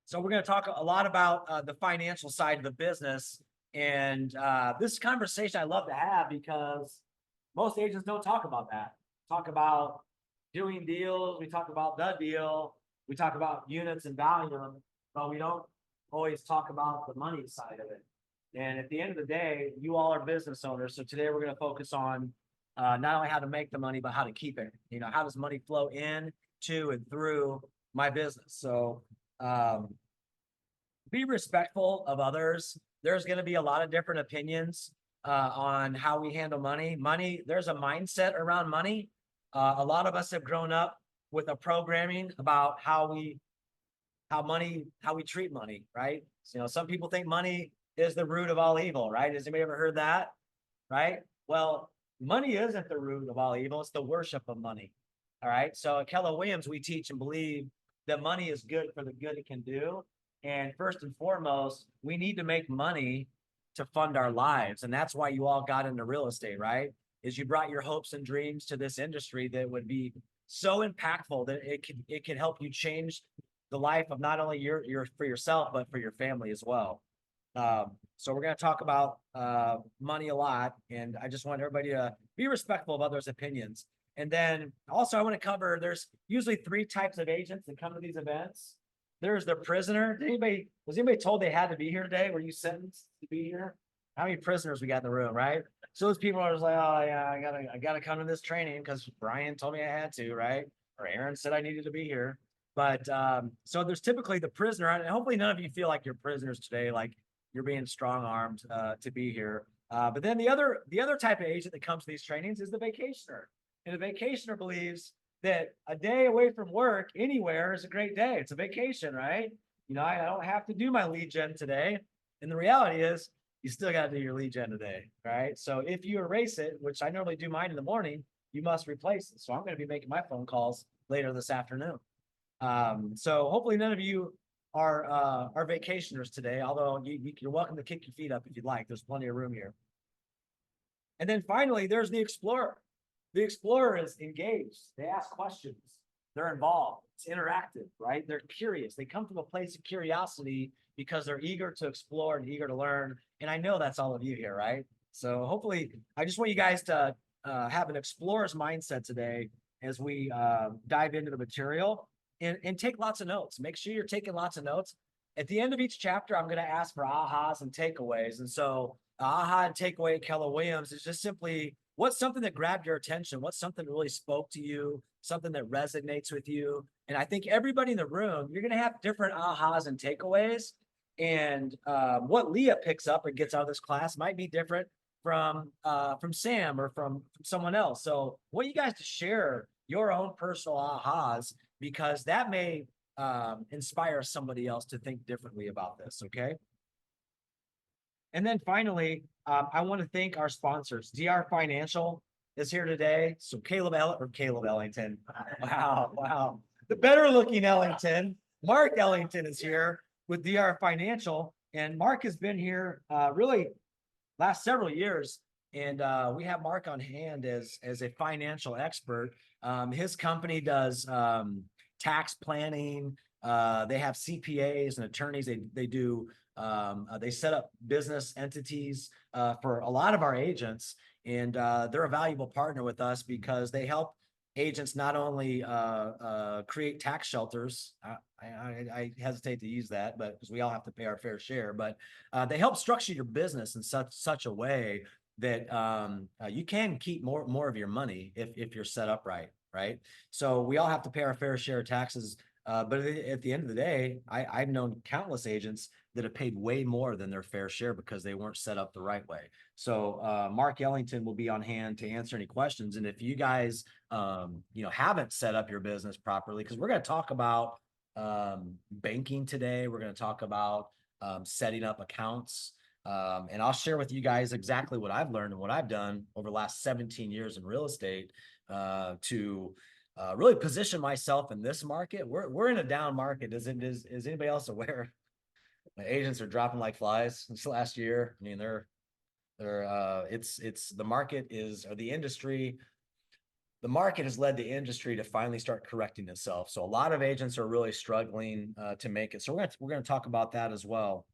So we're going to talk a lot about the financial side of the business. And this conversation I love to have because most agents don't talk about that. Talk about doing deals. We talk about the deal. We talk about units and volume, but we don't always talk about the money side of it. And at the end of the day, you all are business owners. So today we're going to focus on not only how to make the money, but how to keep it. You know, how does money flow in, to, and through my business? So um, be respectful of others. There's going to be a lot of different opinions on how we handle money. Money, there's a mindset around money. A lot of us have grown up with a programming about how we treat money, right? So, you know, some people think money is the root of all evil, right? Has anybody ever heard that? Right? Well, money isn't the root of all evil, it's the worship of money. All right. So at Keller Williams, we teach and believe that money is good for the good it can do. And first and foremost, we need to make money to fund our lives. And that's why you all got into real estate, right? Is you brought your hopes and dreams to this industry that would be so impactful that it could help you change the life of not only your for yourself, but for your family as well. So we're going to talk about money a lot, and I just want everybody to be respectful of others' opinions. And then also I want to cover, there's usually three types of agents that come to these events. There's the prisoner. Was anybody told they had to be here today? Were you sentenced to be here? How many prisoners we got in the room, right? So those people are just like, oh yeah, I gotta come to this training because Brian told me I had to, right? Or Aaron said I needed to be here. But so there's typically the prisoner, and hopefully none of you feel like you're prisoners today, like you're being strong armed to be here. But then the other type of agent that comes to these trainings is the vacationer. And the vacationer believes that a day away from work anywhere is a great day. It's a vacation, right? You know, I don't have to do my lead gen today. And the reality is you still got to do your lead gen today, right? So if you erase it, which I normally do mine in the morning, you must replace it. So I'm going to be making my phone calls later this afternoon. So hopefully none of you are vacationers today, although you're welcome to kick your feet up if you'd like. There's plenty of room here. And then finally, there's the explorer. The explorer is engaged. They ask questions. They're involved. It's interactive, right? They're curious. They come from a place of curiosity because they're eager to explore and eager to learn. And I know that's all of you here, right? So hopefully, I just want you guys to have an explorer's mindset today as we dive into the material and take lots of notes. Make sure you're taking lots of notes. At the end of each chapter, I'm going to ask for ahas and takeaways. And so aha and takeaway at Keller Williams is just simply what's something that grabbed your attention? What's something that really spoke to you? Something that resonates with you? And I think everybody in the room, you're going to have different ahas and takeaways. And what Leah picks up and gets out of this class might be different from Sam or from someone else. So I want you guys to share your own personal ahas because that may inspire somebody else to think differently about this. Okay. And then finally, I want to thank our sponsors. DR Financial is here today. So Caleb Ellington. Wow, wow. The better looking Ellington. Mark Ellington is here with DR Financial. And Mark has been here really last several years. And we have Mark on hand as a financial expert. His company does tax planning. They have CPAs and attorneys. They do they set up business entities for a lot of our agents, and they're a valuable partner with us because they help agents not only create tax shelters. I hesitate to use that, but because we all have to pay our fair share. But they help structure your business in such a way that you can keep more of your money if you're set up right. Right. So we all have to pay our fair share of taxes. But at the end of the day, I've known countless agents that have paid way more than their fair share because they weren't set up the right way. So Mark Ellington will be on hand to answer any questions. And if you guys, haven't set up your business properly, because we're going to talk about banking today, we're going to talk about setting up accounts. And I'll share with you guys exactly what I've learned and what I've done over the last 17 years in real estate to really position myself in this market. We're in a down market. Is anybody else aware? My agents are dropping like flies this last year. I mean, it's the market is, or the industry the market has led the industry to finally start correcting itself. So a lot of agents are really struggling to make it. So we're gonna talk about that as well.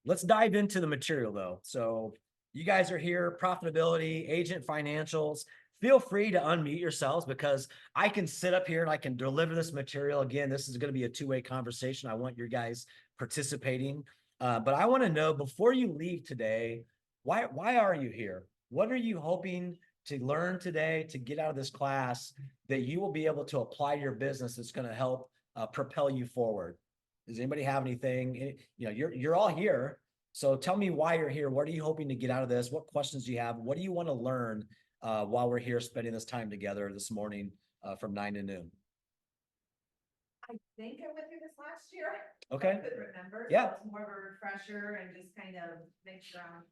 Let's dive into the material though. So you guys are here, profitability, agent financials. Feel free to unmute yourselves because I can sit up here and I can deliver this material. Again, this is going to be a two-way conversation. I want your guys participating. But I want to know before you leave today, why are you here? What are you hoping to learn today to get out of this class that you will be able to apply to your business that's going to help propel you forward? Does anybody have anything? You know, you're all here. So tell me why you're here. What are you hoping to get out of this? What questions do you have? What do you want to learn while we're here spending this time together this morning from 9 to noon? I think I went through this last year. Okay. I couldn't remember. Yeah. So it's more of a refresher and just kind of make sure I'm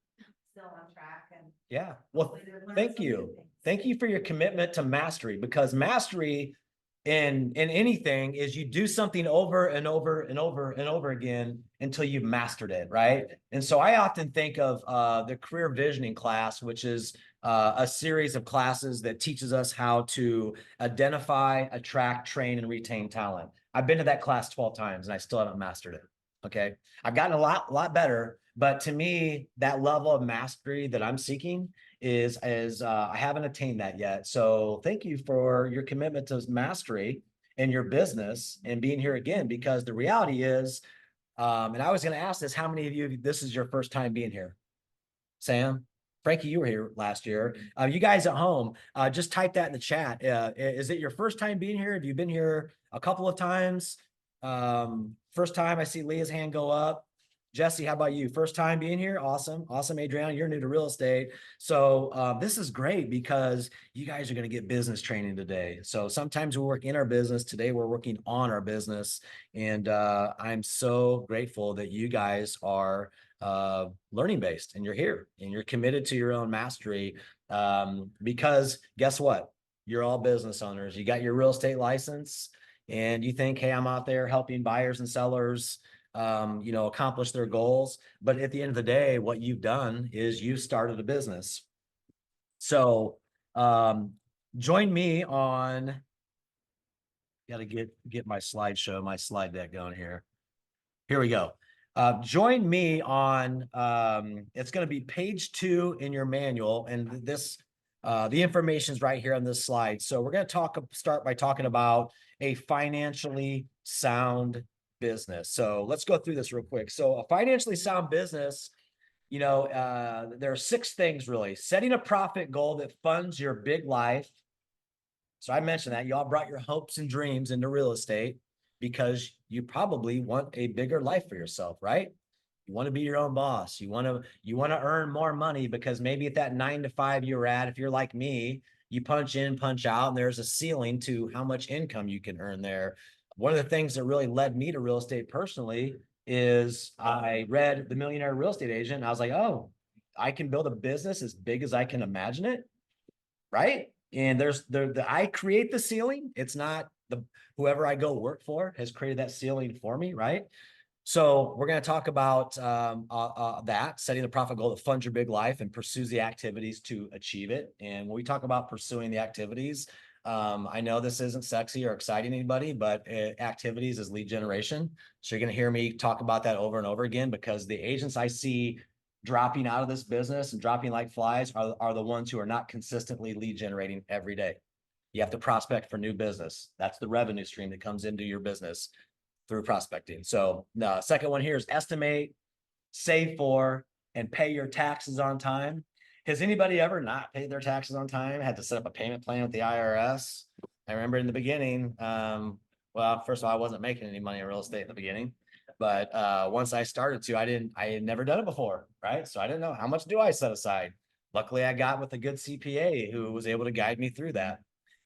still on track and. Yeah. Well, hopefully to learn thank some new you. things. Thank you for your commitment to mastery, because mastery in anything is you do something over and over and over and over again until you've mastered it, right? And so I often think of the career visioning class, which is a series of classes that teaches us how to identify, attract, train, and retain talent. I've been to that class 12 times and I still haven't mastered it. Okay. I've gotten a lot better, but to me, that level of mastery that I'm seeking is I haven't attained that yet. So thank you for your commitment to mastery in your business and being here again, because the reality is, and I was going to ask this, how many of you, this is your first time being here? Sam, Frankie, you were here last year. You guys at home, just type that in the chat. Is it your first time being here? Have you been here a couple of times? First time. I see Leah's hand go up. Jesse, how about you? First time being here? Awesome. Awesome, Adriana. You're new to real estate. So this is great because you guys are going to get business training today. So sometimes we work in our business. Today we're working on our business. And I'm so grateful that you guys are learning based and you're here and you're committed to your own mastery. Because guess what? You're all business owners. You got your real estate license and you think, hey, I'm out there helping buyers and sellers accomplish their goals. But at the end of the day, what you've done is you started a business. So join me on, got to get my slideshow, my slide deck going here. Here we go. Join me on, it's going to be page 2 in your manual. And this, the information is right here on this slide. So we're going to start by talking about a financially sound business. So let's go through this real quick. So a financially sound business, there are 6 things really. Setting a profit goal that funds your big life. So I mentioned that y'all brought your hopes and dreams into real estate because you probably want a bigger life for yourself, right? You want to be your own boss. You want to earn more money because maybe at that 9 to 5 you're at, if you're like me, you punch in, punch out, and there's a ceiling to how much income you can earn there. One of the things that really led me to real estate personally is I read The Millionaire Real Estate Agent, and I was like, oh, I can build a business as big as I can imagine it, right? And I create the ceiling. It's not whoever I go work for has created that ceiling for me, right? So we're going to talk about that, setting the profit goal that funds your big life and pursues the activities to achieve it. And when we talk about pursuing the activities, I know this isn't sexy or exciting anybody, but activities is lead generation. So you're going to hear me talk about that over and over again, because the agents I see dropping out of this business and dropping like flies are the ones who are not consistently lead generating every day. You have to prospect for new business. That's the revenue stream that comes into your business through prospecting. So the second one here is estimate, save for, and pay your taxes on time. Has anybody ever not paid their taxes on time, had to set up a payment plan with the IRS? I remember in the beginning, well, first of all, I wasn't making any money in real estate in the beginning. But once I started to, I had never done it before, right? So I didn't know how much do I set aside. Luckily, I got with a good CPA who was able to guide me through that.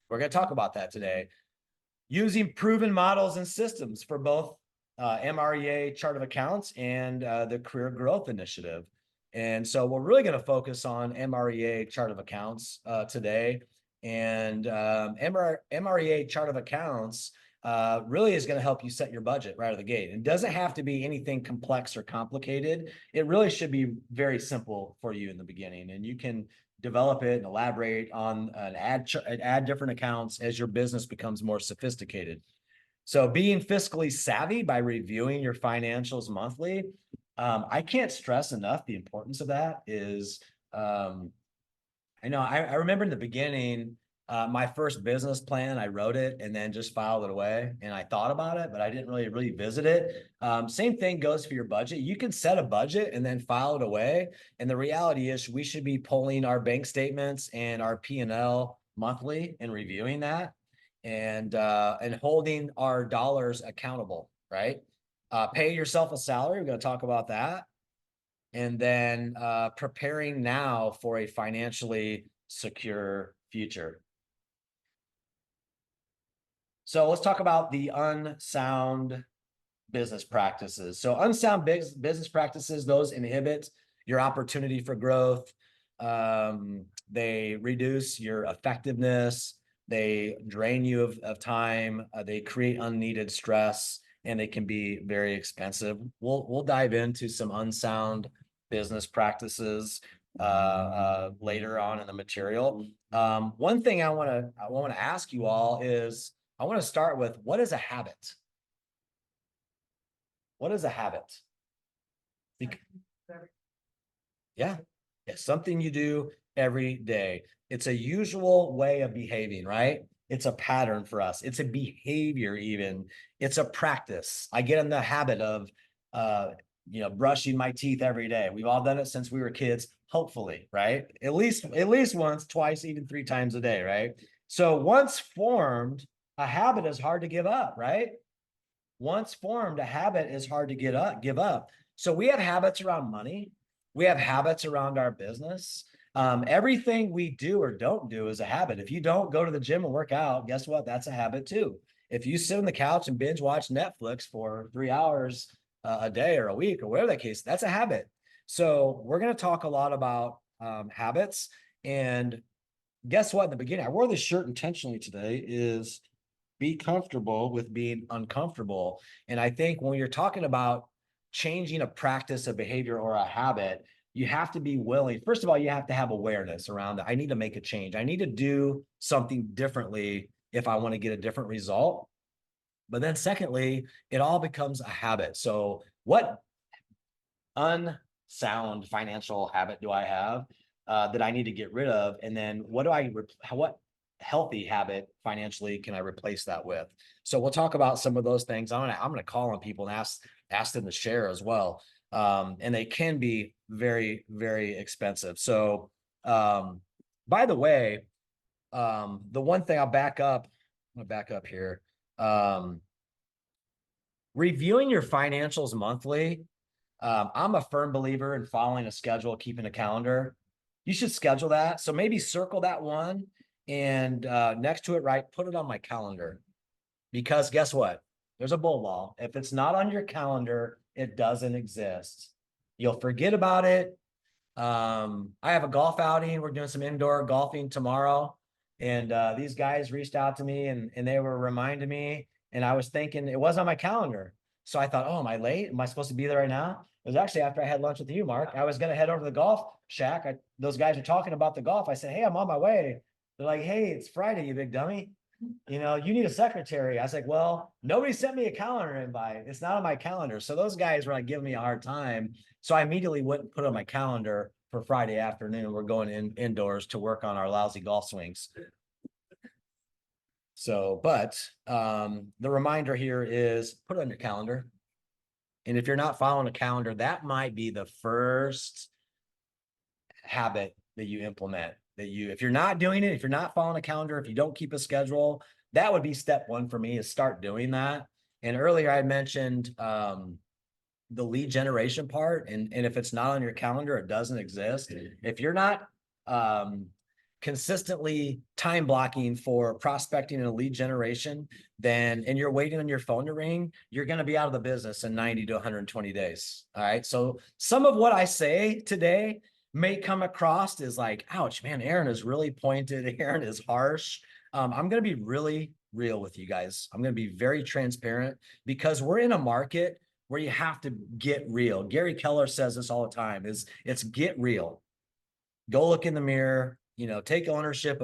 We're going to talk about that today. Using proven models and systems for both MREA chart of accounts and the career growth initiative. And so we're really going to focus on MREA chart of accounts today. And MREA chart of accounts really is going to help you set your budget right out of the gate. It doesn't have to be anything complex or complicated. It really should be very simple for you in the beginning. And you can develop it and elaborate on and add different accounts as your business becomes more sophisticated. So being fiscally savvy by reviewing your financials monthly, I can't stress enough the importance of that is, I remember in the beginning, my first business plan, I wrote it and then just filed it away. And I thought about it, but I didn't really revisit it. Same thing goes for your budget. You can set a budget and then file it away. And the reality is we should be pulling our bank statements and our P&L monthly and reviewing that and holding our dollars accountable, right? Pay yourself a salary. We're going to talk about that. And then preparing now for a financially secure future. So let's talk about the unsound business practices. So unsound business practices, those inhibit your opportunity for growth. They reduce your effectiveness. They drain you of time. They create unneeded stress, and they can be very expensive. We'll dive into some unsound business practices later on in the material. One thing I want to ask you all is, I want to start with, what is a habit? What is a habit? Yeah, it's something you do every day. It's a usual way of behaving, right? It's a pattern for us. It's a behavior even. It's a practice. I get in the habit of, brushing my teeth every day. We've all done it since we were kids, hopefully, right? At least once, twice, even 3 times a day, right? So once formed, a habit is hard to give up, right? Once formed, a habit is hard to give up. So we have habits around money. We have habits around our business. Everything we do or don't do is a habit. If you don't go to the gym and work out, guess what? That's a habit too. If you sit on the couch and binge watch Netflix for 3 hours a day or a week or whatever the case, that's a habit. So we're going to talk a lot about habits. And guess what? In the beginning, I wore this shirt intentionally today, is be comfortable with being uncomfortable. And I think when you're talking about changing a practice, a behavior, or a habit, you have to be willing. First of all, you have to have awareness around it. I need to make a change. I need to do something differently if I want to get a different result. But then secondly, it all becomes a habit. So what unsound financial habit do I have that I need to get rid of? And then what healthy habit financially can I replace that with? So we'll talk about some of those things. I'm gonna call on people and ask them to share as well. And they can be very, very expensive. So by the way, the one thing I'm gonna back up here. Reviewing your financials monthly. I'm a firm believer in following a schedule, keeping a calendar. You should schedule that. So maybe circle that one and next to it, right, put it on my calendar. Because guess what? There's a bull law. If it's not on your calendar, it doesn't exist. You'll forget about it. I have a golf outing. We're doing some indoor golfing tomorrow. And these guys reached out to me and they were reminding me. And I was thinking it was on my calendar. So I thought, oh, am I late? Am I supposed to be there right now? It was actually after I had lunch with you, Mark. I was going to head over to the golf shack. Those guys are talking about the golf. I said, hey, I'm on my way. They're like, hey, it's Friday, you big dummy. You need a secretary. I was like, well, nobody sent me a calendar invite. It's not on my calendar. So those guys were like giving me a hard time. So I immediately went and put on my calendar for Friday afternoon. We're going indoors to work on our lousy golf swings. So, but the reminder here is put it on your calendar. And if you're not following a calendar, that might be the first habit that you implement. If you're not doing it, if you're not following a calendar, if you don't keep a schedule, that would be step one for me, is start doing that. And earlier I mentioned the lead generation part. And if it's not on your calendar, it doesn't exist. If you're not consistently time blocking for prospecting and lead generation, and you're waiting on your phone to ring, you're going to be out of the business in 90 to 120 days. All right. So some of what I say today may come across as like, ouch, man, Aaron is really pointed. Aaron is harsh. I'm going to be really real with you guys. I'm going to be very transparent because we're in a market where you have to get real. Gary Keller says this all the time, it's get real. go look in the mirror, take ownership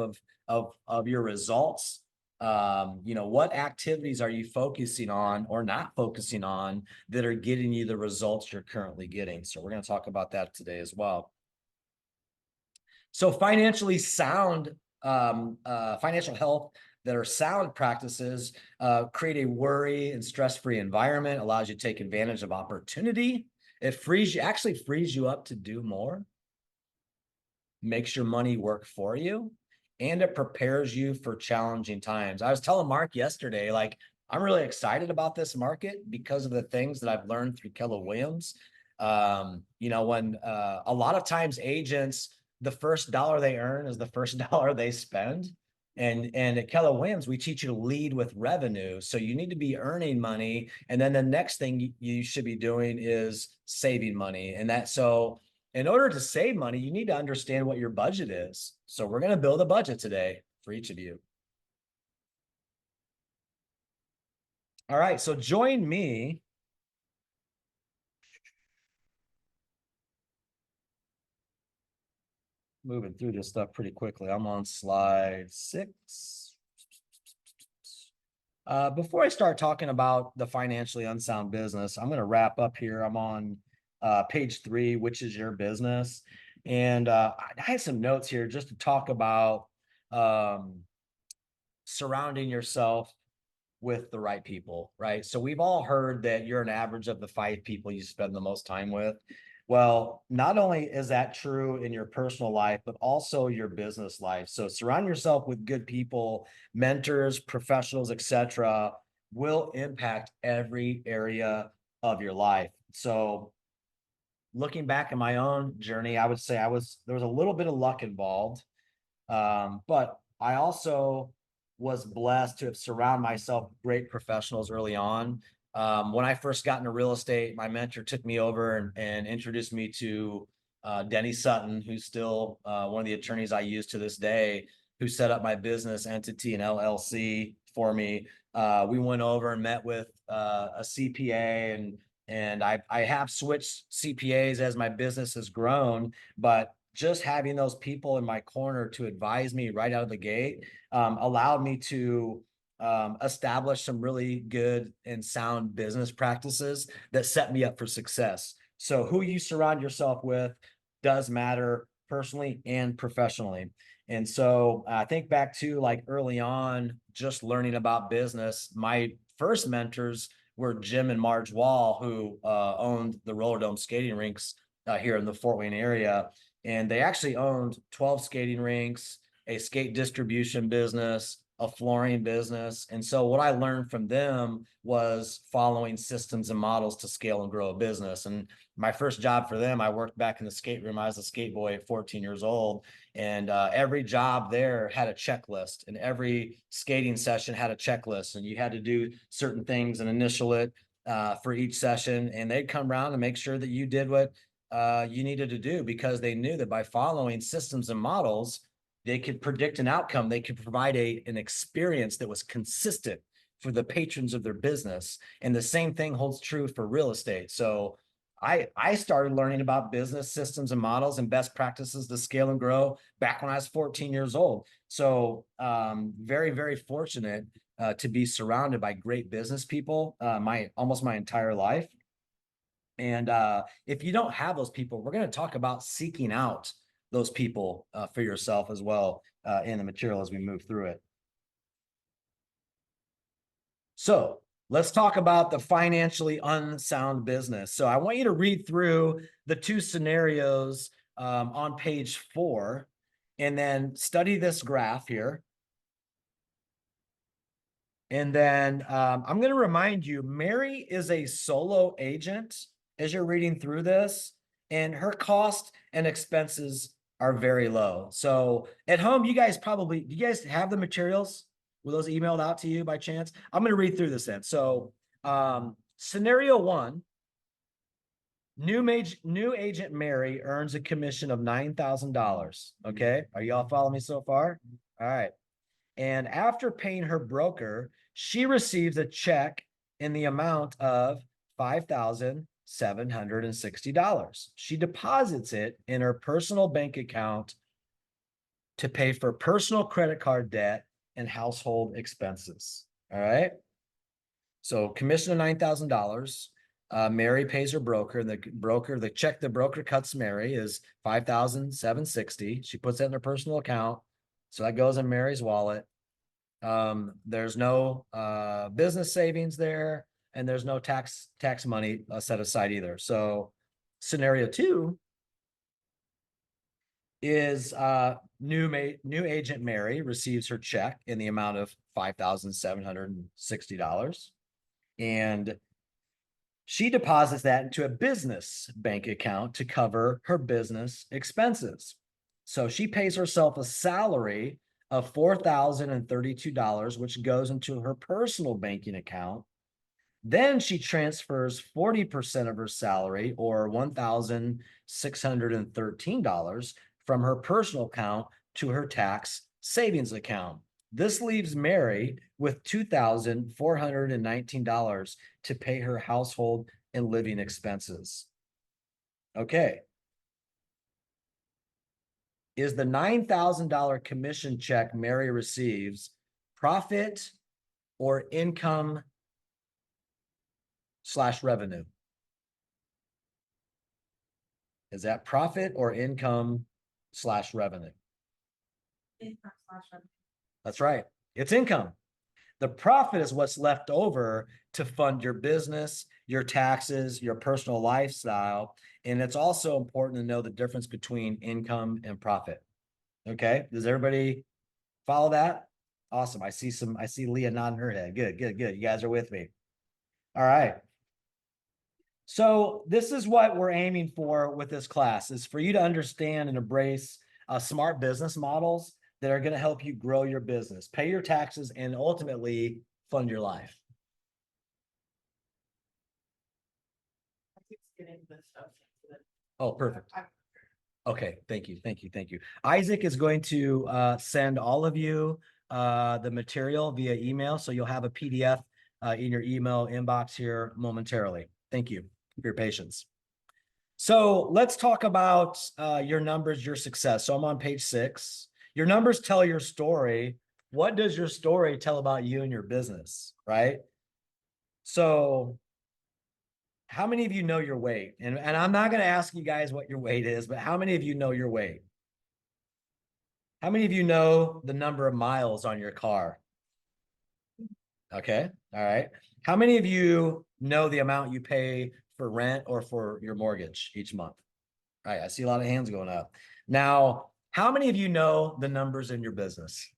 of your results. What activities are you focusing on or not focusing on that are getting you the results you're currently getting? So we're going to talk about that today as well. So financially sound, financial health that are sound practices create a worry and stress-free environment, allows you to take advantage of opportunity. It actually frees you up to do more, makes your money work for you, and it prepares you for challenging times. I was telling Mark yesterday, like, I'm really excited about this market because of the things that I've learned through Keller Williams. When a lot of times agents, the first dollar they earn is the first dollar they spend. And at Keller Williams, we teach you to lead with revenue. So you need to be earning money. And then the next thing you should be doing is saving money. So in order to save money, you need to understand what your budget is. So we're going to build a budget today for each of you. All right, so join me. Moving through this stuff pretty quickly. I'm on slide 6. Before I start talking about the financially unsound business, I'm going to wrap up here. I'm on page 3, which is your business. And I had some notes here just to talk about surrounding yourself with the right people, right? So we've all heard that you're an average of the 5 people you spend the most time with. Well, not only is that true in your personal life, but also your business life. So surround yourself with good people, mentors, professionals, etc., will impact every area of your life. So looking back at my own journey, I would say there was a little bit of luck involved. But I also was blessed to have surrounded myself with great professionals early on. When I first got into real estate, my mentor took me over and introduced me to Denny Sutton, who's still one of the attorneys I use to this day, who set up my business entity and LLC for me. We went over and met with a CPA, and I have switched CPAs as my business has grown, but just having those people in my corner to advise me right out of the gate allowed me to establish some really good and sound business practices that set me up for success. So who you surround yourself with does matter personally and professionally. And so I think back to like early on, just learning about business, my first mentors were Jim and Marge Wall, who owned the Roller Dome skating rinks here in the Fort Wayne area. And they actually owned 12 skating rinks, a skate distribution business, a flooring business. And so what I learned from them was following systems and models to scale and grow a business. And my first job for them, I worked back in the skate room. I was a skate boy at 14 years old. And every job there had a checklist, and every skating session had a checklist. And you had to do certain things and initial it for each session. And they'd come around and make sure that you did what you needed to do, because they knew that by following systems and models, they could predict an outcome. They could provide an experience that was consistent for the patrons of their business. And the same thing holds true for real estate. So I started learning about business systems and models and best practices to scale and grow back when I was 14 years old. So very, very fortunate to be surrounded by great business people almost my entire life. And if you don't have those people, we're going to talk about seeking out those people for yourself as well in the material as we move through it. So let's talk about the financially unsound business. So I want you to read through the 2 scenarios on page 4, and then study this graph here. And then I'm going to remind you, Mary is a solo agent as you're reading through this, and her cost and expenses are very low. So at home, do you guys have the materials? Were those emailed out to you by chance? I'm going to read through this then. So scenario 1, new agent Mary earns a commission of $9,000. Okay. Are y'all following me so far? All right. And after paying her broker, she receives a check in the amount of $5,000 $760. She deposits it in her personal bank account to pay for personal credit card debt and household expenses. All right. So commission of $9,000. Mary pays her broker, and the check the broker cuts Mary is $5,760. She puts that in her personal account. So that goes in Mary's wallet. There's no business savings there, and there's no tax money set aside either. So scenario 2 is new agent Mary receives her check in the amount of $5,760, and she deposits that into a business bank account to cover her business expenses. So she pays herself a salary of $4,032, which goes into her personal banking account. Then she transfers 40% of her salary, or $1,613, from her personal account to her tax savings account. This leaves Mary with $2,419 to pay her household and living expenses. Okay. Is the $9,000 commission check Mary receives profit or income / revenue? Is that profit or income / revenue? That's right. It's income. The profit is what's left over to fund your business, your taxes, your personal lifestyle. And it's also important to know the difference between income and profit. Okay. Does everybody follow that? Awesome. I see Leah nodding her head. Good. You guys are with me. All right. So this is what we're aiming for with this class, is for you to understand and embrace smart business models that are going to help you grow your business, pay your taxes, and ultimately fund your life. Oh, perfect. Okay, thank you. Isaac is going to send all of you the material via email, so you'll have a PDF in your email inbox here momentarily. Thank you for your patience. So let's talk about your numbers, your success. So I'm on page 6. Your numbers tell your story. What does your story tell about you and your business, right? So how many of you know your weight? And I'm not going to ask you guys what your weight is, but how many of you know your weight? How many of you know the number of miles on your car? Okay. All right. How many of you know the amount you pay for rent or for your mortgage each month? All right. I see a lot of hands going up. Now, how many of you know the numbers in your business?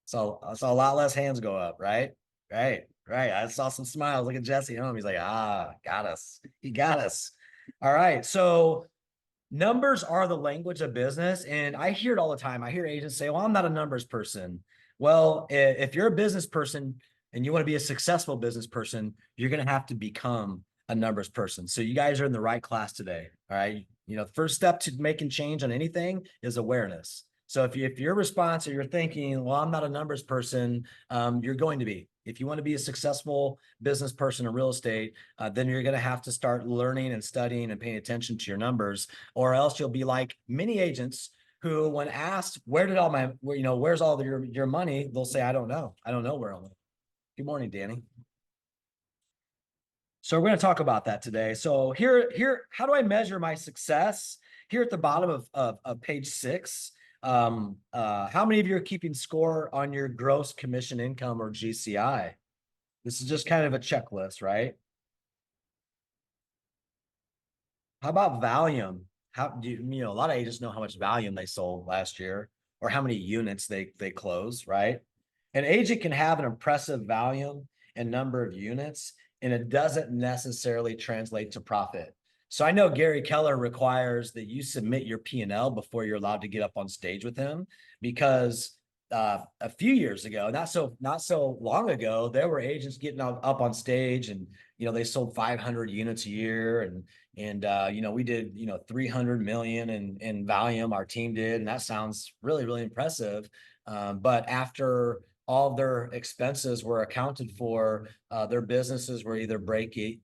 So I saw a lot less hands go up, right? Right. I saw some smiles. Look at Jesse home. He's like, got us. He got us. All right. So numbers are the language of business. And I hear it all the time. I hear agents say, well, I'm not a numbers person. Well, if you're a business person and you want to be a successful business person, you're going to have to become a numbers person. So you guys are in the right class today. All right. You know, the first step to making change on anything is awareness. So if your response or you're thinking, well, I'm not a numbers person, you're going to be. If you want to be a successful business person in real estate, then you're going to have to start learning and studying and paying attention to your numbers, or else you'll be like many agents who, when asked, where's all your money? They'll say, I don't know where I'm. Good morning, Danny. So we're going to talk about that today. So here, how do I measure my success? Here at the bottom of page 6, how many of you are keeping score on your gross commission income, or GCI? This is just kind of a checklist, right? How about volume? How do you a lot of agents know how much volume they sold last year, or how many units they closed, right? An agent can have an impressive volume and number of units, and it doesn't necessarily translate to profit. So I know Gary Keller requires that you submit your P&L before you're allowed to get up on stage with him, because a few years ago, not so long ago, there were agents getting up on stage, and they sold 500 units a year, and we did 300 million in volume. Our team did, and that sounds really, really impressive. But after all their expenses were accounted for. Their businesses were either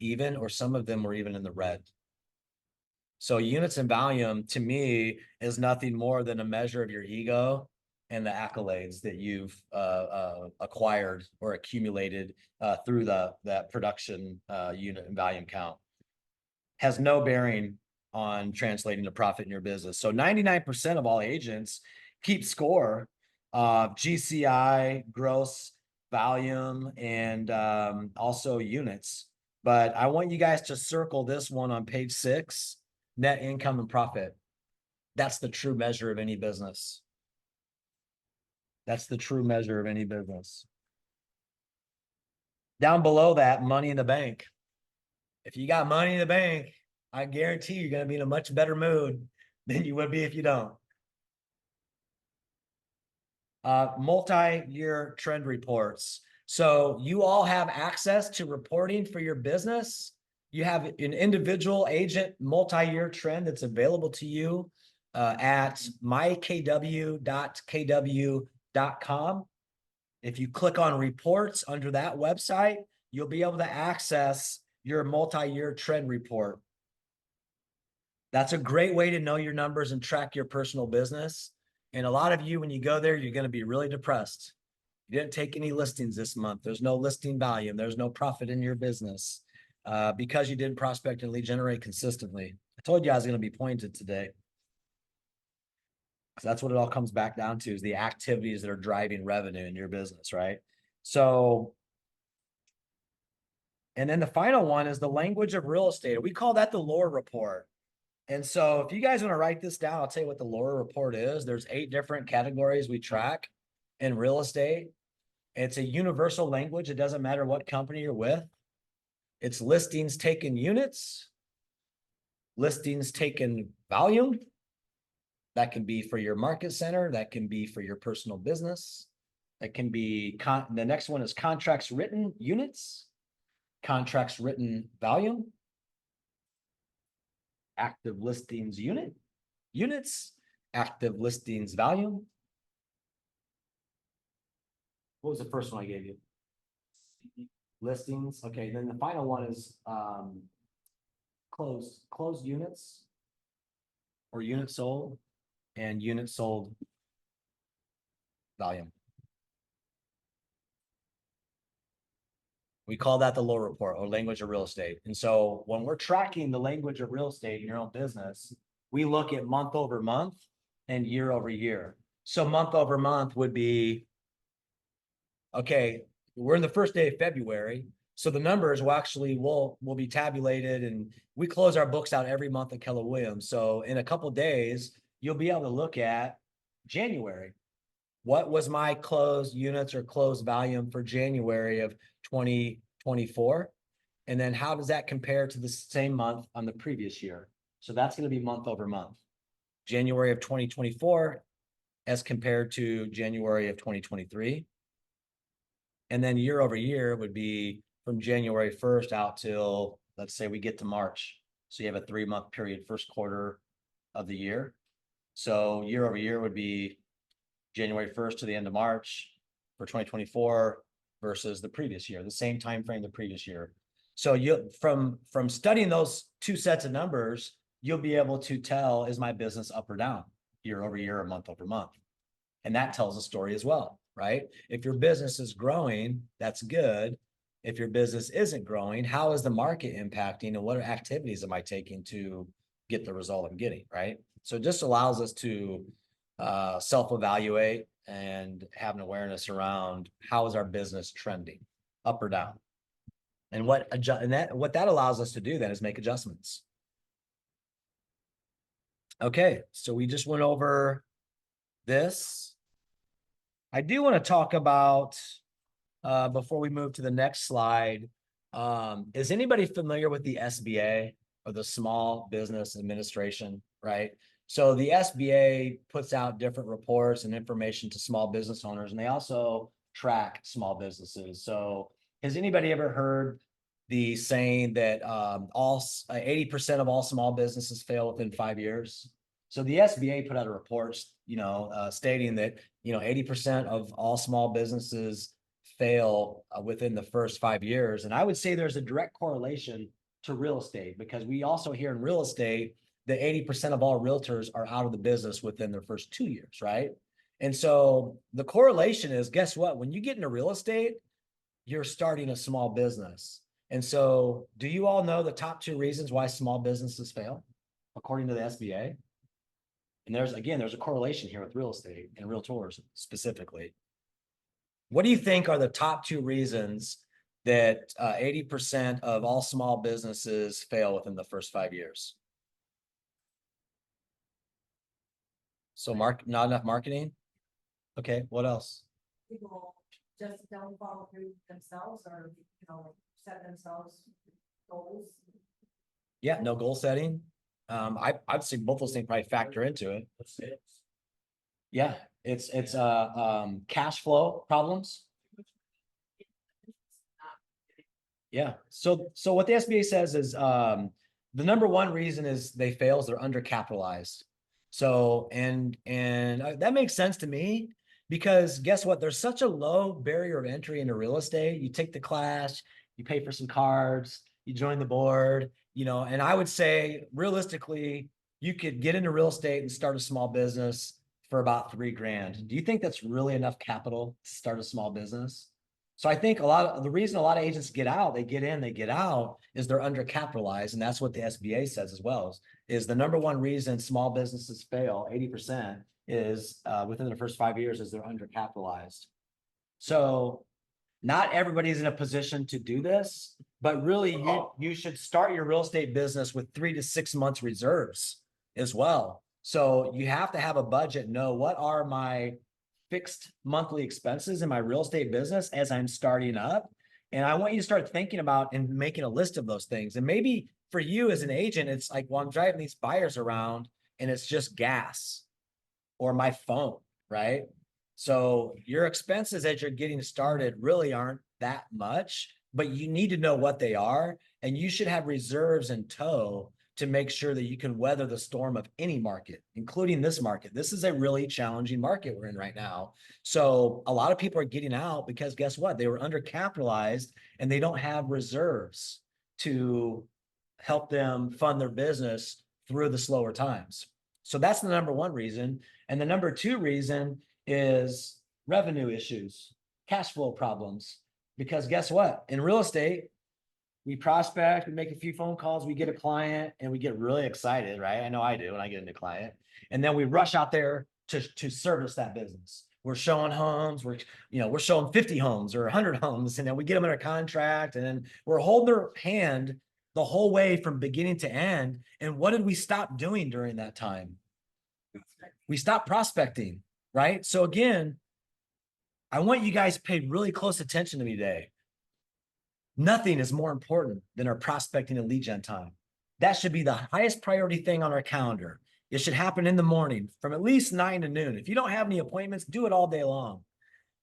even, or some of them were even in the red. So units and volume to me is nothing more than a measure of your ego and the accolades that you've acquired or accumulated through that production unit and volume count. Has no bearing on translating to profit in your business. So 99% of all agents keep score of GCI, gross volume, and also units. But I want you guys to circle this one on page 6, net income and profit. That's the true measure of any business. That's the true measure of any business. Down below that, money in the bank. If you got money in the bank, I guarantee you're going to be in a much better mood than you would be if you don't. Multi-year trend reports. So you all have access to reporting for your business. You have an individual agent multi-year trend that's available to you at mykw.kw.com. If you click on reports under that website, you'll be able to access your multi-year trend report. That's a great way to know your numbers and track your personal business. And a lot of you, when you go there, you're going to be really depressed. You didn't take any listings this month. There's no listing volume. There's no profit in your business because you didn't prospect and lead generate consistently. I told you I was going to be pointed today. So that's what it all comes back down to, is the activities that are driving revenue in your business, right? So, and then the final one is the language of real estate. We call that the lore report. And so if you guys want to write this down, I'll tell you what the lore report is. There's 8 different categories we track in real estate. It's a universal language. It doesn't matter what company you're with. It's listings taken units, listings taken volume. That can be for your market center. That can be for your personal business. That can be, the next one is contracts written units, contracts written volume, active listings units, active listings volume. What was the first one I gave you? Listings. Okay, then the final one is closed units or units sold and units sold volume. We call that the lore report or language of real estate. And so when we're tracking the language of real estate in your own business, we look at month over month and year over year. So month over month would be, okay, we're in the first day of February. So the numbers will actually will be tabulated, and we close our books out every month at Keller Williams. So in a couple of days, you'll be able to look at January. What was my closed units or closed volume for January of 2024? And then how does that compare to the same month on the previous year? So that's going to be month over month. January of 2024 as compared to January of 2023. And then year over year would be from January 1st out till, let's say we get to March. So you have a 3-month period, first quarter of the year. So year over year would be January 1st to the end of March for 2024 versus the previous year, the same time frame the previous year. So you from studying those 2 sets of numbers, you'll be able to tell, is my business up or down year over year or month over month? And that tells a story as well, right? If your business is growing, that's good. If your business isn't growing, how is the market impacting and what activities am I taking to get the result I'm getting, right? So it just allows us to self-evaluate and have an awareness around how is our business trending, up or down. And what that allows us to do then is make adjustments. Okay, so we just went over this. I do want to talk about, before we move to the next slide, is anybody familiar with the SBA or the Small Business Administration, right? So the SBA puts out different reports and information to small business owners, and they also track small businesses. So has anybody ever heard the saying that 80% of all small businesses fail within 5 years? So the SBA put out a report, stating that, 80% of all small businesses fail within the first 5 years. And I would say there's a direct correlation to real estate, because we also hear in real estate that 80% of all realtors are out of the business within their first 2 years, right? And so the correlation is, guess what? When you get into real estate, you're starting a small business. And so do you all know the top 2 reasons why small businesses fail, according to the SBA? And there's a correlation here with real estate and realtors specifically. What do you think are the top 2 reasons that 80% of all small businesses fail within the first 5 years? So not enough marketing? Okay, what else? People just don't follow through themselves, or, set themselves goals. Yeah, no goal setting. I'd say both those things probably factor into it. Yeah, it's cash flow problems. Yeah. So what the SBA says is the number 1 reason is they fail is they're undercapitalized. So and that makes sense to me, because guess what? There's such a low barrier of entry into real estate. You take the class, you pay for some cards, you join the board, and I would say realistically, you could get into real estate and start a small business for about $3,000. Do you think that's really enough capital to start a small business? So I think the reason a lot of agents get out, they get out, is they're undercapitalized. And that's what the SBA says as well, is the number 1 reason small businesses fail, 80%, is within the first 5 years, is they're undercapitalized. So not everybody's in a position to do this, but really you should start your real estate business with 3 to 6 months reserves as well. So you have to have a budget, know what are my fixed monthly expenses in my real estate business as I'm starting up. And I want you to start thinking about and making a list of those things. And maybe for you as an agent, it's like, well, I'm driving these buyers around and it's just gas or my phone, right? So your expenses as you're getting started really aren't that much, but you need to know what they are. And you should have reserves in tow to make sure that you can weather the storm of any market, including this market. This is a really challenging market we're in right now. So a lot of people are getting out because guess what? They were undercapitalized and they don't have reserves to help them fund their business through the slower times. So that's the number 1 reason. And the number 2 reason is revenue issues, cash flow problems. Because guess what? In real estate, we prospect, we make a few phone calls, we get a client, and we get really excited, right? I know I do when I get a new client. And then we rush out there to service that business. We're showing homes, we're showing 50 homes or 100 homes, and then we get them under contract, and then we're holding their hand the whole way from beginning to end. And what did we stop doing during that time? We stopped prospecting, right? So again, I want you guys to pay really close attention to me today. Nothing is more important than our prospecting and lead gen time. That should be the highest priority thing on our calendar. It should happen in the morning from at least 9 to noon. If you don't have any appointments, do it all day long.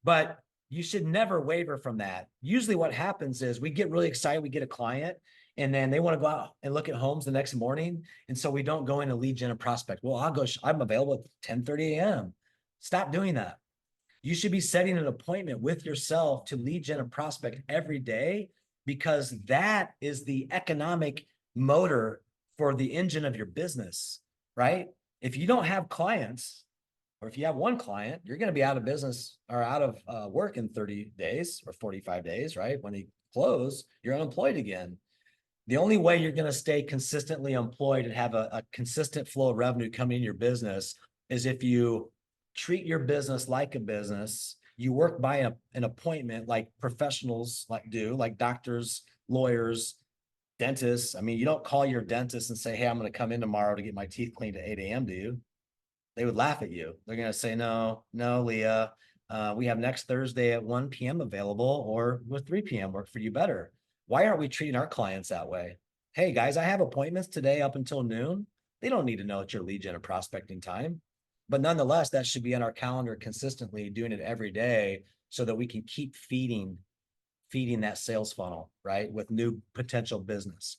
But you should never waver from that. Usually what happens is we get really excited, we get a client, and then they want to go out and look at homes the next morning. And so we don't go into lead gen and prospect. Well, I'm available at 10:30 a.m. Stop doing that. You should be setting an appointment with yourself to lead gen and prospect every day, because that is the economic motor for the engine of your business, right? If you don't have clients, or if you have 1 client, you're going to be out of business or out of work in 30 days or 45 days, right? When they close, you're unemployed again. The only way you're going to stay consistently employed and have a consistent flow of revenue coming in your business is if you treat your business like a business. You work by an appointment like professionals like doctors, lawyers, dentists. I mean, you don't call your dentist and say, hey, I'm going to come in tomorrow to get my teeth cleaned at 8 a.m. do you? They would laugh at you. They're going to say, no, Leah, we have next Thursday at 1 p.m. available, or with 3 p.m. work for you better. Why aren't we treating our clients that way? Hey guys, I have appointments today up until noon. They don't need to know it's your lead gen or prospecting time. But nonetheless, that should be on our calendar consistently, doing it every day so that we can keep feeding that sales funnel, right? With new potential business.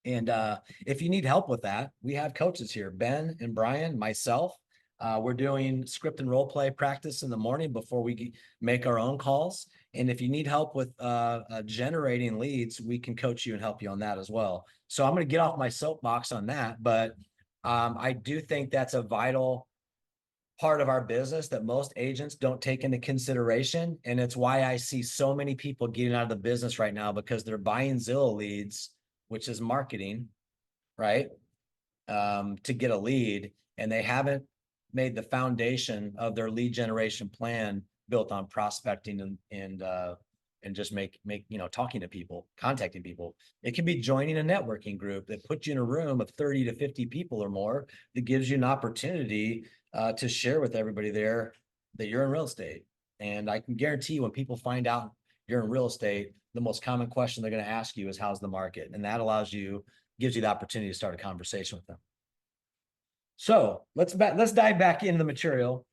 And if you need help with that, we have coaches here, Ben and Brian, myself. We're doing script and role play practice in the morning before we make our own calls. And if you need help with generating leads, we can coach you and help you on that as well. So I'm going to get off my soapbox on that, but I do think that's a vital part of our business that most agents don't take into consideration. And it's why I see so many people getting out of the business right now, because they're buying Zillow leads, which is marketing, right? To get a lead, and they haven't made the foundation of their lead generation plan built on prospecting and just make talking to people, contacting people. It can be joining a networking group that puts you in a room of 30 to 50 people or more, that gives you an opportunity to share with everybody there that you're in real estate. And I can guarantee you, when people find out you're in real estate, the most common question they're going to ask you is, how's the market? And that gives you the opportunity to start a conversation with them. So let's dive back into the material.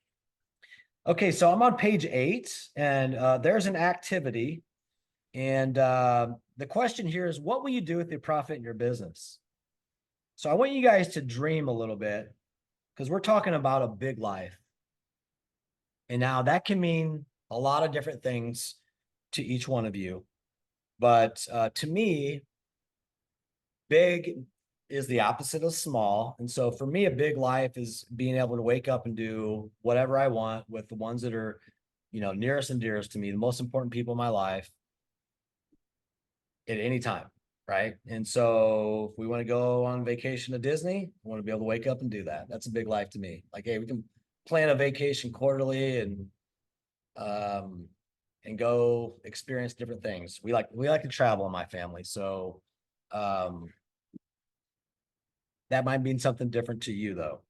Okay, so I'm on page 8, and there's an activity. And the question here is, what will you do with your profit in your business? So I want you guys to dream a little bit, because we're talking about a big life. And now that can mean a lot of different things to each one of you. But to me, big is the opposite of small. And so for me, a big life is being able to wake up and do whatever I want with the ones that are, nearest and dearest to me, the most important people in my life at any time. Right. And so if we want to go on vacation to Disney, I want to be able to wake up and do that. That's a big life to me. Like, hey, we can plan a vacation quarterly and go experience different things. We like to travel in my family. So that might mean something different to you, though.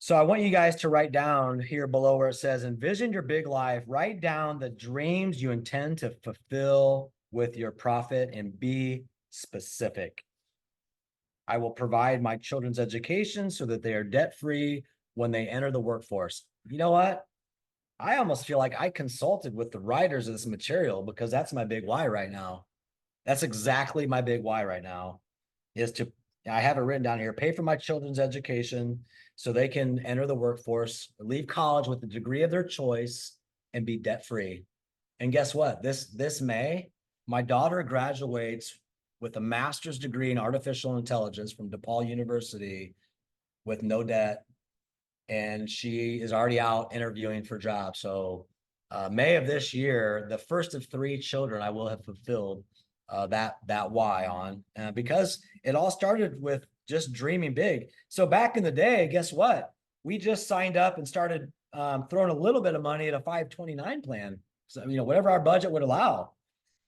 So I want you guys to write down here below where it says, envision your big life. Write down the dreams you intend to fulfill with your profit, and be specific. I will provide my children's education so that they are debt-free when they enter the workforce. You know what? I almost feel like I consulted with the writers of this material, because that's my big why right now. That's exactly my big why right now, I have it written down here, pay for my children's education so they can enter the workforce, leave college with the degree of their choice, and be debt-free. And guess what? This May, my daughter graduates with a master's degree in artificial intelligence from DePaul University with no debt. And she is already out interviewing for jobs. So May of this year, the first of 3 children I will have fulfilled that why on, because it all started with just dreaming big. So back in the day, guess what? We just signed up and started throwing a little bit of money at a 529 plan. So, whatever our budget would allow.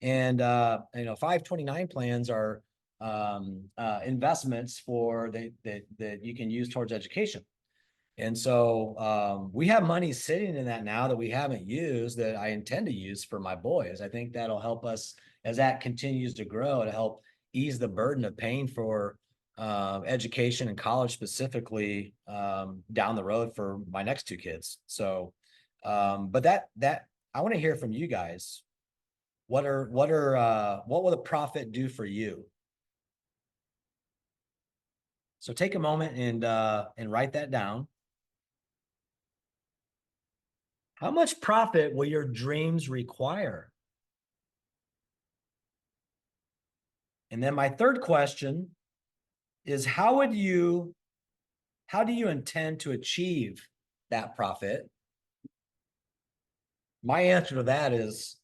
And, 529 plans are investments that you can use towards education. And so we have money sitting in that now that we haven't used, that I intend to use for my boys. I think that'll help us as that continues to grow, to help ease the burden of paying for education and college specifically down the road for my next 2 kids. So, but that I want to hear from you guys. What will the profit do for you? So take a moment and write that down. How much profit will your dreams require? And then my third question is, how do you intend to achieve that profit? My answer to that is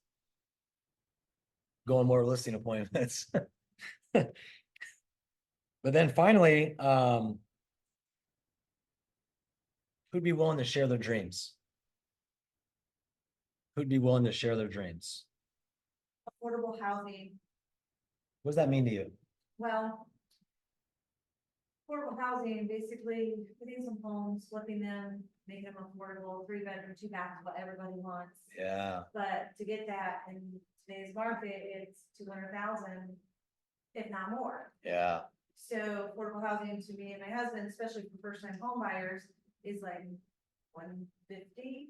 going more listing appointments. But then finally, who'd be willing to share their dreams? Who'd be willing to share their dreams? Affordable housing, What does that mean to you? well. Affordable housing, basically putting some homes, flipping them, making them affordable, 3-bedroom, 2-bath, what everybody wants. Yeah. But to get that in today's market, it's 200,000, if not more. Yeah. So affordable housing to me and my husband, especially for first-time home buyers, is like 150,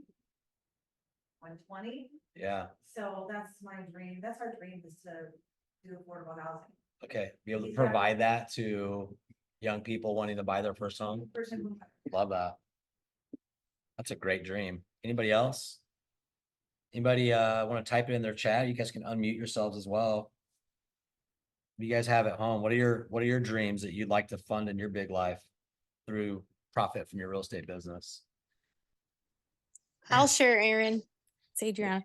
120. Yeah. So that's my dream. That's our dream, is to do affordable housing. Okay. Be able to Exactly. provide that to young people wanting to buy their first home. Person who. Love that. That's a great dream. Anybody else? Anybody want to type it in their chat? You guys can unmute yourselves as well. What do you guys have at home? What are your dreams that you'd like to fund in your big life through profit from your real estate business? I'll share, Aaron. It's Adriana.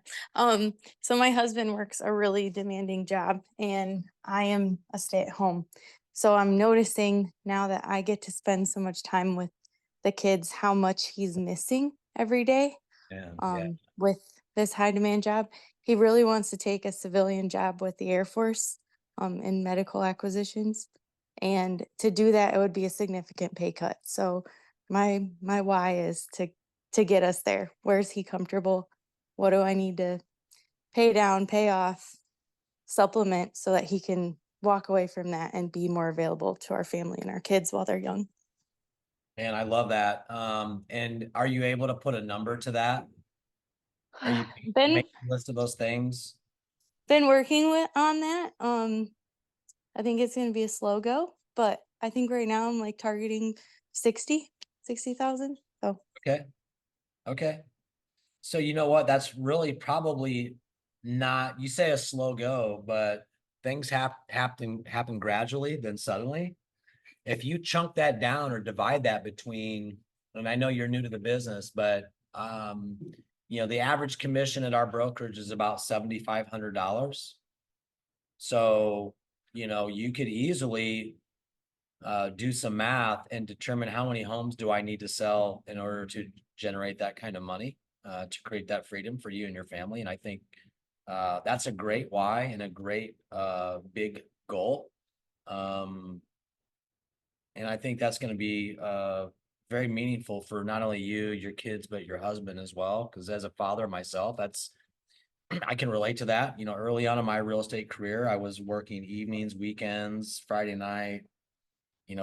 So my husband works a really demanding job and I am a stay-at-home. So I'm noticing now that I get to spend so much time with the kids, how much he's missing every day. Yeah. With this high demand job. He really wants to take a civilian job with the Air Force in medical acquisitions. And to do that, it would be a significant pay cut. So my why is to get us there. Where is he comfortable? What do I need to pay down, pay off, supplement so that he can walk away from that and be more available to our family and our kids while they're young? And I love that. And are you able to put a number to that? Are you Been making a list of those things? been working on that. I think it's gonna be a slow go, but I think right now I'm like targeting 60,000. So Okay. Okay. So you know what? That's really probably not, you say a slow go, but things happen gradually, then suddenly. If you chunk that down or divide that between, and I know you're new to the business, but the average commission at our brokerage is about $7,500. So, you could easily do some math and determine how many homes do I need to sell in order to generate that kind of money, to create that freedom for you and your family. And I think that's a great why and a great big goal. And I think that's going to be very meaningful for not only you, your kids, but your husband as well. Because as a father myself, I can relate to that. Early on in my real estate career, I was working evenings, weekends, Friday night,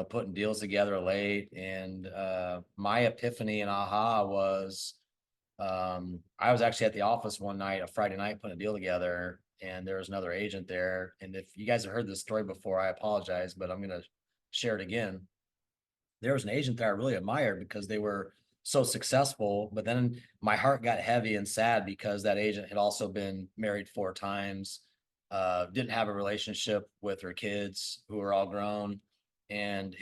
putting deals together late. And my epiphany and aha was I was actually at the office one night, a Friday night, putting a deal together, and there was another agent there. And if you guys have heard this story before, I apologize, but I'm going to share it again. There was an agent that I really admired because they were so successful, but then my heart got heavy and sad because that agent had also been married 4 times, didn't have a relationship with her kids who were all grown, and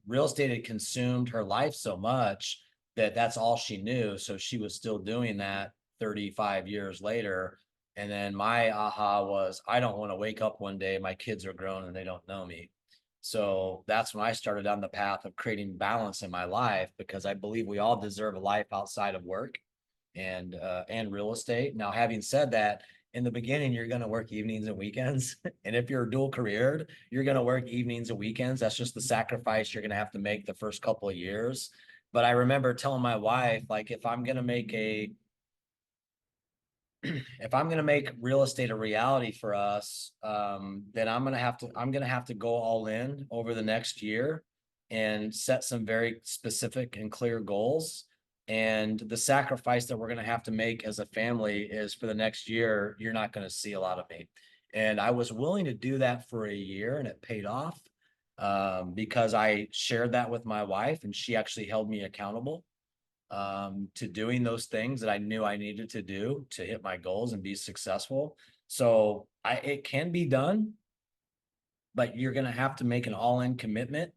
real estate had consumed her life so much that that's all she knew. So she was still doing that 35 years later. And then my aha was, I don't want to wake up one day, my kids are grown and they don't know me. So that's when I started on the path of creating balance in my life, because I believe we all deserve a life outside of work and real estate. Now, having said that, in the beginning, you're going to work evenings and weekends. And if you're dual careered, you're going to work evenings and weekends. That's just the sacrifice you're going to have to make the first couple of years. But I remember telling my wife, like, if I'm going to make real estate a reality for us, then I'm going to have to go all in over the next year and set some very specific and clear goals. And the sacrifice that we're going to have to make as a family is, for the next year, you're not going to see a lot of me. And I was willing to do that for a year, and it paid off, because I shared that with my wife, and she actually held me accountable to doing those things that I knew I needed to do to hit my goals and be successful. So it can be done, but you're going to have to make an all-in commitment.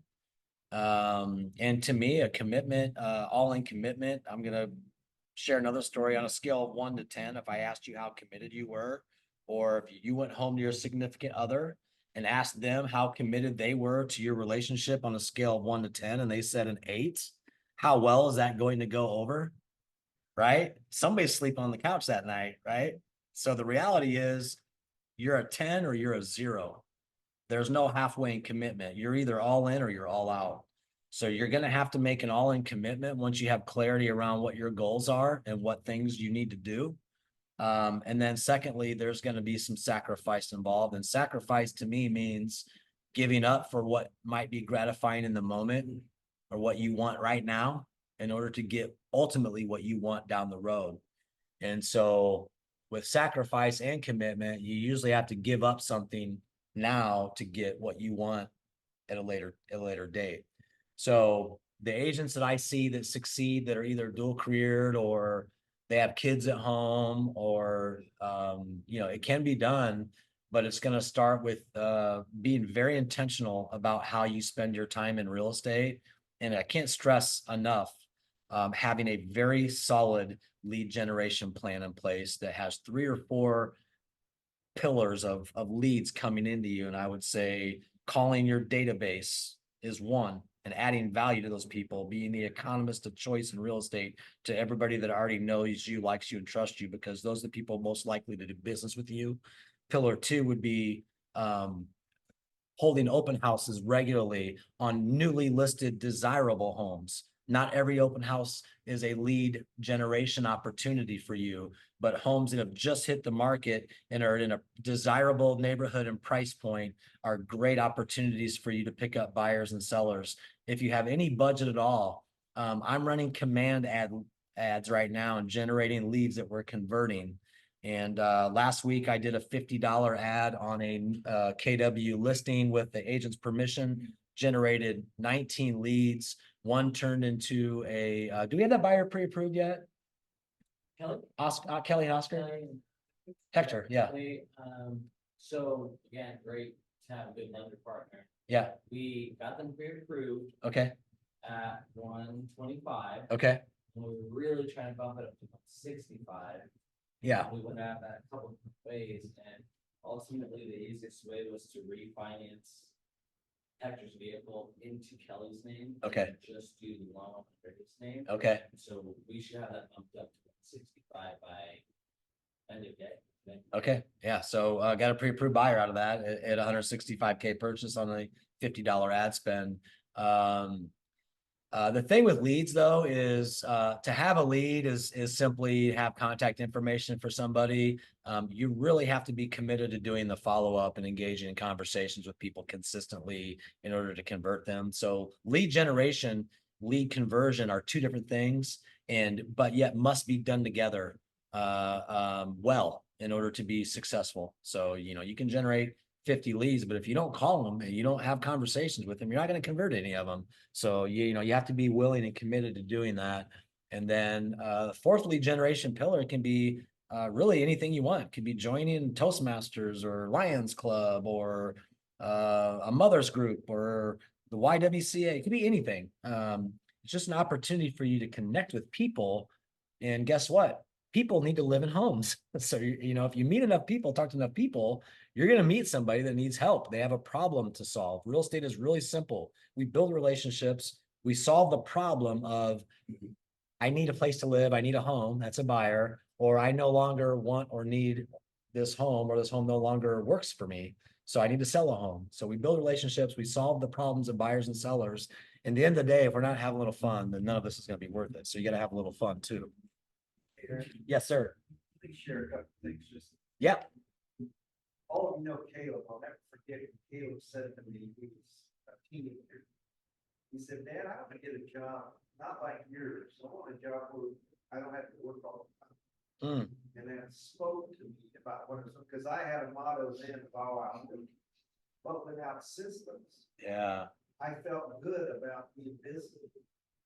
And to me, a commitment, all-in commitment, I'm going to share another story on a scale of 1 to 10. If I asked you how committed you were, or if you went home to your significant other and asked them how committed they were to your relationship on a scale of 1 to 10, and they said an 8, how well is that going to go over? Right? Somebody's sleeping on the couch that night, right? So the reality is, you're a 10 or you're a 0. There's no halfway in commitment. You're either all in or you're all out. So you're going to have to make an all-in commitment once you have clarity around what your goals are and what things you need to do. And then secondly, there's going to be some sacrifice involved. And sacrifice to me means giving up for what might be gratifying in the moment or what you want right now in order to get ultimately what you want down the road. And so with sacrifice and commitment, you usually have to give up something now to get what you want at a later date. So the agents that I see that succeed, that are either dual careered or they have kids at home, or it can be done, but it's going to start with being very intentional about how you spend your time in real estate. And I can't stress enough having a very solid lead generation plan in place that has 3 or 4 pillars of leads coming into you. And I would say calling your database is one, and adding value to those people, being the economist of choice in real estate to everybody that already knows you, likes you, and trusts you, because those are the people most likely to do business with you. Pillar 2 would be holding open houses regularly on newly listed desirable homes. Not every open house is a lead generation opportunity for you, but homes that have just hit the market and are in a desirable neighborhood and price point are great opportunities for you to pick up buyers and sellers. If you have any budget at all, I'm running command ads right now and generating leads that we're converting. And last week I did a $50 ad on a KWU listing with the agent's permission, generated 19 leads. One turned into a, do we have that buyer pre-approved yet? Kelly and Oscar? Hector, yeah. So again, great to have a good lender partner. Yeah, We got them pre-approved okay, at 125. okay, And we were really trying to bump it up to 165. yeah, We went at that a couple of ways, and ultimately the easiest way was to refinance Hector's vehicle into Kelly's name. Okay. And just do the loan under his name. okay. So we should have that bumped up to 165 by end of day. Okay, yeah, so got a pre-approved buyer out of that at 165K purchase on a $50 ad spend. The thing with leads though is to have a lead is simply have contact information for somebody. You really have to be committed to doing the follow-up and engaging in conversations with people consistently in order to convert them. So lead generation, lead conversion are 2 different things, but yet must be done together well in order to be successful. So, you can generate 50 leads, but if you don't call them and you don't have conversations with them, you're not going to convert any of them. So, you have to be willing and committed to doing that. And then the 4th lead generation pillar can be really anything you want. It could be joining Toastmasters or Lions Club or a mother's group or the YWCA. It could be anything. It's just an opportunity for you to connect with people. And guess what? People need to live in homes. So, if you meet enough people, talk to enough people, you're going to meet somebody that needs help. They have a problem to solve. Real estate is really simple. We build relationships. We solve the problem of, I need a place to live. I need a home. That's a buyer. Or I no longer want or need this home, or this home no longer works for me. So I need to sell a home. So we build relationships. We solve the problems of buyers and sellers. And at the end of the day, if we're not having a little fun, then none of this is going to be worth it. So you got to have a little fun too. Yes, sir. Please share a couple things, just Yeah. all of you know Caleb. I'll never forget when Caleb said to me, he was a teenager. He said, "Dad, I want to get a job, not like yours. I want a job where I don't have to work all the time." And that spoke to me about what it was, because I had a motto then of all I do, but without systems, Yeah. I felt good about being busy.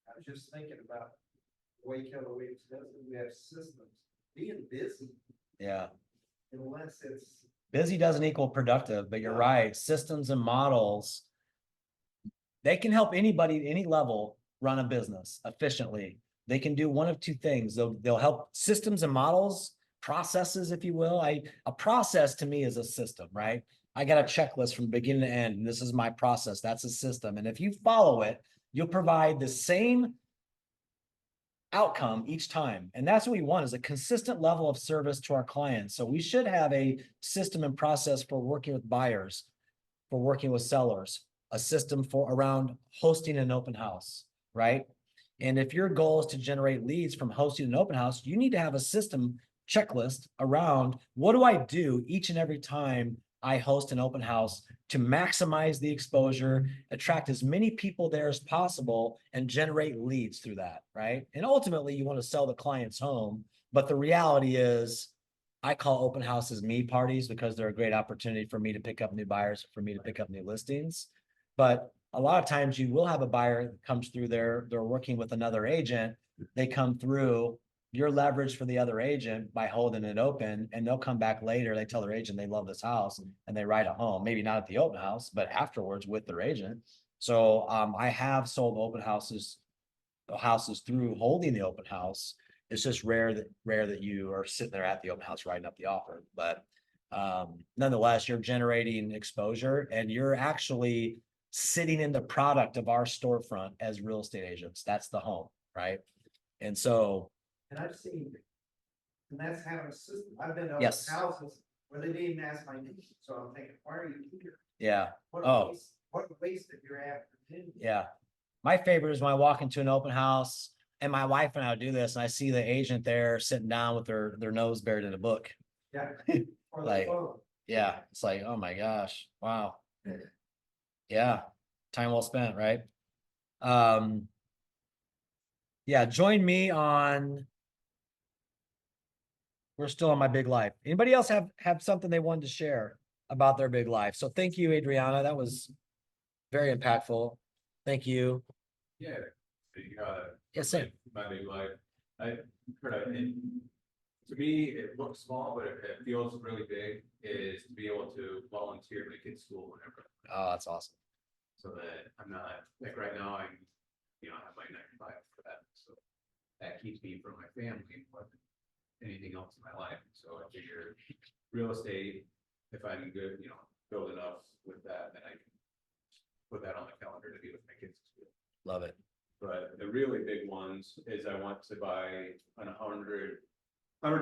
I was just thinking about the way KWU does it. We have systems. Being busy, Yeah. unless it's Busy doesn't equal productive, but you're right. Systems and models, they can help anybody at any level run a business efficiently. They can do one of 2 things. They'll help systems and models, processes, if you will. A process to me is a system, right? I got a checklist from beginning to end, and this is my process. That's a system. And if you follow it, you'll provide the same outcome each time. And that's what we want, is a consistent level of service to our clients. So we should have a system and process for working with buyers, for working with sellers, a system for around hosting an open house, right? And if your goal is to generate leads from hosting an open house, you need to have a system checklist around, what do I do each and every time I host an open house to maximize the exposure, attract as many people there as possible, and generate leads through that, right? And ultimately, you want to sell the client's home. But the reality is, I call open houses me parties because they're a great opportunity for me to pick up new buyers, for me to pick up new listings. But a lot of times you will have a buyer that comes through there, they're working with another agent. They come through, your leverage for the other agent by holding it open, and they'll come back later. They tell their agent they love this house and they write a home, maybe not at the open house, but afterwards with their agent. So I have sold open houses through holding the open house. It's just rare that you are sitting there at the open house writing up the offer. But nonetheless, you're generating exposure and you're actually sitting in the product of our storefront as real estate agents. That's the home, right? And so, And I've seen, and that's having a system. I've been to Yes. houses where they didn't even ask my name. So I'm thinking, why are you here? yeah, What Oh. a waste, what a waste of your afternoon. yeah. My favorite is when I walk into an open house and my wife and I do this and I see the agent there sitting down with their nose buried in a book. Yeah. Or the Like- phone. Yeah, it's like, oh my gosh, wow. Yeah, time well spent, right? Yeah, join me on. We're still on my big life. Anybody else have something they wanted to share about their big life? So thank you, Adriana. That was very impactful. Thank you. Yeah. Yes, sir. My big life, I heard, to me, it looks small, but it feels really big, is to be able to volunteer my kids' school whenever. Oh, that's awesome. So that I'm not, like right now, I have my 9 to 5 for that, so that keeps me from my family, more than anything else in my life, so I figure real estate, if I'm good, build enough with that, then I can put that on the calendar to be with my kids' school. Love it. But the really big ones is I want to buy an 100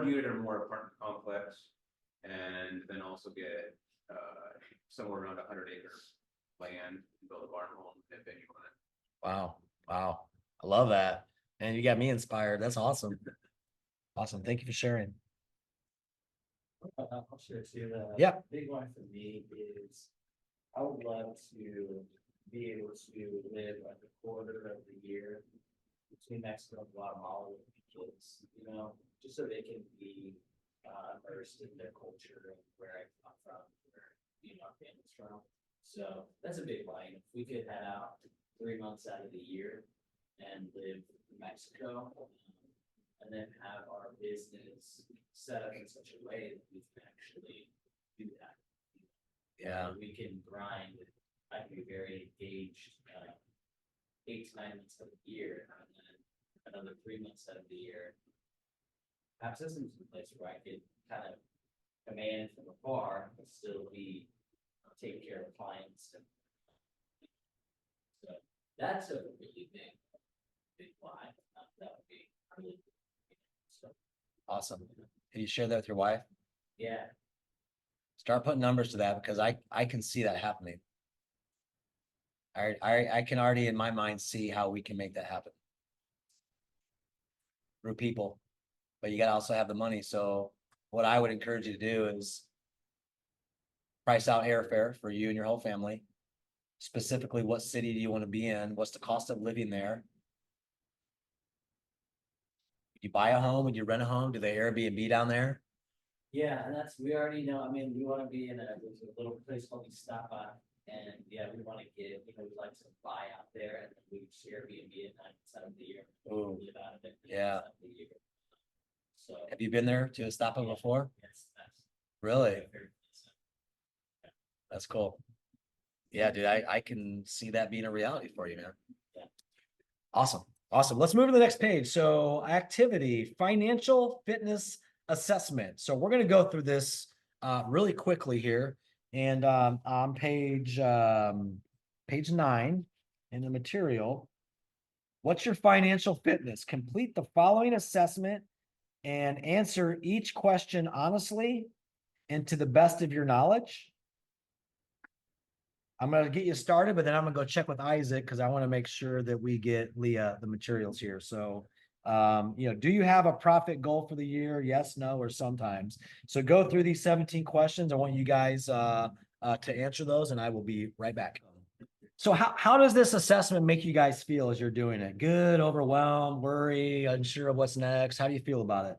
unit or more apartment complex. And then also get somewhere around 100 acre land, and build a barn home if anyone. Wow. Wow. I love that. And you got me inspired. That's awesome. Awesome. Thank you for sharing. I'll share too. The Yep. big one for me is I would love to be able to live like a quarter of the year between Mexico and Guatemala with the kids, just so they can be immersed in their culture and where I come from, where our family's from. So that's a big line. If we could head out 3 months out of the year and live in Mexico, and then have our business set up in such a way that we can actually do that. Yeah. We can grind. I can be very engaged, 8 to 9 months of the year, and then another 3 months out of the year. Have systems in place where I could kind of command from afar, but still be taking care of clients. And so that's a really big line. That would be really. So, Awesome. Can you share that with your wife? yeah, Start putting numbers to that because I can see that happening. I can already in my mind see how we can make that happen. Through people, but you gotta also have the money. So what I would encourage you to do is price out airfare for you and your whole family. Specifically, what city do you want to be in? What's the cost of living there? You buy a home? Would you rent a home? Do they Airbnb down there? yeah, and we already know, we wanna be there's a little place called Stapa. And yeah, we wanna get, we'd like to buy out there and then we share Airbnb at 9% of the year. Ooh. Live out of it 9% Yeah. of the year. So. Have you been there to Estapa before? Yes, that's. Really? That's cool. Yeah, dude, I can see that being a reality for you, man. Yeah. Awesome. Awesome. Let's move to the next page. So activity, financial fitness assessment. So we're going to go through this really quickly here. And on page 9 in the material, what's your financial fitness? Complete the following assessment and answer each question honestly and to the best of your knowledge. I'm going to get you started, but then I'm going to go check with Isaac because I want to make sure that we get Leah the materials here. So, do you have a profit goal for the year? Yes, no, or sometimes. So go through these 17 questions. I want you guys to answer those and I will be right back. So how does this assessment make you guys feel as you're doing it? Good, overwhelmed, worry, unsure of what's next? How do you feel about it?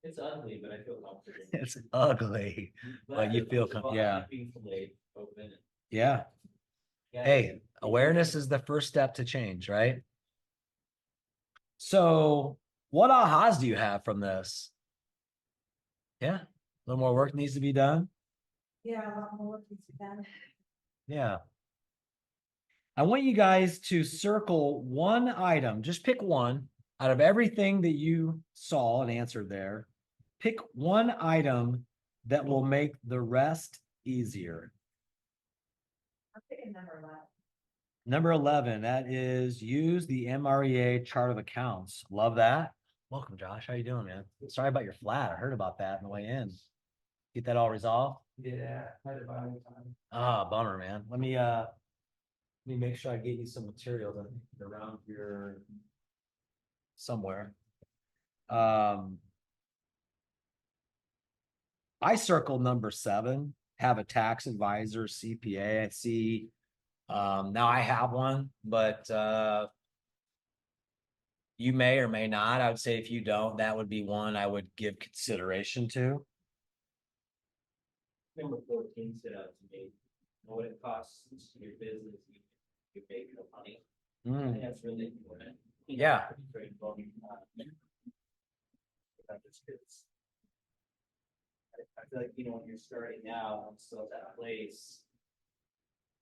It's ugly, but I feel comfortable. It's ugly. But you feel Well, yeah. I'm being filleted open. Yeah. Hey, awareness is the first step to change, right? So what ahas do you have from this? Yeah, a little more work needs to be done. Yeah, a lot more work needs to be done. Yeah. I want you guys to circle one item, just pick one out of everything that you saw and answered there. Pick one item that will make the rest easier. I'm thinking number 11. Number 11, that is use the MREA chart of accounts. Love that. Welcome, Josh. How you doing, man? Sorry about your flat. I heard about that on the way in. Get that all resolved? Yeah, had it by any time. Ah, bummer, man. Let me make sure I get you some materials around here somewhere. I circled number 7, have a tax advisor, CPA. I see. Now I have one, but you may or may not. I would say if you don't, that would be one I would give consideration to. Number 14 stood out to me. Know what it costs to your business, you make no money. I Mm, think that's really important. Yeah. Very important. I feel like, when you're starting out, I'm still at that place.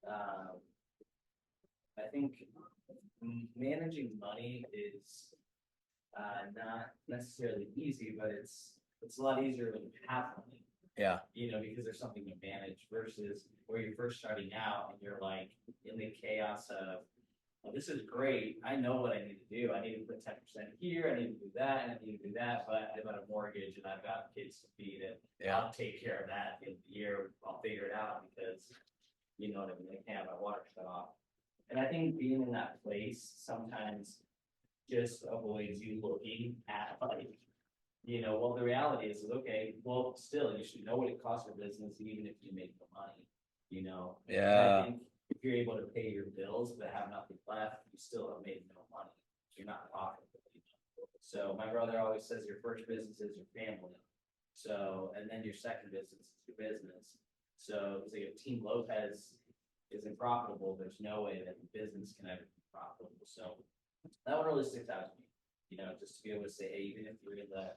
I think managing money is not necessarily easy, but it's a lot easier when you have money. Yeah. Because there's something to manage versus where you're first starting out and you're like in the chaos of, well, this is great. I know what I need to do. I need to put 10% here. I need to do that. And I need to do that. But I've got a mortgage and I've got kids to feed and Yeah. I'll take care of that at the end of the year. I'll figure it out because you know what I mean? I can't have my water shut off. And I think being in that place sometimes just avoids you looking at like, well, the reality is okay, well, still, you should know what it costs for business, even if you make the money, And Yeah. I think if you're able to pay your bills, but have nothing left, you still have made no money. You're not profitable. So my brother always says your first business is your family. So, and then your second business is your business. So it's like if Team Lopez isn't profitable, there's no way that the business can ever be profitable. So that one really sticks out to me. Just to be able to say, hey, even if you're in the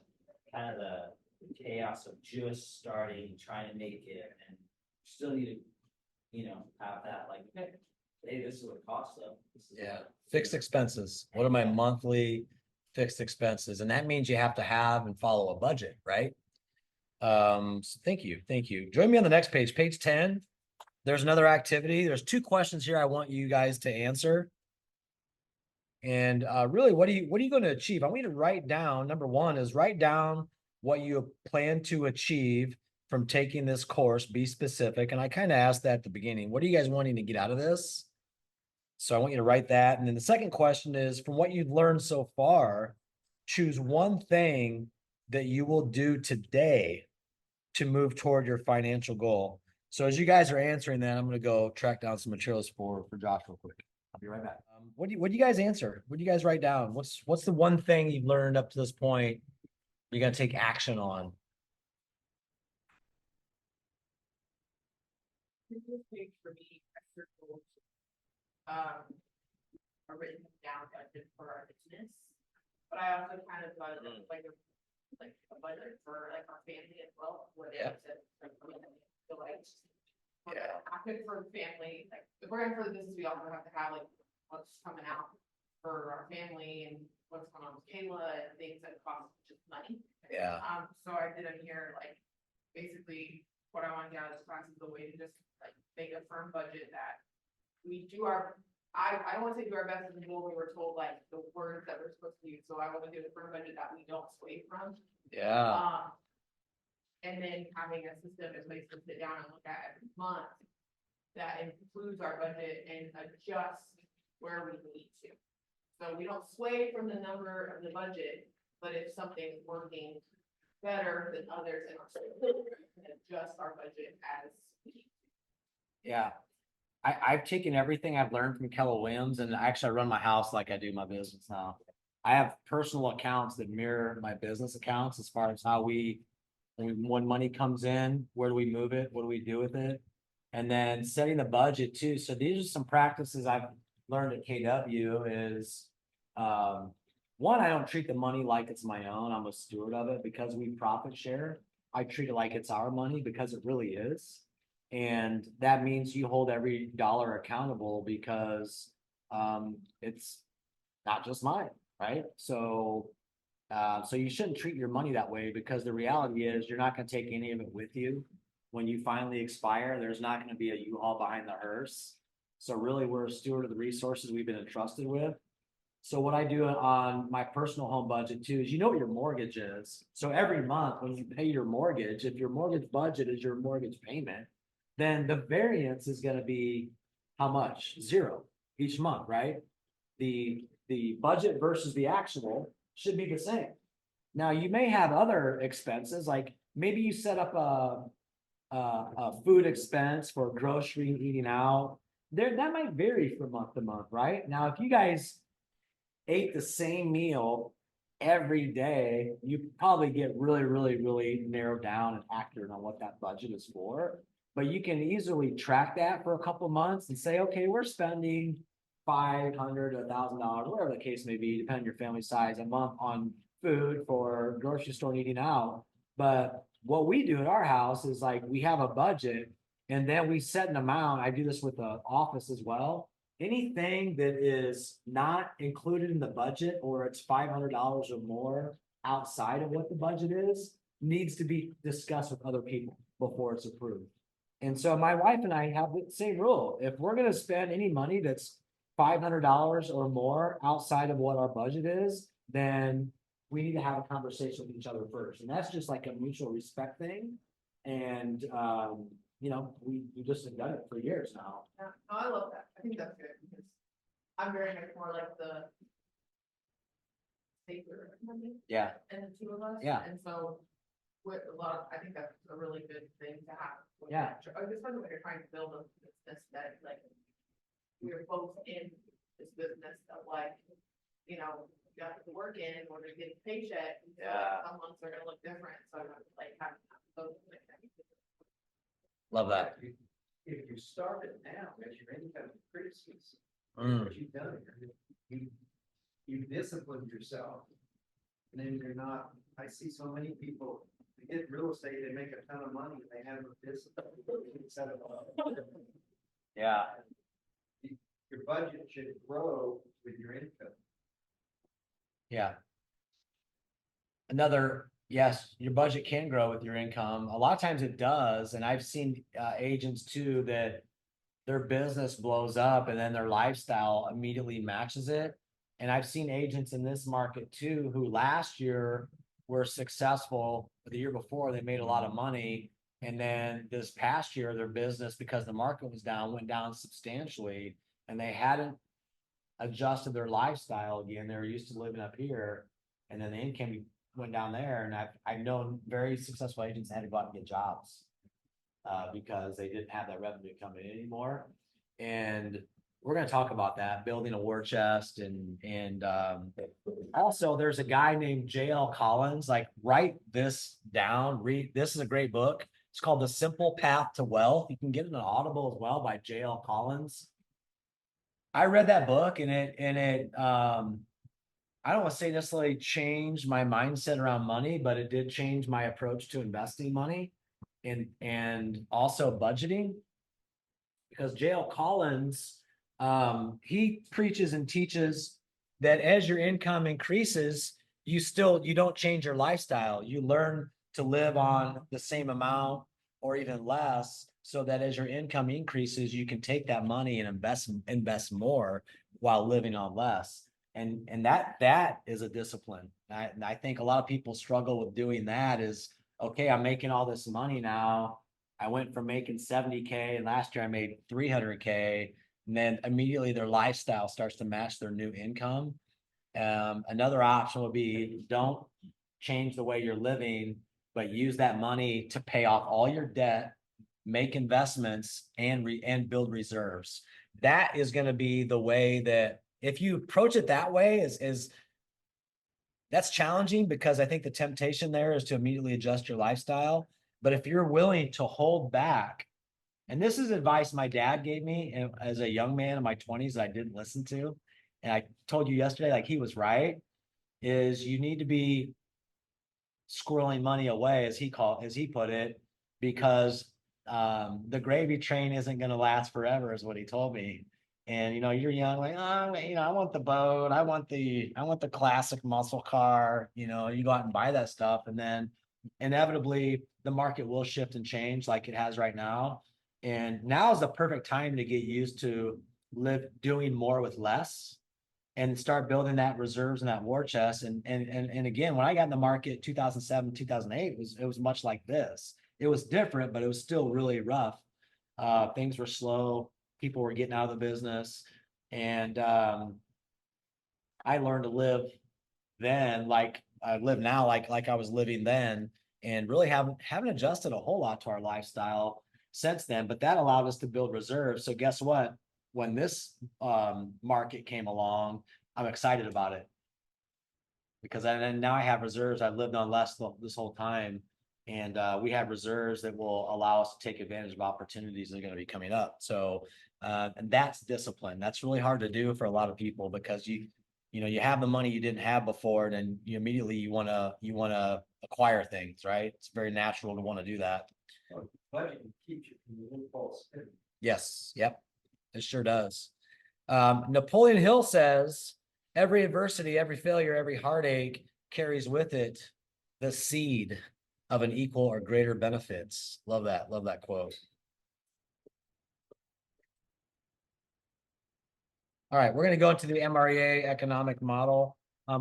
kind of the chaos of just starting, trying to make it, and you still need to, have that like, hey, this is what it costs though. Yeah. Fixed expenses. What are my monthly fixed expenses? And that means you have to have and follow a budget, right? So thank you. Thank you. Join me on the next page, page 10. There's another activity. There's 2 questions here I want you guys to answer. And really, what are you going to achieve? I want you to write down, number 1 is write down what you plan to achieve from taking this course, be specific. And I kind of asked that at the beginning. What are you guys wanting to get out of this? So I want you to write that. And then the second question is, from what you've learned so far, choose one thing that you will do today to move toward your financial goal. So as you guys are answering that, I'm going to go track down some materials for Josh real quick. I'll be right back. What do you guys answer? What do you guys write down? What's the one thing you've learned up to this point you're going to take action on? This is big for me, I circled, a written down budget for our business. But I also kind of like a budget for like our family as well. Yeah. Happen for family, like if we're in for the business, we also have to have like what's coming out for our family and what's going on with Kayla and things that cost just money. Yeah. So I did in here, like, basically what I want to get out of this class is the way to just like make a firm budget that we do I don't want to say do our best as a goal, we were told like the words that we're supposed to use, so I want to do a firm budget that we don't sway from. Yeah. And then having a system in place to sit down and look at every month that includes our budget and adjust where we need to. So we don't sway from the number of the budget, but if something's working better than others in our system, we can adjust our budget as we need. Yeah. I've taken everything I've learned from Keller Williams, and actually I run my house like I do my business now. I have personal accounts that mirror my business accounts as far as how when money comes in, where do we move it? What do we do with it? And then setting the budget too. So these are some practices I've learned at KW is, one, I don't treat the money like it's my own. I'm a steward of it because we profit share. I treat it like it's our money because it really is. And that means you hold every dollar accountable because, it's not just mine, right? So you shouldn't treat your money that way because the reality is you're not gonna take any of it with you. When you finally expire, there's not gonna be a U-Haul behind the hearse. So really, we're a steward of the resources we've been entrusted with. So what I do on my personal home budget too is you know what your mortgage is. So every month when you pay your mortgage, if your mortgage budget is your mortgage payment, then the variance is gonna be how much? 0 each month, right? The budget versus the actual should be the same. Now, you may have other expenses, like maybe you set up a food expense for grocery and eating out. There, that might vary from month to month, right? Now, if you guys ate the same meal every day, you probably get really narrowed down and accurate on what that budget is for. But you can easily track that for a couple of months and say, okay, we're spending $500, $1,000, whatever the case may be, depending on your family size, a month on food for grocery store and eating out. But what we do at our house is like we have a budget and then we set an amount. I do this with the office as well. Anything that is not included in the budget or it's $500 or more outside of what the budget is needs to be discussed with other people before it's approved. And so my wife and I have the same rule. If we're going to spend any money that's $500 or more outside of what our budget is, then we need to have a conversation with each other first. And that's just like a mutual respect thing. And, you know, we just have done it for years now. Yeah, no, I love that. I think that's good because I'm very much more like the safer Yeah. and the two of us. Yeah. And so with a lot of, I think that's a really good thing to have. Yeah. Especially when you're trying to build a business that like we're both in this business of like, you know, you have to work in order to get a paycheck. And so Yeah. some months are gonna look different. So I'm like having those like Love that. If you start it now, as your income increases, Mm. what you've done, you disciplined yourself. And then you're not, I see so many people, they get real estate, they make a ton of money, and they have no discipline. Instead of, Yeah. your budget should grow with your income. Yeah. Another, yes, your budget can grow with your income. A lot of times it does. And I've seen agents too that their business blows up and then their lifestyle immediately matches it. And I've seen agents in this market too, who last year were successful, but the year before they made a lot of money. And then this past year, their business, because the market was down, went down substantially and they hadn't adjusted their lifestyle again. They were used to living up here and then the income went down there. And I've known very successful agents that had to go out and get jobs because they didn't have that revenue coming in anymore. And we're going to talk about that, building a war chest. And also there's a guy named JL Collins, like write this down, read, this is a great book. It's called The Simple Path to Wealth. You can get it on Audible as well by JL Collins. I read that book and it I don't want to say necessarily changed my mindset around money, but it did change my approach to investing money and also budgeting. Because JL Collins, he preaches and teaches that as your income increases, you don't change your lifestyle. You learn to live on the same amount or even less, so that as your income increases, you can take that money and invest more while living on less. And that is a discipline. And I think a lot of people struggle with doing that is, okay, I'm making all this money now. I went from making 70K and last year I made 300K. And then immediately their lifestyle starts to match their new income. Another option would be don't change the way you're living, but use that money to pay off all your debt, make investments and build reserves. That is going to be the way that if you approach it that way is that's challenging because I think the temptation there is to immediately adjust your lifestyle. But if you're willing to hold back And this is advice my dad gave me as a young man in my 20s that I didn't listen to. And I told you yesterday, like he was right, is you need to be squirreling money away, as he put it, because the gravy train isn't going to last forever, is what he told me. And you're young, like, oh, I want the boat, I want the classic muscle car. You go out and buy that stuff, and then inevitably the market will shift and change like it has right now. And now is the perfect time to get used to doing more with less and start building that reserves and that war chest. And again, when I got in the market 2007, 2008, it was much like this. It was different, but it was still really rough. Things were slow. People were getting out of the business. And I learned to live then like I live now, like I was living then, and really haven't adjusted a whole lot to our lifestyle since then. But that allowed us to build reserves. So guess what? When this market came along, I'm excited about it because now I have reserves. I've lived on less this whole time, and we have reserves that will allow us to take advantage of opportunities that are going to be coming up. So, and that's discipline. That's really hard to do for a lot of people because you have the money you didn't have before, and then you immediately you want to acquire things, right? It's very natural to want to do that. Budget keeps you from the impulse spending. Yes. Yep. It sure does. Napoleon Hill says, every adversity, every failure, every heartache carries with it the seed of an equal or greater benefits. Love that. Love that quote. All right, we're going to go into the MREA economic model.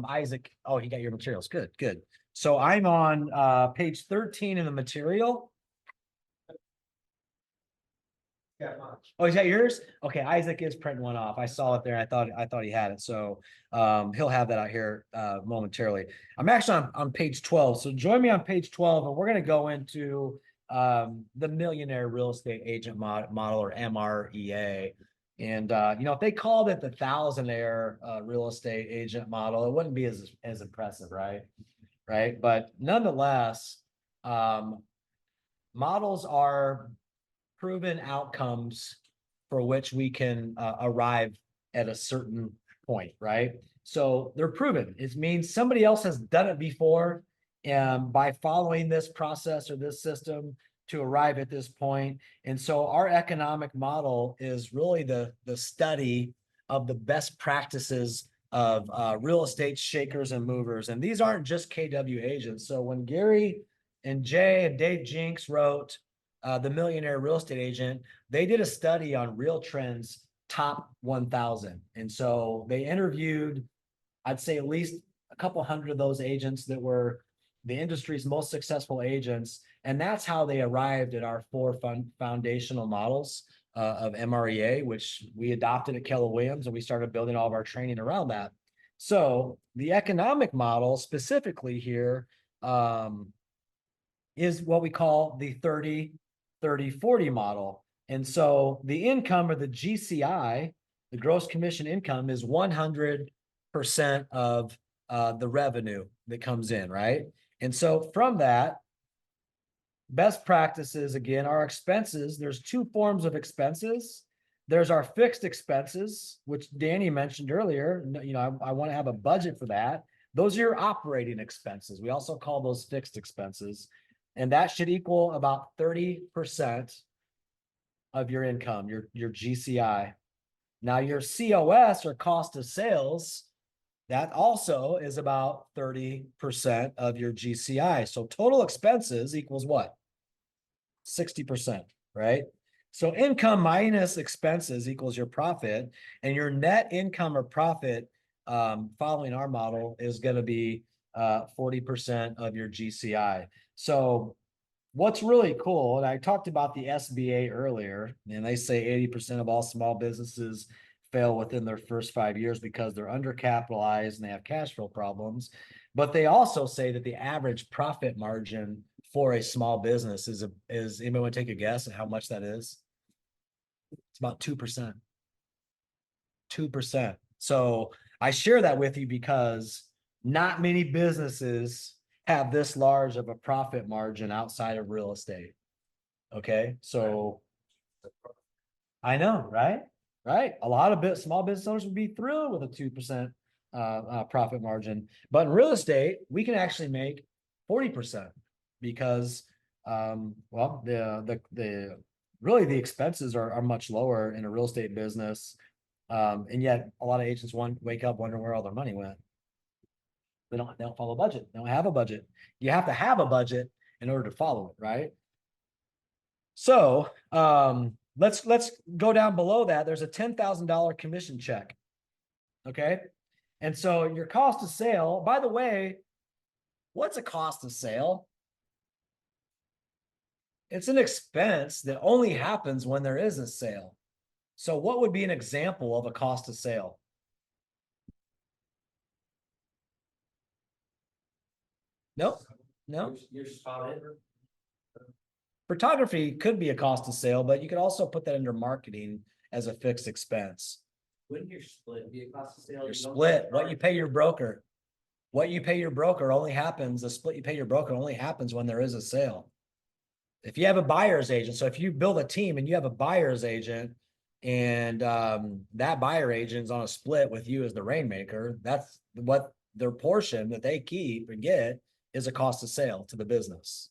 Isaac, oh, you got your materials. Good, good. So I'm on page 13 in the material. Yeah, much. Oh, is that yours? Okay, Isaac is printing one off. I saw it there. I thought he had it. So he'll have that out here momentarily. I'm actually on page 12. So join me on page 12, and we're going to go into the millionaire real estate agent model, or MREA. And if they called it the thousandaire real estate agent model, it wouldn't be as impressive, right? Right. But nonetheless, models are proven outcomes for which we can arrive at a certain point, right? So they're proven. It means somebody else has done it before, and by following this process or this system to arrive at this point. And so our economic model is really the study of the best practices of real estate shakers and movers. And these aren't just KW agents. So when Gary and Jay and Dave Jinks wrote The Millionaire Real Estate Agent, they did a study on Real Trends top 1,000. And so they interviewed, I'd say, at least a couple hundred of those agents that were the industry's most successful agents. And that's how they arrived at our four foundational models of MREA, which we adopted at Keller Williams, and we started building all of our training around that. So the economic model specifically here is what we call the 30-30-40 model. And so the income, or the GCI, the gross commission income, is 100% of the revenue that comes in, right? And so from that, best practices, again, our expenses, there's two forms of expenses. There's our fixed expenses, which Danny mentioned earlier. I want to have a budget for that. Those are your operating expenses. We also call those fixed expenses. And that should equal about 30% of your income, your GCI. Now your COS, or cost of sales, that also is about 30% of your GCI. So total expenses equals what? 60%, right? So income minus expenses equals your profit, and your net income or profit following our model is going to be 40% of your GCI. So what's really cool, and I talked about the SBA earlier, and they say 80% of all small businesses fail within their first 5 years because they're undercapitalized and they have cash flow problems. But they also say that the average profit margin for a small business is anybody want to take a guess at how much that is? It's about 2%. 2%. So I share that with you because not many businesses have this large of a profit margin outside of real estate. Okay, so I know, right? Right? A lot of small business owners would be thrilled with a 2% profit margin. But in real estate, we can actually make 40% because well, really the expenses are much lower in a real estate business. And yet a lot of agents wake up wondering where all their money went. They don't follow a budget. They don't have a budget. You have to have a budget in order to follow it, right? So let's go down below that. There's a $10,000 commission check. Okay. And so your cost of sale, by the way, what's a cost of sale? It's an expense that only happens when there is a sale. So what would be an example of a cost of sale? Nope. No. You're spotted. Photography could be a cost of sale, but you could also put that under marketing as a fixed expense. Wouldn't your split be a cost of sale? Your You don't split, charge- what you pay your broker. What you pay your broker only happens, the split you pay your broker only happens when there is a sale. If you have a buyer's agent, so if you build a team and you have a buyer's agent and that buyer agent's on a split with you as the rainmaker, that's what their portion that they keep and get is a cost of sale to the business.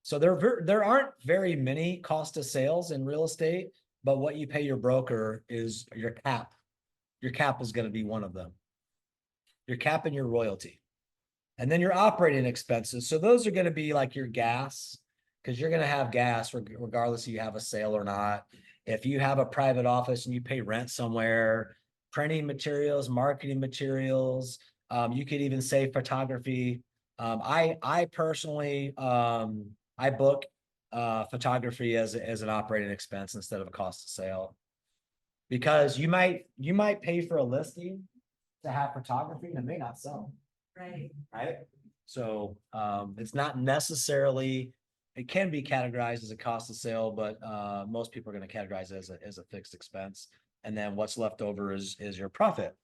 So there aren't very many cost of sales in real estate, but what you pay your broker is your cap. Your cap is going to be one of them. Your cap and your royalty. And then your operating expenses. So those are going to be like your gas, because you're going to have gas regardless if you have a sale or not. If you have a private office and you pay rent somewhere, printing materials, marketing materials, you could even say photography. I personally, I book photography as an operating expense instead of a cost of sale. Because you might pay for a listing to have photography and it may not sell. Right. Right? So it's not necessarily, it can be categorized as a cost of sale, but most people are going to categorize it as a fixed expense. And then what's left over is your profit.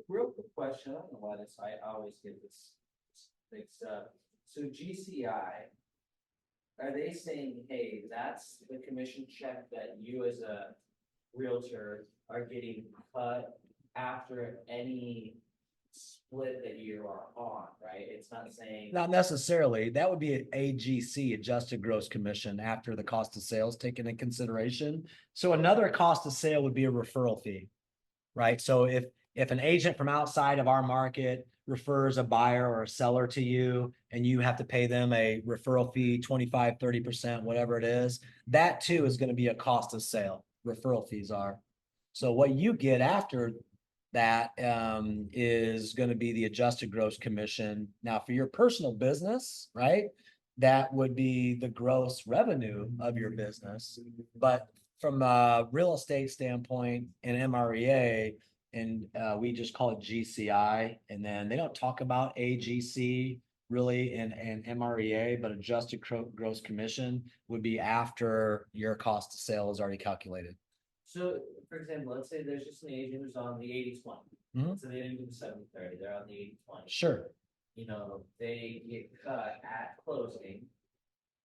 Real quick question, I don't know why this, I always get this mixed up. So GCI, are they saying, hey, that's the commission check that you as a realtor are getting cut after any split that you are on, right? It's not saying. Not necessarily. That would be an AGC, adjusted gross commission, after the cost of sales taken into consideration. So another cost of sale would be a referral fee, right? So if an agent from outside of our market refers a buyer or a seller to you and you have to pay them a referral fee, 25, 30%, whatever it is, that too is going to be a cost of sale. Referral fees are. So what you get after that is going to be the adjusted gross commission. Now for your personal business, right? That would be the gross revenue of your business. But from a real estate standpoint and MREA, and we just call it GCI, and then they don't talk about AGC really in MREA, but adjusted gross commission would be after your cost of sale is already calculated. So, for example, let's say there's just an agent who's on the 80/20. Mhm. So they didn't do the 70/30, they're on the 80/20. Sure. You know, they get cut at closing,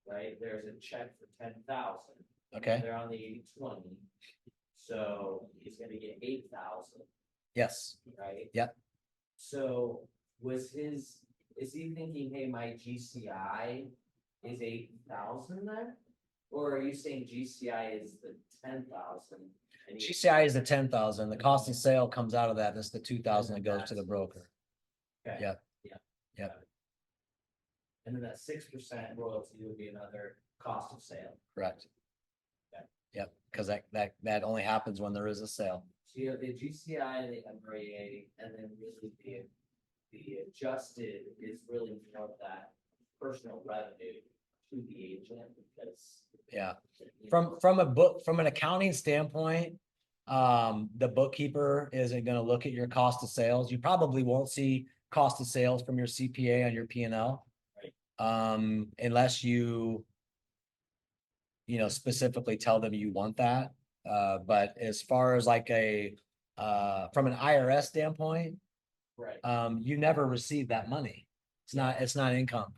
right? There's a check for 10,000. Okay. They're on the 80/20. So he's gonna get 8,000, Yes. right? Yep. So is he thinking, hey, my GCI is 8,000 then? Or are you saying GCI is the 10,000? GCI is the 10,000. The cost of sale comes out of that. That's the 2,000 that goes to the broker. Okay. Yep. Yeah. Yep. And then that 6% royalty would be another cost of sale. Correct. Okay. Yep. Because that only happens when there is a sale. So you have the GCI and the MREA, and then really the adjusted is really more of that personal revenue to the agent because. Yeah. you know, From an accounting standpoint, the bookkeeper isn't going to look at your cost of sales. You probably won't see cost of sales from your CPA on your P&L. Right. Unless you specifically tell them you want that. But as far as like from an IRS standpoint, Right. you never receive that money. It's not income.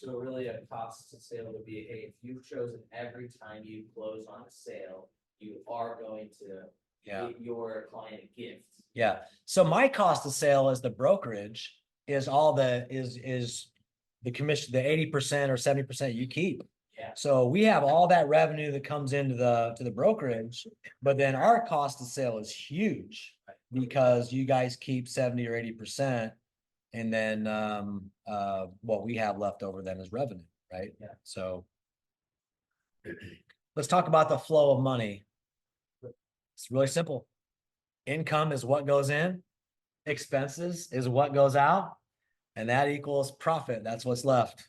So really a cost to sale would be, hey, if you've chosen every time you close on a sale, you are going to get your client a gift. Yeah, so my cost of sale as the brokerage is all is the commission, the 80% or 70% you keep. Yeah. So we have all that revenue that comes into the brokerage, but then our cost of sale is huge because you guys keep 70 or 80%. And then what we have left over then is revenue, right? Yeah. So let's talk about the flow of money. It's really simple. Income is what goes in, expenses is what goes out, and that equals profit. That's what's left.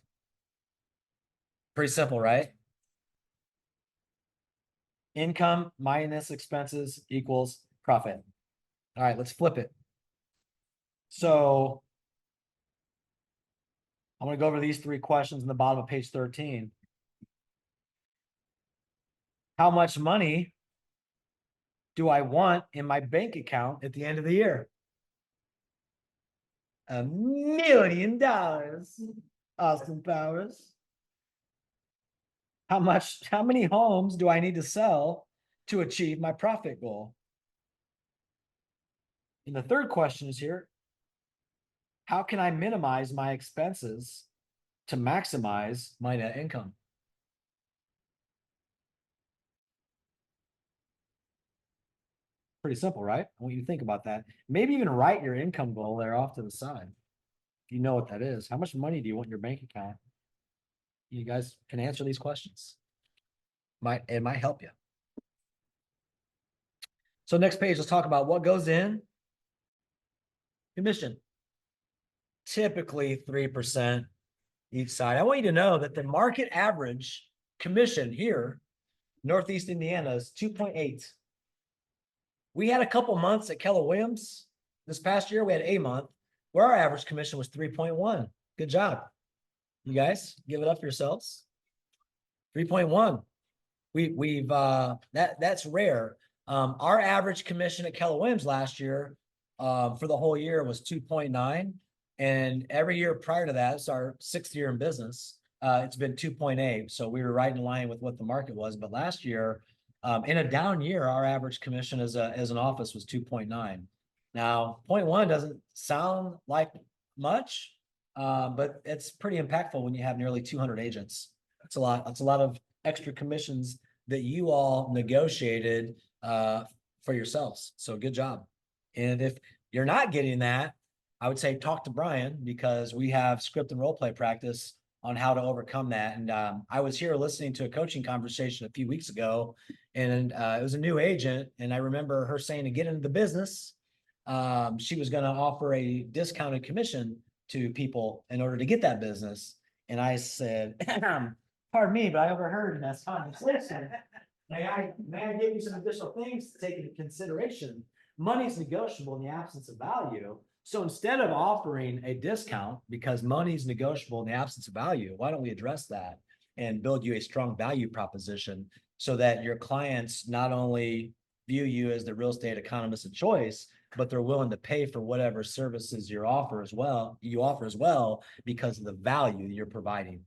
Pretty simple, right? Income minus expenses equals profit. All right, let's flip it. So I'm going to go over these 3 questions in the bottom of page 13. How much money do I want in my bank account at the end of the year? $1 million, Austin Powers. How many homes do I need to sell to achieve my profit goal? And the third question is here. How can I minimize my expenses to maximize my net income? Pretty simple, right? I want you to think about that. Maybe even write your income goal there off to the side. You know what that is. How much money do you want in your bank account? You guys can answer these questions. It might help you. So next page, let's talk about what goes in. Commission. Typically 3% each side. I want you to know that the market average commission here, Northeast Indiana, is 2.8. We had a couple months at Keller Williams. This past year, we had a month where our average commission was 3.1. Good job. You guys give it up for yourselves. 3.1. That's rare. Our average commission at Keller Williams last year, for the whole year was 2.9. And every year prior to that, it's our 6th year in business. It's been 2.8. So we were right in line with what the market was. But last year, in a down year, our average commission as an office was 2.9. Now, 0.1 doesn't sound like much, but it's pretty impactful when you have nearly 200 agents. That's a lot. That's a lot of extra commissions that you all negotiated for yourselves. So good job. And if you're not getting that, I would say talk to Brian, because we have script and role play practice on how to overcome that. And I was here listening to a coaching conversation a few weeks ago, and it was a new agent. And I remember her saying to get into the business, she was going to offer a discounted commission to people in order to get that business. And I said, pardon me, but I overheard that conversation. May I give you some additional things to take into consideration? Money's negotiable in the absence of value. So instead of offering a discount, because money's negotiable in the absence of value, why don't we address that and build you a strong value proposition so that your clients not only view you as the real estate economist of choice, but they're willing to pay for whatever services you offer as well, because of the value you're providing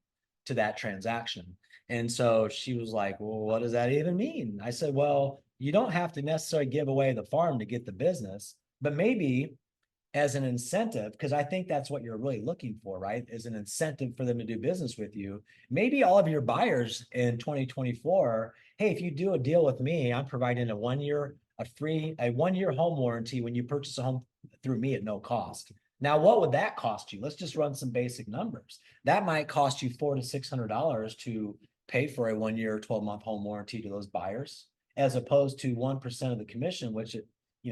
to that transaction. And so she was like, well, what does that even mean? I said, well, you don't have to necessarily give away the farm to get the business, but maybe as an incentive, because I think that's what you're really looking for, right? Is an incentive for them to do business with you. Maybe all of your buyers in 2024, hey, if you do a deal with me, I'm providing a 1 year, a 1 year home warranty when you purchase a home through me at no cost. Now, what would that cost you? Let's just run some basic numbers. That might cost you $400 to $600 to pay for a 1 year, 12-month home warranty to those buyers, as opposed to 1% of the commission, which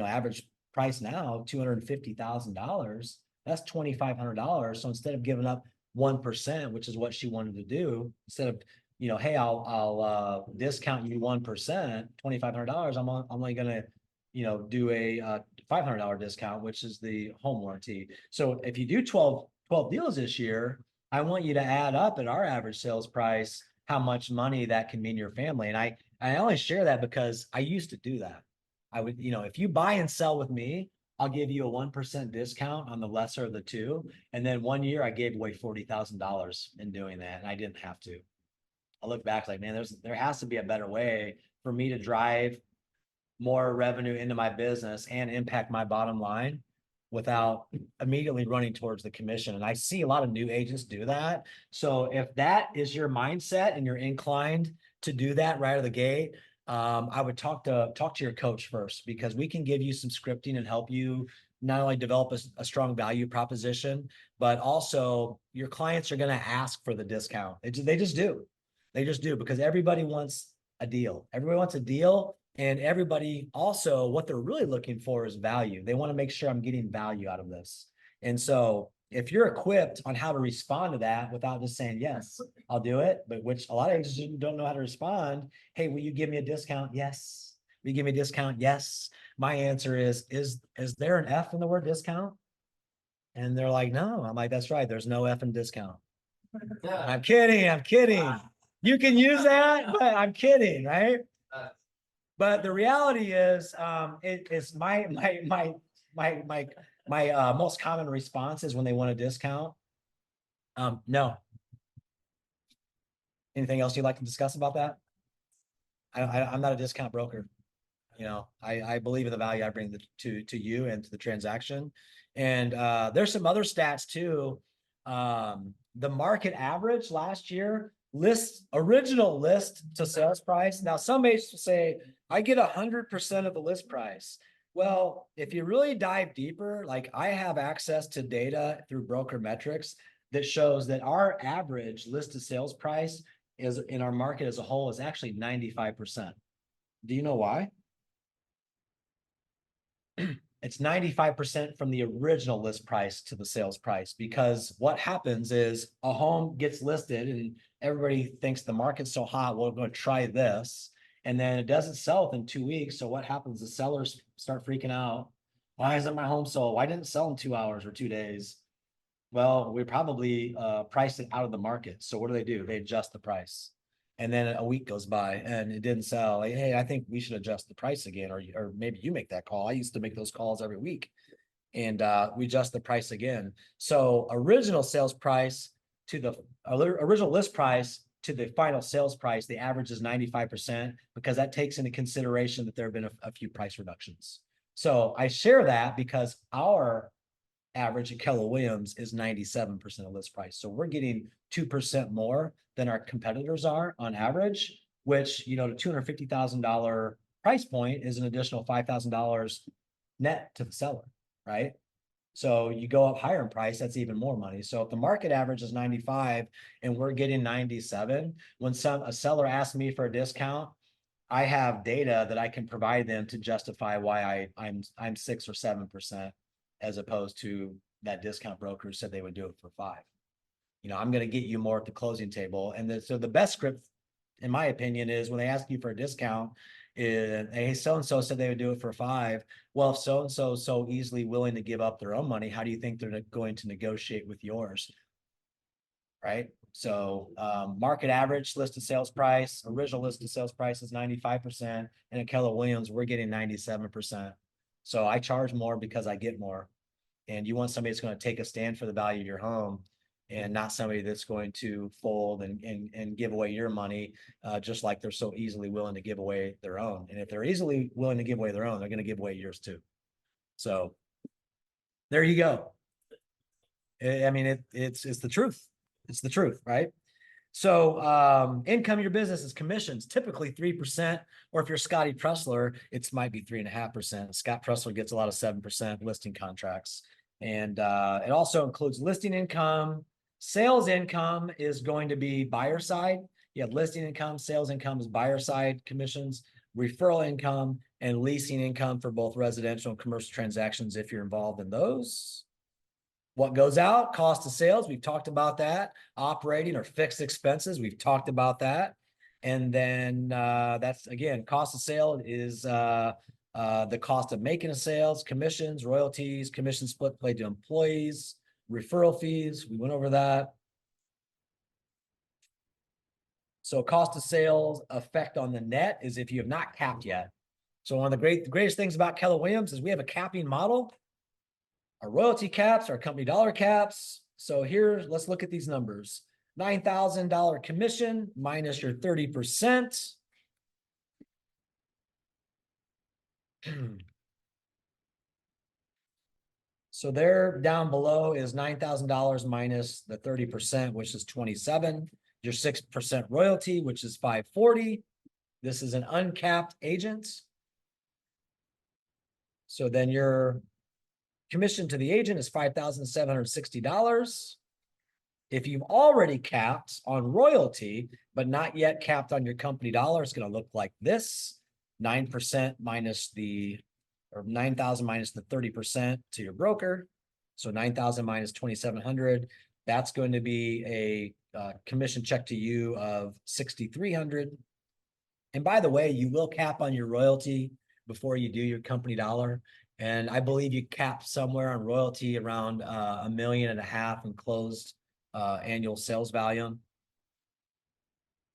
average price now $250,000. That's $2,500. So instead of giving up 1%, which is what she wanted to do, instead of hey, I'll discount you 1%, $2,500. I'm only going to do a $500 discount, which is the home warranty. So if you do 12 deals this year, I want you to add up at our average sales price how much money that can mean to your family. And I only share that because I used to do that. I would, if you buy and sell with me, I'll give you a 1% discount on the lesser of the two. And then 1 year I gave away $40,000 in doing that, and I didn't have to. I look back like, man, there has to be a better way for me to drive more revenue into my business and impact my bottom line without immediately running towards the commission. And I see a lot of new agents do that. So if that is your mindset and you're inclined to do that right out of the gate, I would talk to your coach first, because we can give you some scripting and help you not only develop a strong value proposition, but also your clients are going to ask for the discount. They just do. They just do, because everybody wants a deal. Everybody wants a deal. And everybody also, what they're really looking for is value. They want to make sure I'm getting value out of this. And so if you're equipped on how to respond to that without just saying, yes, I'll do it, but which a lot of agents don't know how to respond. Hey, will you give me a discount? Yes. Will you give me a discount? Yes. My answer is there an F in the word discount? And they're like, no. I'm like, that's right. There's no F in discount. I'm kidding. You can use that, but I'm kidding, right? But the reality is, it's my most common response is when they want a discount. No. Anything else you'd like to discuss about that? I'm not a discount broker. You know, I believe in the value I bring to you and to the transaction. And there's some other stats too. The market average last year, original list to sales price. Now, some agents will say, I get 100% of the list price. Well, if you really dive deeper, like I have access to data through broker metrics that shows that our average list to sales price is in our market as a whole is actually 95%. Do you know why? It's 95% from the original list price to the sales price, because what happens is a home gets listed and everybody thinks the market's so hot, well, we're going to try this. And then it doesn't sell within 2 weeks. So what happens? The sellers start freaking out. Why isn't my home sold? Why didn't it sell in 2 hours or 2 days? Well, we probably priced it out of the market. So what do? They adjust the price. And then a week goes by and it didn't sell. Like, hey, I think we should adjust the price again, or maybe you make that call. I used to make those calls every week, and we adjust the price again. So original sales price to the original list price to the final sales price, the average is 95%, because that takes into consideration that there have been a few price reductions. So I share that because our average at Keller Williams is 97% of list price. So we're getting 2% more than our competitors are on average, which, you know, the $250,000 price point is an additional $5,000 net to the seller, right? So you go up higher in price, that's even more money. So if the market average is 95 and we're getting 97, when a seller asks me for a discount, I have data that I can provide them to justify why I'm 6 or 7%, as opposed to that discount broker who said they would do it for 5. You know, I'm going to get you more at the closing table. And so the best script, in my opinion, is when they ask you for a discount, hey, so-and-so said they would do it for 5. Well, if so-and-so is so easily willing to give up their own money, how do you think they're going to negotiate with yours? Right? So market average listed sales price, original listed sales price is 95%. And at Keller Williams, we're getting 97%. So I charge more because I get more. And you want somebody that's going to take a stand for the value of your home, and not somebody that's going to fold and give away your money, just like they're so easily willing to give away their own. And if they're easily willing to give away their own, they're going to give away yours too. So there you go. I mean, it's the truth. It's the truth, right? So income of your business is commissions, typically 3%, or if you're Scotty Pressler, it might be 3.5%. Scott Pressler gets a lot of 7% listing contracts. And it also includes listing income. Sales income is going to be buyer side. You have listing income, sales income is buyer side commissions, referral income, and leasing income for both residential and commercial transactions if you're involved in those. What goes out? Cost of sales. We've talked about that. Operating or fixed expenses. We've talked about that. And then that's, again, cost of sale is the cost of making a sales, commissions, royalties, commission split paid to employees, referral fees. We went over that. So cost of sales effect on the net is if you have not capped yet. So one of the greatest things about Keller Williams is we have a capping model. our royalty caps, our company dollar caps. So here, let's look at these numbers. $9,000 commission minus your 30%. So there down below is $9,000 minus the 30%, which is 27. Your 6% royalty, which is 540. This is an uncapped agent. So then your commission to the agent is $5,760. If you've already capped on royalty, but not yet capped on your company dollar, it's going to look like this. 9% minus or 9,000 minus the 30% to your broker. So 9,000 minus 2,700. That's going to be a commission check to you of 6,300. And by the way, you will cap on your royalty before you do your company dollar. And I believe you cap somewhere on royalty around $1.5 million in closed annual sales value.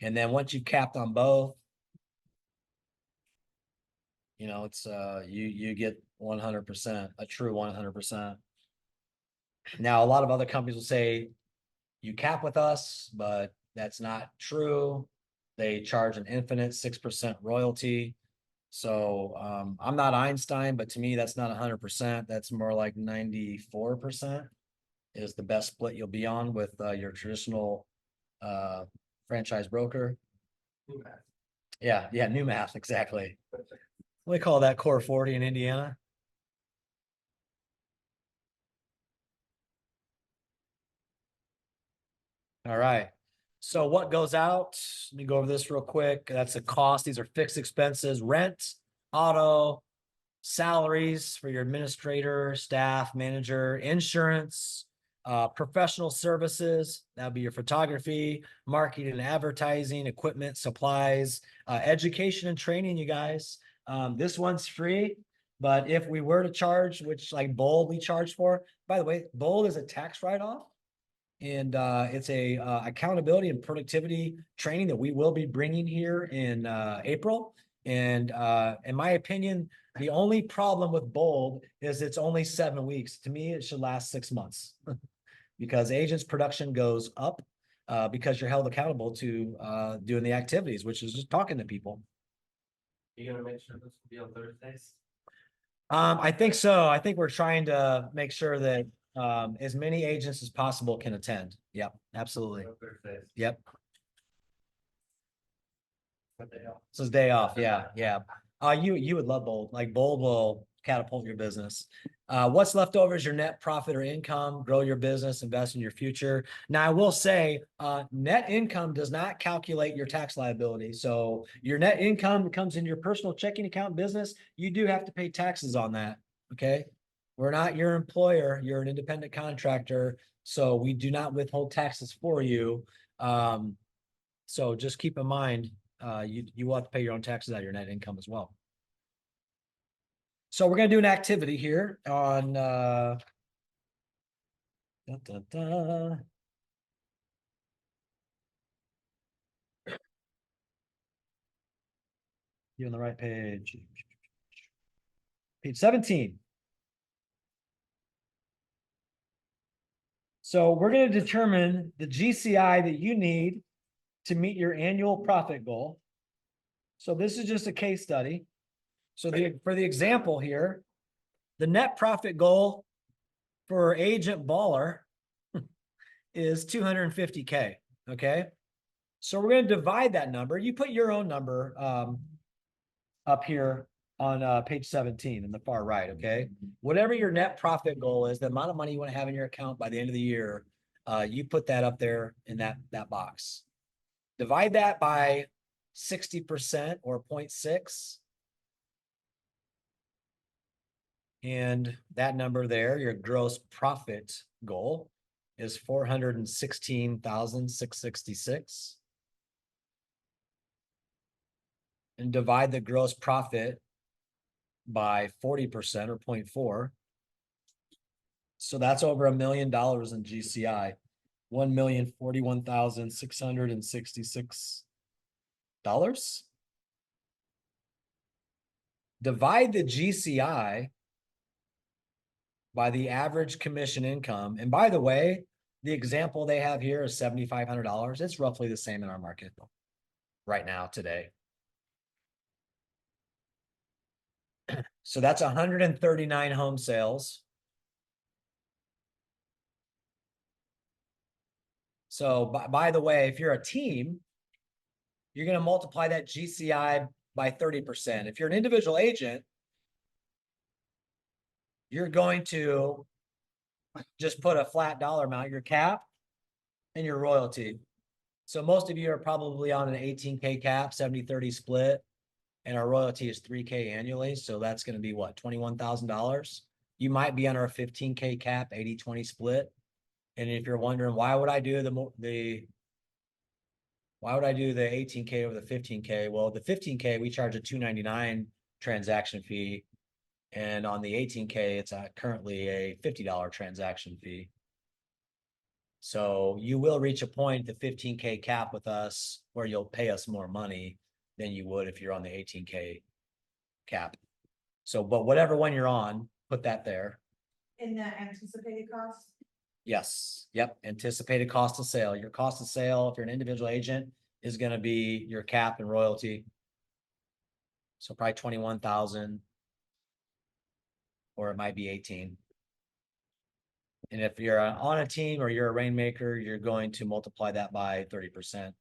And then once you've capped on both, you know, it's you get 100%, a true 100%. Now, a lot of other companies will say you cap with us, but that's not true. They charge an infinite 6% royalty. So I'm not Einstein, but to me, that's not 100%. That's more like 94% is the best split you'll be on with your traditional franchise broker. New math. Yeah, new math, exactly. We call that Core 40 in Indiana. All right. So what goes out? Let me go over this real quick. That's a cost. These are fixed expenses: rent, auto, salaries for your administrator, staff, manager, insurance, professional services. That'll be your photography, marketing and advertising, equipment, supplies, education and training, you guys. This one's free, but if we were to charge, which like Bold we charge for, by the way, Bold is a tax write-off. And it's a accountability and productivity training that we will be bringing here in April. And in my opinion, the only problem with Bold is it's only 7 weeks. To me, it should last 6 months because agents production goes up because you're held accountable to doing the activities, which is just talking to people. You gonna make sure this will be on Thursdays? I think so. I think we're trying to make sure that as many agents as possible can attend. Yep, absolutely. No Thursdays. Yep. What the hell? This is day off. Yeah. You would love Bold. Like Bold will catapult your business. What's left over is your net profit or income. Grow your business, invest in your future. Now, I will say, net income does not calculate your tax liability. So your net income comes in your personal checking account business. You do have to pay taxes on that. Okay. We're not your employer. You're an independent contractor. So we do not withhold taxes for you. So just keep in mind, you will have to pay your own taxes out of your net income as well. So we're going to do an activity here on You on the right page. Page 17. So we're going to determine the GCI that you need to meet your annual profit goal. So this is just a case study. So for the example here, the net profit goal for Agent Baller is 250K. Okay. So we're going to divide that number. You put your own number up here on page 17 in the far right. Okay. Whatever your net profit goal is, the amount of money you want to have in your account by the end of the year, you put that up there in that box. Divide that by 60% or 0.6. And that number there, your gross profit goal is 416,666. And divide the gross profit by 40% or 0.4. So that's over $1 million in GCI. $1,041,666. Divide the GCI by the average commission income. And by the way, the example they have here is $7,500. It's roughly the same in our market right now today. So that's 139 home sales. So by the way, if you're a team, you're going to multiply that GCI by 30%. If you're an individual agent, you're going to just put a flat dollar amount, your cap and your royalty. So most of you are probably on an 18K cap, 70-30 split, and our royalty is 3K annually. So that's going to be what, $21,000. You might be under a 15K cap, 80-20 split. And if you're wondering, why would I do the 18K over the 15K? Well, the 15K, we charge a $299 transaction fee. And on the 18K, it's currently a $50 transaction fee. So you will reach a point, the 15K cap with us, where you'll pay us more money than you would if you're on the 18K cap. So, but whatever one you're on, put that there. In the anticipated cost? Yes. Yep. Anticipated cost of sale. Your cost of sale, if you're an individual agent, is going to be your cap and royalty. So probably 21,000, or it might be 18. And if you're on a team or you're a rainmaker, you're going to multiply that by 30%.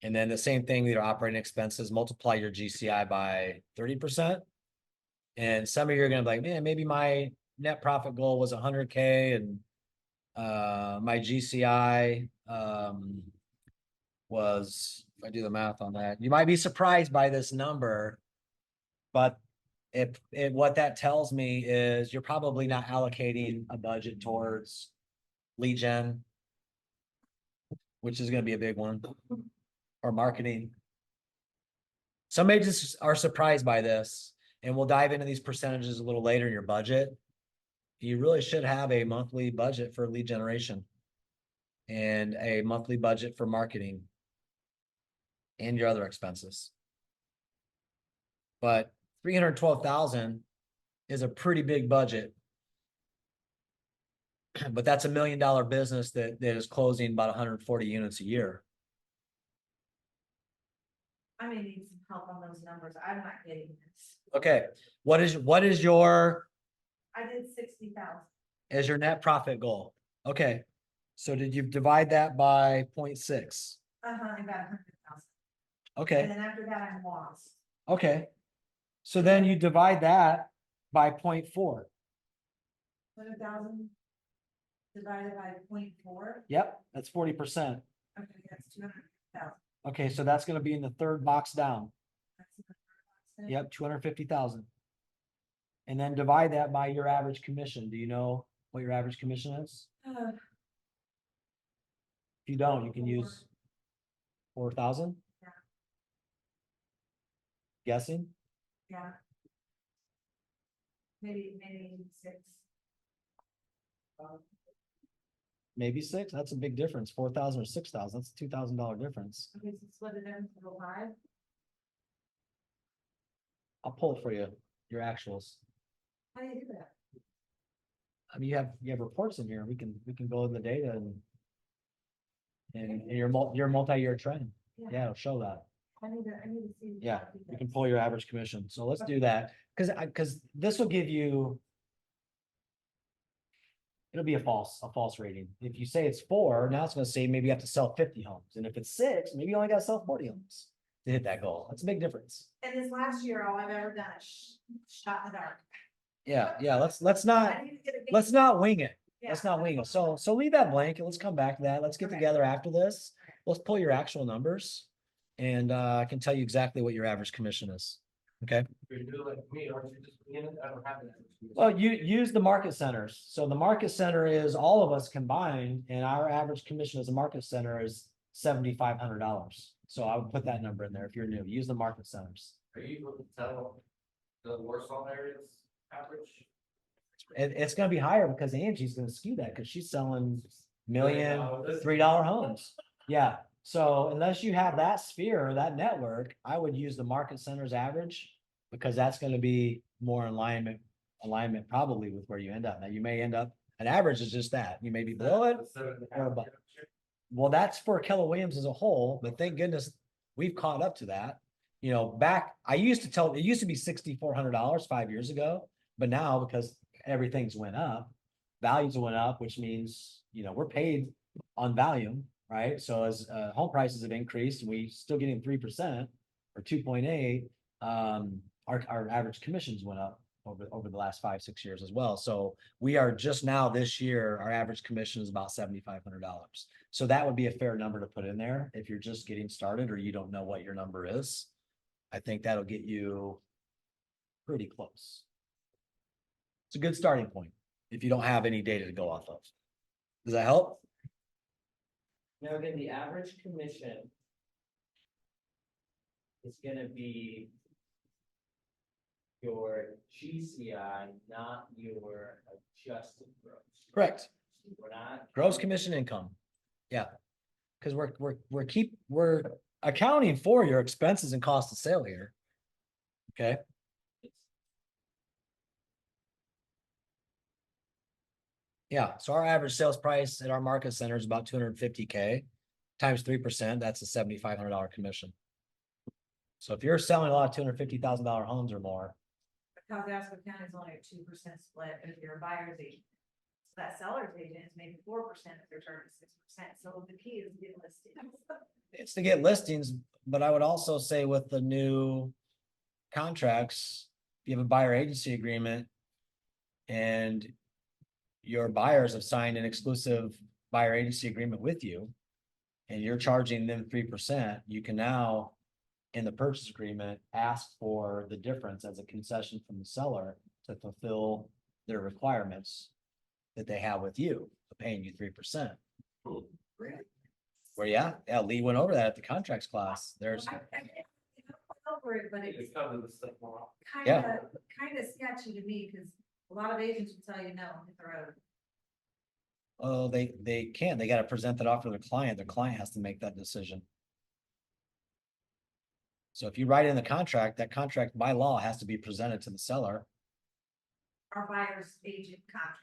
And then the same thing with your operating expenses, multiply your GCI by 30%. And some of you are going to be like, man, maybe my net profit goal was 100K and my GCI was, if I do the math on that, you might be surprised by this number, but what that tells me is you're probably not allocating a budget towards lead gen, which is going to be a big one, or marketing. Some agents are surprised by this, and we'll dive into these percentages a little later in your budget. You really should have a monthly budget for lead generation and a monthly budget for marketing and your other expenses. But 312,000 is a pretty big budget. But that's $1 million business that is closing about 140 units a year. I may need some help on those numbers. I'm not getting this. Okay, what is your I did 60,000. as your net profit goal? Okay, so did you divide that by 0.6? I got 100,000. Okay, And then after that, I'm lost. okay. So then you divide that by 0.4. 100,000 divided by 0.4. Yep, that's 40%. Okay, that's 200,000. Okay, so that's going to be in the third box down. That's the first box. Yep, 250,000. And then divide that by your average commission. Do you know what your average commission is? If you don't, you can use 4,000. Yeah. Guessing? Yeah. Maybe 6. Maybe 6. That's a big difference. 4,000 or 6,000. That's a $2,000 difference. Okay, so split it into 5. I'll pull it for you. Your actuals. How do you do that? I mean, you have reports in here. We can go in the data and your multi-year trend. Yeah, it'll show that. I need to see. Yeah, you can pull your average commission. So let's do that because this will give you. It'll be a false rating. If you say it's 4, now it's going to say maybe you have to sell 50 homes, and if it's 6, maybe you only got to sell 40 homes to hit that goal. That's a big difference. And this last year, all I've ever done is shot in the dark. Yeah. Let's not I need to get a big- let's not wing it. Yeah. Let's not wing it. So leave that blank and let's come back to that. Let's get Okay. together after this. Let's pull your actual numbers, and I can tell you exactly what your average commission is. Okay. You're doing like me, aren't you just beginning? I don't have that. Well, you use the market centers. So the market center is all of us combined, and our average commission as a market center is $7,500. So I would put that number in there if you're new. Use the market centers. Are you able to tell the Warsaw areas average? It's going to be higher because Angie's going to skew that because she's selling $1 million, $1 $3 homes. Yeah. So unless you have that sphere or that network, I would use the market center's average. Because that's gonna be more in alignment probably with where you end up. Now, you may end up, an average is just that, you may be below it. or above. Well, that's for Keller Williams as a whole, but thank goodness we've caught up to that. You know, back, it used to be $6,400 5 years ago, but now because everything's went up, values went up, which means, we're paid on volume, right? So as home prices have increased and we still getting 3% or 2.8, our average commissions went up over the last 5-6 years as well. So we are just now this year, our average commission is about $7,500. So that would be a fair number to put in there if you're just getting started or you don't know what your number is. I think that'll get you pretty close. It's a good starting point if you don't have any data to go off of. Does that help? Now, again, the average commission is gonna be your GCI, not your adjusted gross. Correct. We're not. Gross commission income. Yeah. Cause we're accounting for your expenses and cost of sale here. Okay. Yeah, so our average sales price at our market center is about 250K times 3%, that's a $7,500 commission. So if you're selling a lot of $250,000 homes or more, Kosciuszko County is only a 2% split if you're a buyer's agent. So that seller's agent is maybe 4% if they're charging 6%. So the key is getting listings. it's to get listings, but I would also say with the new contracts, if you have a buyer agency agreement and your buyers have signed an exclusive buyer agency agreement with you and you're charging them 3%, you can now, in the purchase agreement, ask for the difference as a concession from the seller to fulfill their requirements that they have with you, paying you 3%. Where, yeah, Lee went over that at the contracts class. There's, Over it, but it's Yeah. kind of sketchy to me because a lot of agents will tell you no, hit the road. oh, they can't, they got to present that offer to the client. The client has to make that decision. So if you write in the contract, that contract by law has to be presented to the seller. Our buyer's agent contract.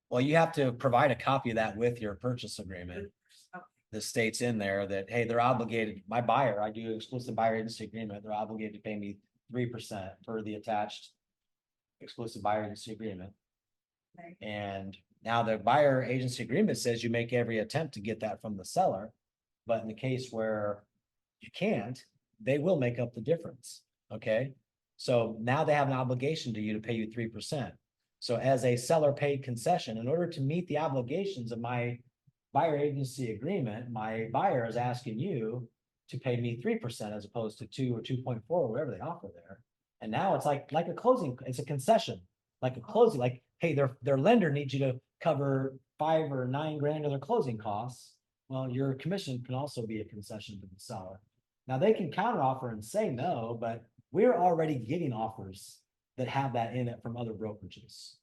Well, you have to provide a copy of that with your purchase agreement. Okay. That states in there that, hey, they're obligated, my buyer, I do an exclusive buyer agency agreement, they're obligated to pay me 3% for the attached exclusive buyer agency agreement. Okay. And now the buyer agency agreement says you make every attempt to get that from the seller. But in the case where you can't, they will make up the difference. Okay. So now they have an obligation to you to pay you 3%. So as a seller paid concession, in order to meet the obligations of my buyer agency agreement, my buyer is asking you to pay me 3% as opposed to 2 or 2.4 or whatever they offer there. And now it's like a closing, it's a concession, like a closing, like, hey, their lender needs you to cover $5 or $9 grand of their closing costs. Well, your commission can also be a concession to the seller. Now they can counteroffer and say no, but we're already getting offers that have that in it from other brokerages.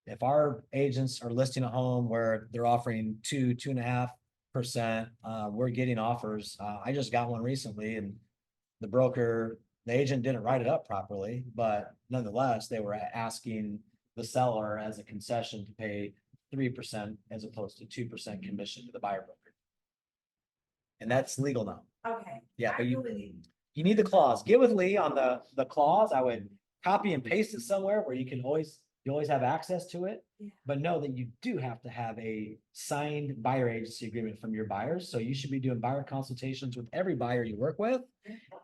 If our agents are listing a home where they're offering 2.5%, we're getting offers. I just got one recently and the agent didn't write it up properly, but nonetheless, they were asking the seller as a concession to pay 3% as opposed to 2% commission to the buyer broker. And that's legal now. Okay. Yeah, but I really- you need the clause. Get with Lee on the clause. I would copy and paste it somewhere where you always have access to it. Yeah. But know that you do have to have a signed buyer agency agreement from your buyers. So you should be doing buyer consultations with every buyer you work with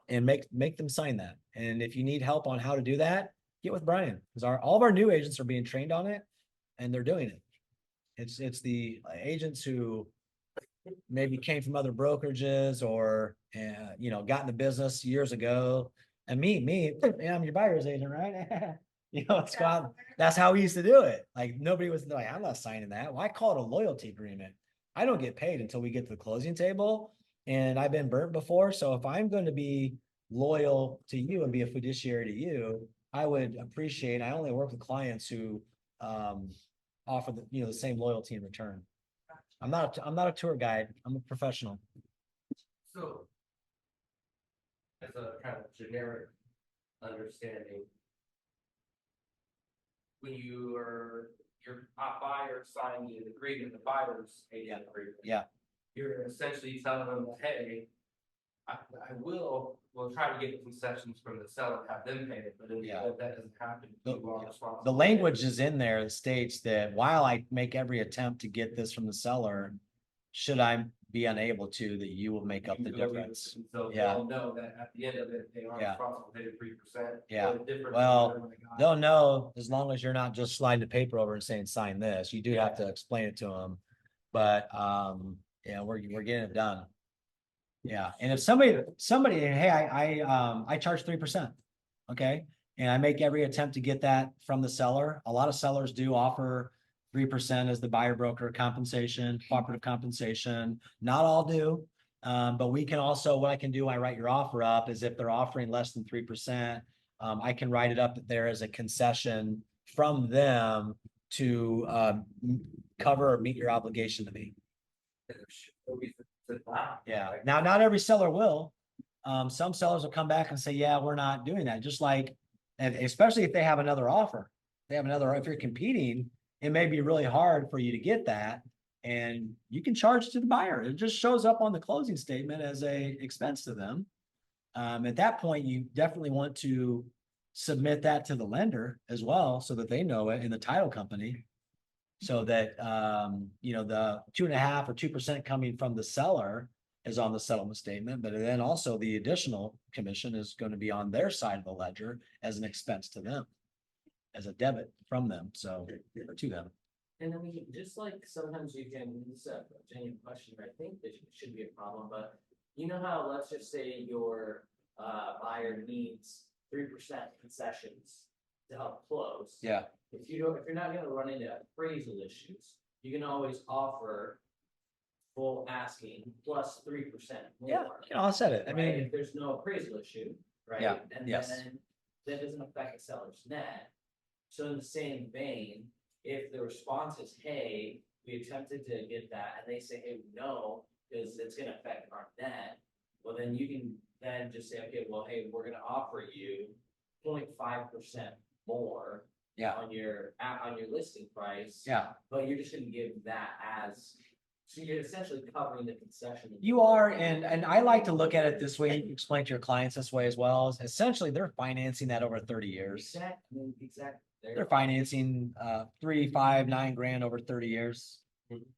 and make them sign that. And if you need help on how to do that, get with Brian, because all of our new agents are being trained on it and they're doing it. It's the agents who maybe came from other brokerages or, got in the business years ago. And me, I'm your buyer's agent, right? That's how we used to do it. Like nobody was like, I'm not signing that. Well, I call it a loyalty agreement. I don't get paid until we get to the closing table. And I've been burnt before. So if I'm going to be loyal to you and be a fiduciary to you, I would appreciate, I only work with clients who offer the same loyalty in return. I'm not a tour guide. I'm a professional. So. As a kind of generic understanding. When your buyer signed the agreement, the buyer's agent agreement. Yeah. You're essentially telling them, hey, we'll try to get the concessions from the seller, have them pay it, but in the Yeah. event that doesn't happen, you are responsible. The language is in there that states that while I make every attempt to get this from the seller, should I be unable to, that you will make up the difference. So Yeah. they'll know that at the end of it, they are Yeah. responsible, they did 3%. Yeah. The difference Well, is whatever they got. They'll know as long as you're not just sliding the paper over and saying, sign this. You do have to explain it to them. But, yeah, we're getting it done. Yeah, and if somebody, hey, I charge 3%. Okay, and I make every attempt to get that from the seller. A lot of sellers do offer 3% as the buyer broker compensation, cooperative compensation. Not all do. But we can also, what I can do, I write your offer up, is if they're offering less than 3%, I can write it up that there is a concession from them to cover or meet your obligation to me. Yeah, now not every seller will. Some sellers will come back and say, yeah, we're not doing that. Just like, and especially if they have another offer, if you're competing, it may be really hard for you to get that. And you can charge to the buyer. It just shows up on the closing statement as a expense to them. At that point, you definitely want to submit that to the lender as well, so that they know it in the title company. So that, the 2.5% or 2% coming from the seller is on the settlement statement, but then also the additional commission is going to be on their side of the ledger as an expense to them, as a debit from them, so, or to them. And I mean, just like sometimes you can, this is a genuine question, I think this should be a problem, but you know how, let's just say your buyer needs 3% concessions to help close. Yeah. If you're not gonna run into appraisal issues, you can always offer full asking plus 3% more. Yeah, you can offset it. I right? mean, If there's no appraisal issue, right? Yeah, And yes. then that doesn't affect the seller's net. So in the same vein, if the response is, hey, we attempted to get that, and they say, hey, no, because it's gonna affect our net, well, then you can then just say, okay, well, hey, we're gonna offer you 0.5% more. Yeah. On your listing price. yeah, But you're just gonna give that as, so you're essentially covering the concession. you are, and I like to look at it this way, explain to your clients this way as well, is essentially they're financing that over 30 years. Exactly. They're financing 3, 5, 9 grand over 30 years.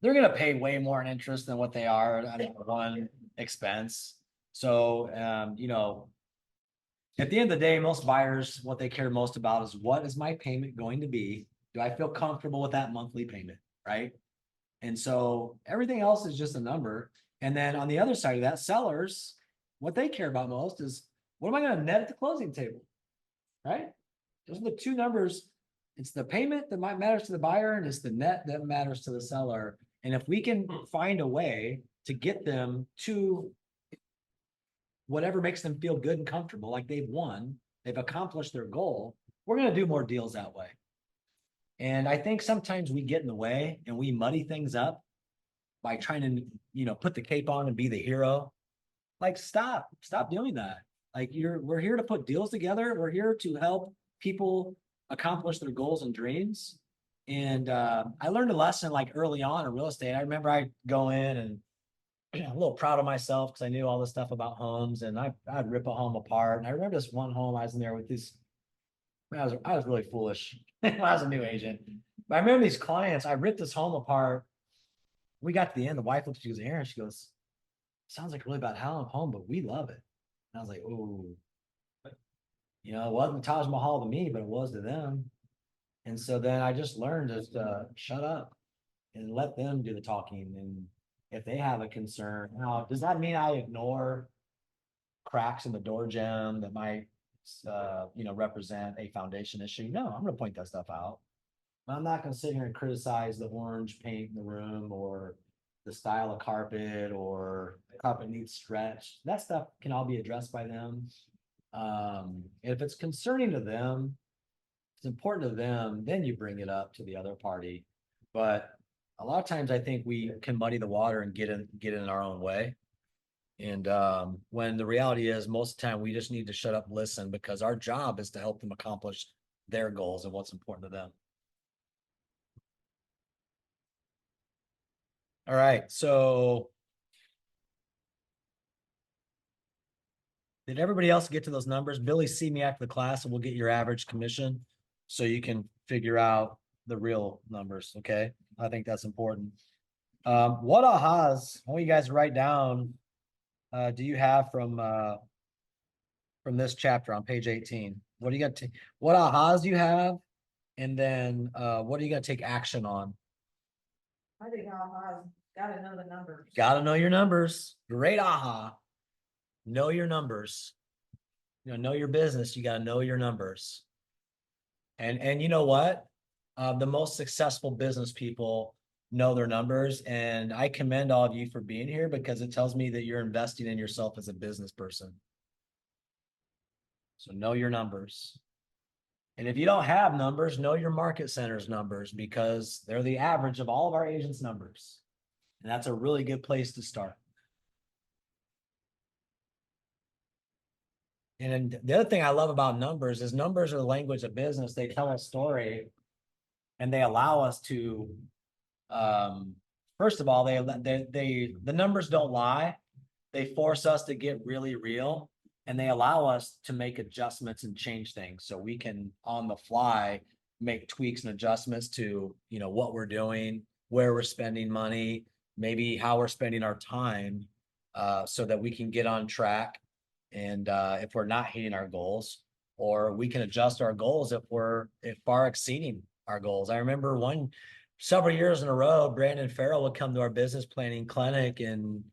They're gonna pay way more in interest than what they are on one expense. So at the end of the day, most buyers, what they care most about is, what is my payment going to be? Do I feel comfortable with that monthly payment, right? And so everything else is just a number. And then on the other side of that, sellers, what they care about most is, what am I gonna net at the closing table? Right? Those are the two numbers. It's the payment that might matters to the buyer, and it's the net that matters to the seller. And if we can find a way to get them to whatever makes them feel good and comfortable, like they've won, they've accomplished their goal, we're going to do more deals that way. And I think sometimes we get in the way and we muddy things up by trying to, put the cape on and be the hero. Like, stop doing that. Like, we're here to put deals together. We're here to help people accomplish their goals and dreams. And I learned a lesson like early on in real estate. I remember I'd go in and a little proud of myself because I knew all this stuff about homes, and I'd rip a home apart. And I remember this one home I was in there with these. I was really foolish when I was a new agent. But I remember these clients. I ripped this home apart. We got to the end. The wife looked. She goes, "Aaron," she goes, "Sounds like a really bad home, but we love it." And I was like, "Ooh." It wasn't Taj Mahal to me, but it was to them. And so then I just learned just to shut up and let them do the talking. And if they have a concern, now, does that mean I ignore cracks in the door jamb that might, represent a foundation issue? No, I'm going to point that stuff out. I'm not going to sit here and criticize the orange paint in the room, or the style of carpet, or the carpet needs stretched. That stuff can all be addressed by them. If it's concerning to them, it's important to them, then you bring it up to the other party. But a lot of times I think we can muddy the water and get in our own way. And when the reality is most of the time we just need to shut up and listen because our job is to help them accomplish their goals and what's important to them. All right, so did everybody else get to those numbers? Billy, see me after the class and we'll get your average commission so you can figure out the real numbers, okay? I think that's important. What ahas, I want you guys to write down, do you have from this chapter on page 18? What are you gonna what ahas do you have? And then what are you gonna take action on? I think I'll, gotta know the numbers. Gotta know your numbers. Great aha. Know your numbers. Know your business. You gotta know your numbers. And you know what? The most successful business people know their numbers. And I commend all of you for being here because it tells me that you're investing in yourself as a business person. So know your numbers. And if you don't have numbers, know your market center's numbers because they're the average of all of our agents' numbers. And that's a really good place to start. And the other thing I love about numbers is numbers are the language of business. They tell a story and they allow us to, first of all, the numbers don't lie. They force us to get really real and they allow us to make adjustments and change things. So we can on the fly, make tweaks and adjustments to, what we're doing, where we're spending money, maybe how we're spending our time, so that we can get on track. And if we're not hitting our goals, or we can adjust our goals if far exceeding our goals. I remember several years in a row, Brandon Farrell would come to our business planning clinic and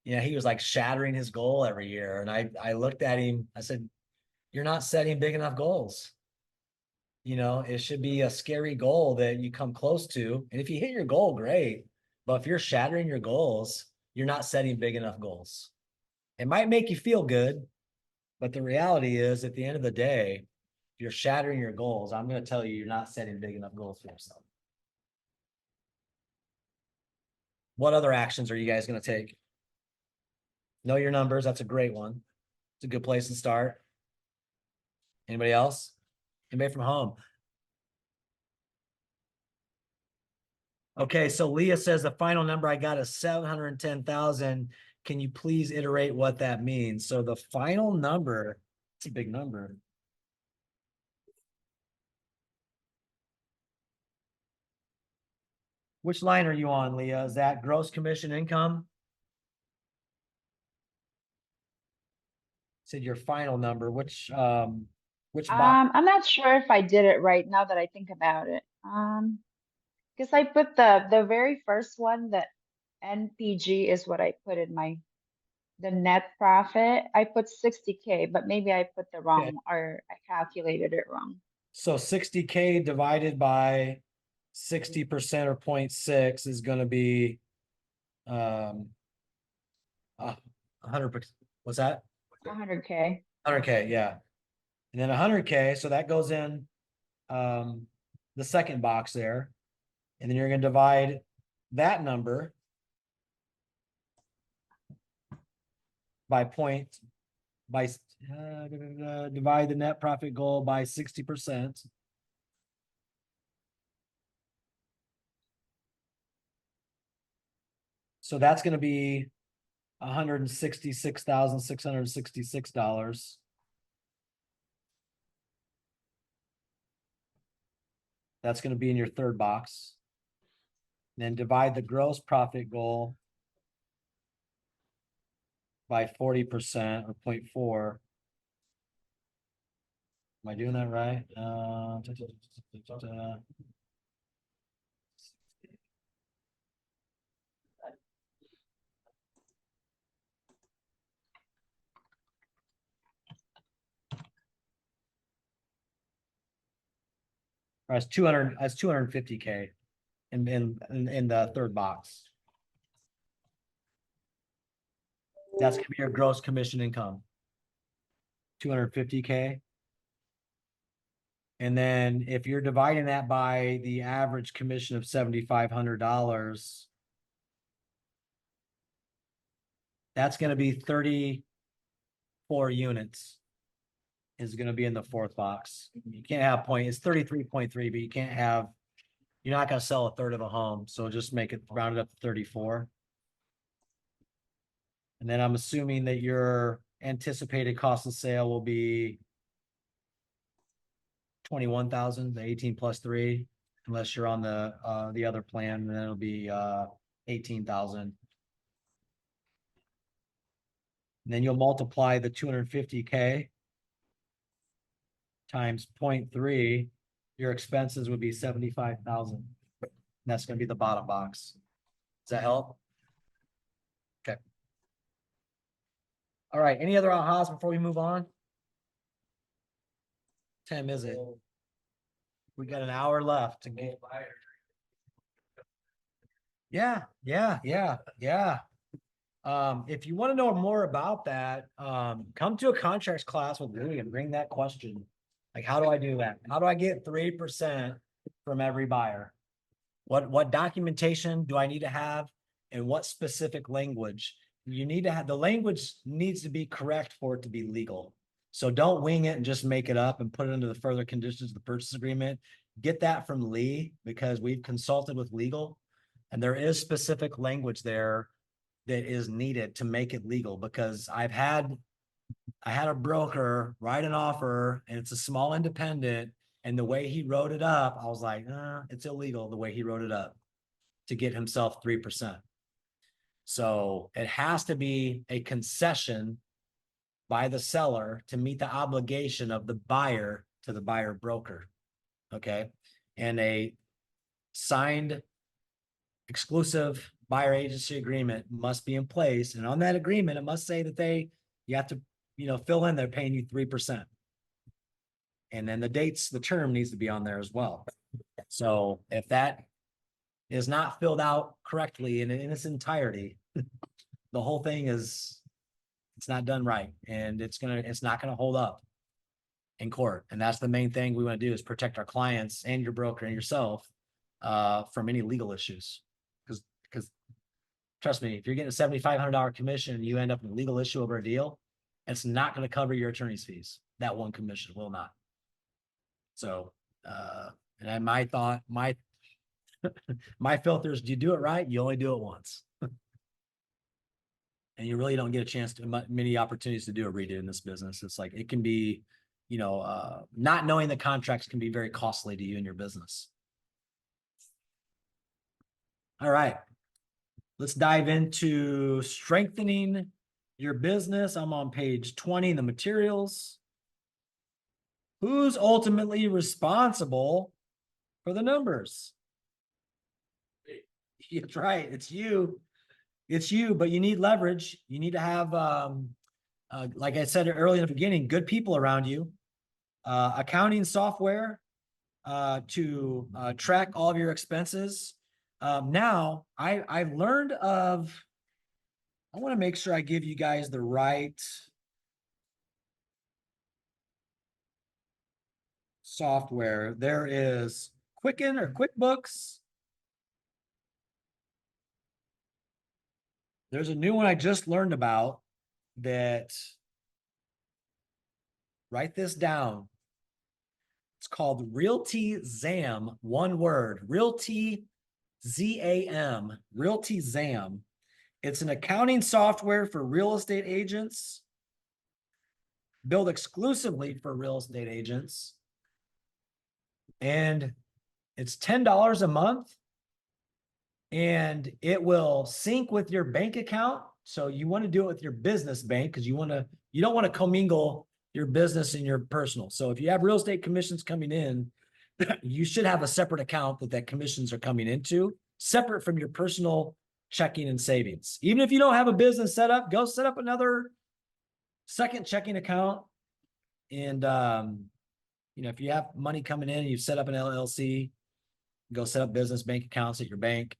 he was like shattering his goal every year. And I looked at him, I said, you're not setting big enough goals. It should be a scary goal that you come close to. And if you hit your goal, great. But if you're shattering your goals, you're not setting big enough goals. It might make you feel good, but the reality is at the end of the day, if you're shattering your goals, I'm going to tell you, you're not setting big enough goals for yourself. What other actions are you guys going to take? Know your numbers. That's a great one. It's a good place to start. Anybody else? Anybody from home? Okay, so Leah says the final number I got is 710,000. Can you please iterate what that means? So the final number, it's a big number. Which line are you on, Leah? Is that gross commission income? Said your final number, which box? I'm not sure if I did it right now that I think about it. Because I put the very first one, the NPG is what I put in the net profit. I put 60K, but maybe I put the wrong, or I calculated it wrong. So 60K divided by 60% or 0.6 is going to be 100%. What's that? 100K. 100K, yeah. And then 100K, so that goes in the second box there. And then you're going to divide that number by divide the net profit goal by 60%. So that's going to be $166,666. That's going to be in your third box. Then divide the gross profit goal by 40% or 0.4. Am I doing that right? That's 250K in the third box. That's gonna be your gross commission income. 250K. And then if you're dividing that by the average commission of $7,500, that's gonna be 34 units. Is gonna be in the fourth box. You can't have it's 33.3, but you can't have, you're not gonna sell a third of a home, so just make it round it up to 34. And then I'm assuming that your anticipated cost of sale will be 21,000, the 18 plus 3, unless you're on the other plan, then it'll be 18,000. Then you'll multiply the 250K times 0.3, your expenses would be 75,000. That's gonna be the bottom box. Does that help? Okay. All right, any other ahas before we move on? Tim, is it? We got an hour left to get. Yeah. If you want to know more about that, come to a contracts class with Louie and bring that question. Like, how do I do that? How do I get 3% from every buyer? What documentation do I need to have? And what specific language? You need to have, the language needs to be correct for it to be legal. So don't wing it and just make it up and put it into the further conditions of the purchase agreement. Get that from Lee, because we've consulted with legal and there is specific language there that is needed to make it legal, because I had a broker write an offer and it's a small independent, and the way he wrote it up, I was like, it's illegal the way he wrote it up to get himself 3%. So it has to be a concession by the seller to meet the obligation of the buyer to the buyer broker. Okay. And a signed exclusive buyer agency agreement must be in place. And on that agreement, it must say that you have to, fill in, they're paying you 3%. And then the term needs to be on there as well. So if that is not filled out correctly in its entirety, the whole thing it's not done right. And it's not gonna hold up in court. And that's the main thing we want to do, is protect our clients and your broker and yourself from any legal issues. Because trust me, if you're getting a $7,500 commission and you end up in a legal issue over a deal, it's not going to cover your attorney's fees. That one commission will not. So, and my thought, my filter is, do you do it right? You only do it once. And you really don't get a chance to many opportunities to do a redo in this business. It's like, it can be, not knowing the contracts can be very costly to you and your business. All right, let's dive into strengthening your business. I'm on page 20 in the materials. Who's ultimately responsible for the numbers? That's right, it's you. It's you, but you need leverage. You need to have, like I said earlier in the beginning, good people around you, accounting software to track all of your expenses. Now I've learned of, I want to make sure I give you guys the right software. There is Quicken or QuickBooks. There's a new one I just learned about that, write this down. It's called Realty Zam, one word, Realty ZAM, Realty Zam. It's an accounting software for real estate agents, built exclusively for real estate agents. And it's $10 a month. And it will sync with your bank account. So you want to do it with your business bank, because you don't want to commingle your business and your personal. So if you have real estate commissions coming in, you should have a separate account that commissions are coming into, separate from your personal checking and savings. Even if you don't have a business set up, go set up another second checking account. And, if you have money coming in and you've set up an LLC, go set up business bank accounts at your bank.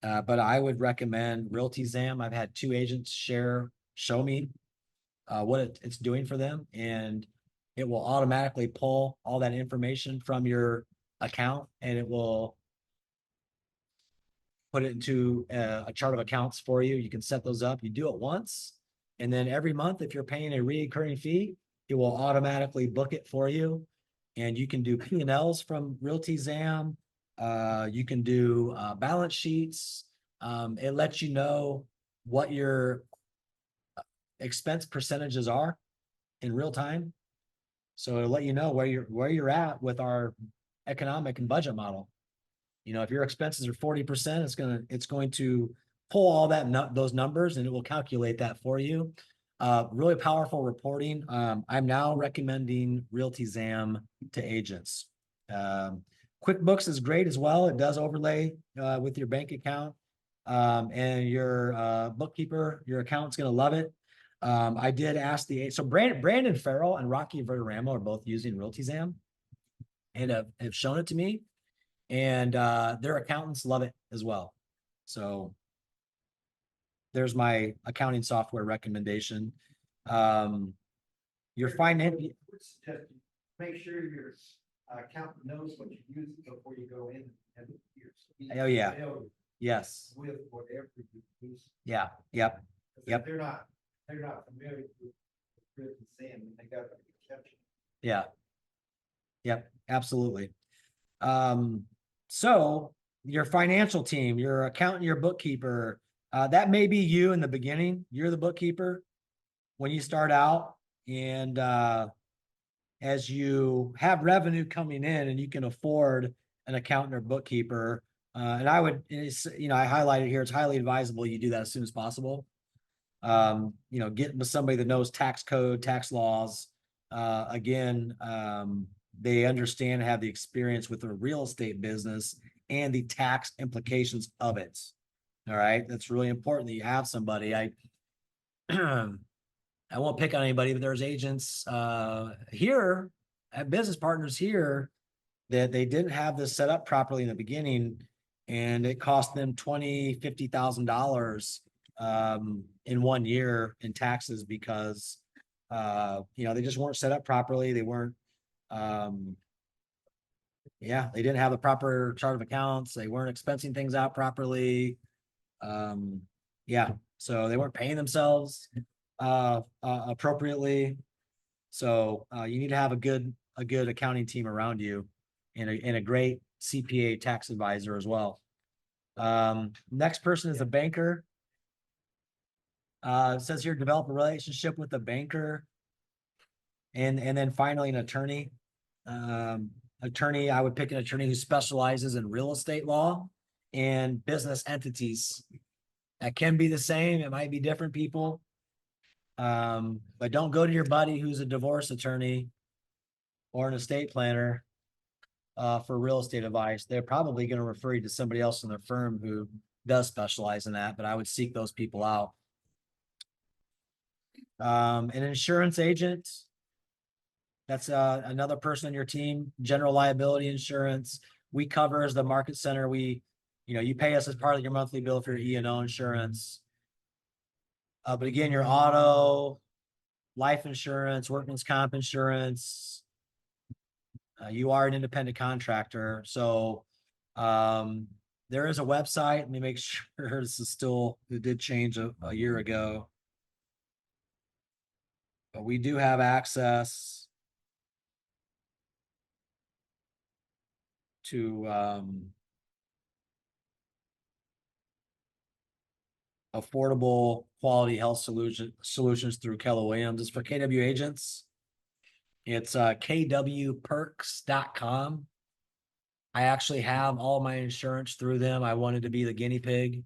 But I would recommend Realty Zam. I've had 2 agents show me what it's doing for them. And it will automatically pull all that information from your account and it will put it into a chart of accounts for you. You can set those up. You do it once. And then every month, if you're paying a recurring fee, it will automatically book it for you. And you can do P&Ls from RealtyZam. You can do balance sheets. It lets you know what your expense percentages are in real time. So it'll let you know where you're at with our economic and budget model. You know, if your expenses are 40%, it's going to pull all those numbers and it will calculate that for you. Really powerful reporting. I'm now recommending RealtyZam to agents. QuickBooks is great as well. It does overlay with your bank account. And your bookkeeper, your accountant's going to love it. I did ask so Brandon Farrell and Rocky Verderamo are both using RealtyZam and have shown it to me. And their accountants love it as well. So there's my accounting software recommendation. Your finance. Make sure your accountant knows what you use before you go in and Oh, yeah. Yes. With whatever you use. Yeah. Yep. Yep. They're not familiar with RealtyZam, and they got a exception. Yeah. Yep. Absolutely. So your financial team, your accountant, your bookkeeper, that may be you in the beginning. You're the bookkeeper when you start out. And as you have revenue coming in and you can afford an accountant or bookkeeper, and I highlighted here, it's highly advisable you do that as soon as possible. Get with somebody that knows tax code, tax laws. They understand and have the experience with the real estate business and the tax implications of it. All right. That's really important that you have somebody. I won't pick on anybody, but there's agents here, business partners here that they didn't have this set up properly in the beginning, and it cost them $20,000, $50,000 in 1 year in taxes because they just weren't set up properly. They weren't they didn't have the proper chart of accounts. They weren't expensing things out properly. So they weren't paying themselves appropriately. So you need to have a good accounting team around you and a great CPA tax advisor as well. Next person is a banker. It says here, develop a relationship with a banker. And then finally an attorney. I would pick an attorney who specializes in real estate law and business entities. That can be the same. It might be different people. But don't go to your buddy who's a divorce attorney or an estate planner for real estate advice. They're probably going to refer you to somebody else in their firm who does specialize in that, but I would seek those people out. An insurance agent. That's another person on your team. General liability insurance. We cover as the market center. You pay us as part of your monthly bill for your E&O insurance. But again, your auto, life insurance, workman's comp insurance. You are an independent contractor. So there is a website. Let me make sure this is still, it did change a year ago. But we do have access to affordable quality health solutions through Keller Williams. It's for KW agents. It's kwperks.com. I actually have all my insurance through them. I wanted to be the guinea pig,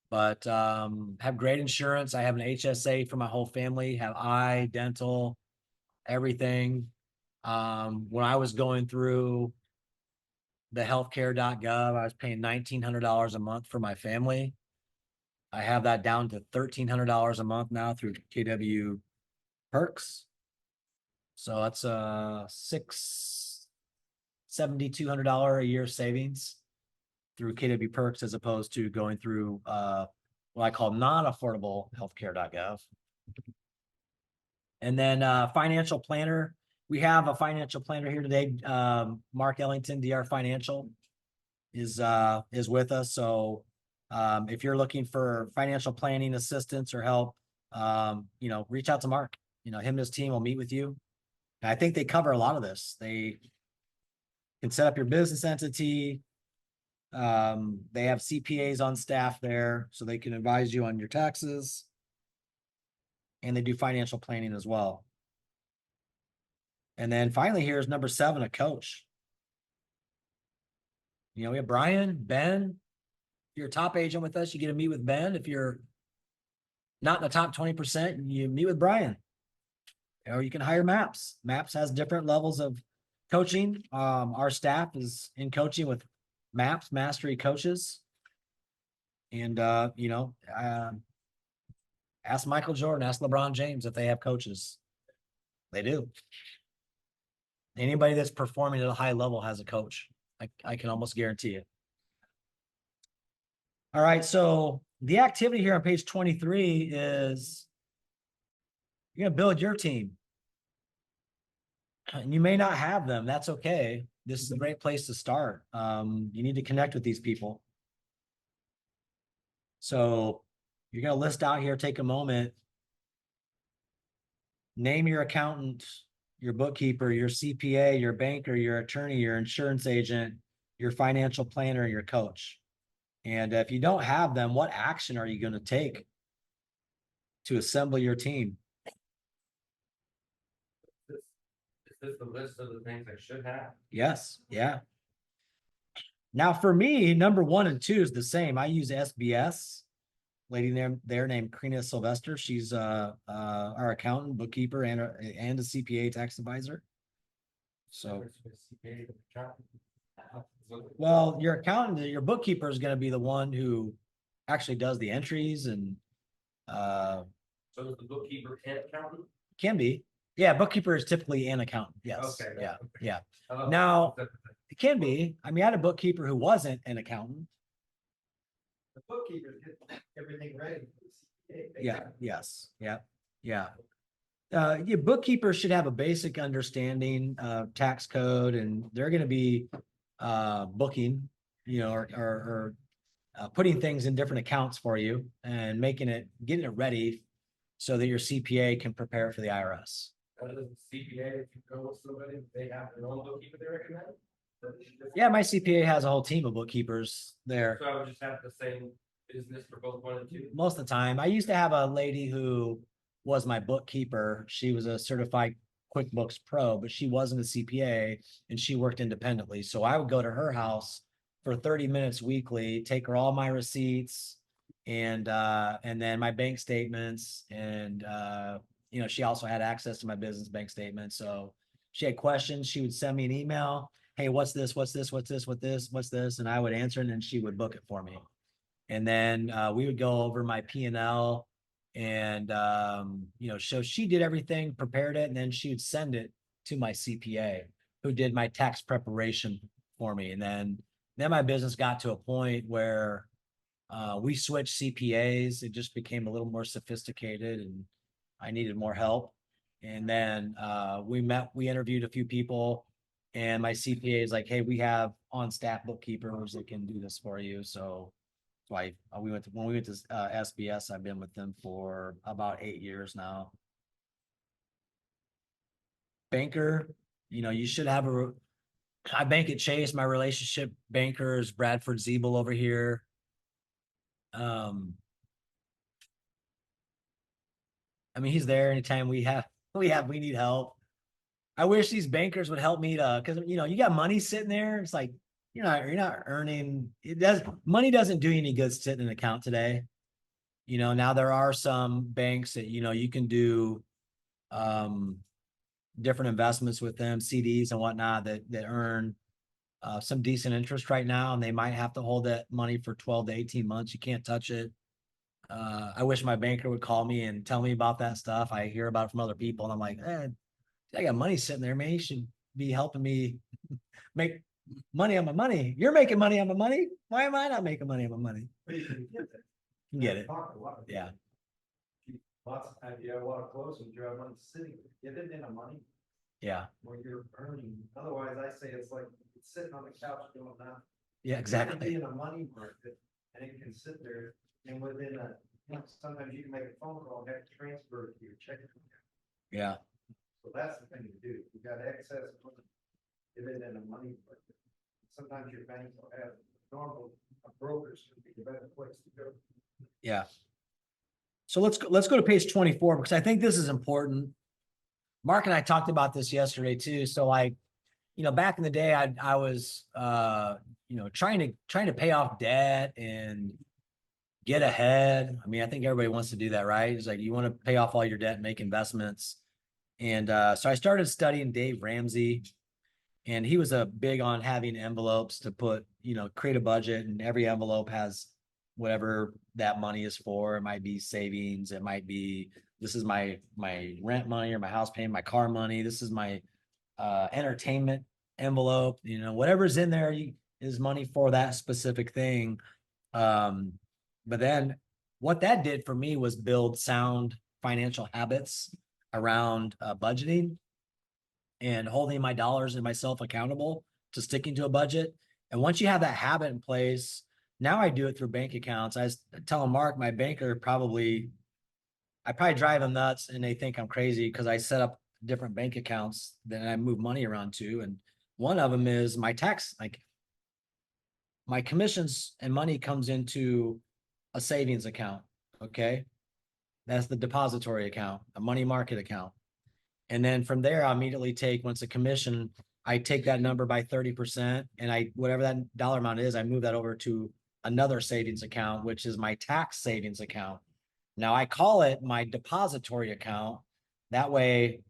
but have great insurance. I have an HSA for my whole family, have eye, dental, everything. When I was going through the healthcare.gov, I was paying $1,900 a month for my family. I have that down to $1,300 a month now through KW Perks. So that's $7,200 a year savings through KW Perks, as opposed to going through what I call non-affordable healthcare.gov. And then financial planner. we have a financial planner here today. Mark Ellington, DR Financial is with us. So if you're looking for financial planning assistance or help, reach out to Mark. Him and his team will meet with you. And I think they cover a lot of this. They can set up your business entity. They have CPAs on staff there, so they can advise you on your taxes. And they do financial planning as well. And then finally, here's number 7, a coach. We have Brian, Ben. If you're a top agent with us, you get to meet with Ben. If you're not in the top 20%, you meet with Brian. Or you can hire Maps. Maps has different levels of coaching. Our staff is in coaching with Maps Mastery coaches. And, ask Michael Jordan, ask LeBron James if they have coaches. They do. Anybody that's performing at a high level has a coach. I can almost guarantee it. All right, so the activity here on page 23 is you're gonna build your team. And you may not have them, that's okay. This is a great place to start. You need to connect with these people. So you're gonna list out here, take a moment. Name your accountant, your bookkeeper, your CPA, your banker, your attorney, your insurance agent, your financial planner, your coach. And if you don't have them, what action are you going to take to assemble your team? Is this the list of the things I should have? Yes. Yeah. Now for me, number 1 and 2 is the same. I use SBS. Lady there named Karina Sylvester. She's our accountant, bookkeeper, and a CPA tax advisor. So, well, your accountant, your bookkeeper is going to be the one who actually does the entries and So is the bookkeeper and accountant? can be. Yeah, bookkeeper is typically an accountant. Yes. Okay. Yeah. Yeah. Oh, Now it can be. I mean, I had a bookkeeper who wasn't an accountant. The bookkeeper get everything ready. Yeah. Yes. Yeah. Yeah. Your bookkeeper should have a basic understanding of tax code, and they're going to be booking, or putting things in different accounts for you and getting it ready so that your CPA can prepare for the IRS. Does CPA, if you go with somebody, they have their own bookkeeper they recommend? Yeah, my CPA has a whole team of bookkeepers there. So I would just have the same business for both 1 and 2? Most of the time. I used to have a lady who was my bookkeeper. She was a certified QuickBooks Pro, but she wasn't a CPA and she worked independently. So I would go to her house for 30 minutes weekly, take her all my receipts and then my bank statements. And, she also had access to my business bank statement. So she had questions. She would send me an email. Hey, what's this? What's this? What's this? What's this? What's this? And I would answer and then she would book it for me. And then we would go over my P&L and, so she did everything, prepared it, and then she would send it to my CPA who did my tax preparation for me. And then my business got to a point where we switched CPAs. It just became a little more sophisticated and I needed more help. And then we interviewed a few people and my CPA is like, hey, we have on staff bookkeepers that can do this for you. So when we went to SBS, I've been with them for about 8 years now. Banker, you should have I bank at Chase. My relationship banker is Bradford Zeeble over here. I mean, he's there anytime we need help. I wish these bankers would help me because you got money sitting there. It's like you're not earning. Money doesn't do you any good sitting in an account today. Now there are some banks that you can do different investments with them, CDs and whatnot that earn some decent interest right now, and they might have to hold that money for 12 to 18 months. You can't touch it. I wish my banker would call me and tell me about that stuff. I hear about it from other people and I'm like, I got money sitting there, man. You should be helping me make money on my money. You're making money on my money. Why am I not making money on my money? You can get that. You get it. Talk a lot. Yeah. Lots of times you have a lot of clothes and you have money sitting, get it in a money. Yeah, where you're earning. Otherwise, I say it's like it's sitting on the couch doing nothing. yeah, It can exactly. be in a money market and it can sit there and within a, sometimes you can make a phone call and have to transfer it to your checking account. Yeah, So that's the thing to do. You got excess money, get it in a money market. Sometimes your bank will have normal brokers can be the better place to go. yeah. So let's go to page 24 because I think this is important. Mark and I talked about this yesterday too. So like, back in the day, I was trying to pay off debt and get ahead. I mean, I think everybody wants to do that, right? It's like you want to pay off all your debt and make investments. And so I started studying Dave Ramsey, and he was a big on having envelopes to put, create a budget, and every envelope has whatever that money is for. It might be savings, it might be this is my rent money or my house payment, my car money, this is my entertainment envelope, whatever's in there is money for that specific thing. But then what that did for me was build sound financial habits around budgeting and holding my dollars and myself accountable to sticking to a budget. And once you have that habit in place, now I do it through bank accounts. I was telling Mark, my banker I probably drive them nuts and they think I'm crazy because I set up different bank accounts that I move money around to. And one of them is my tax, like my commissions and money comes into a savings account. Okay. That's the depository account, a money market account. And then from there, I immediately take, once a commission, I take that number by 30% and whatever that dollar amount is, I move that over to another savings account, which is my tax savings account. Now I call it my depository account. That way,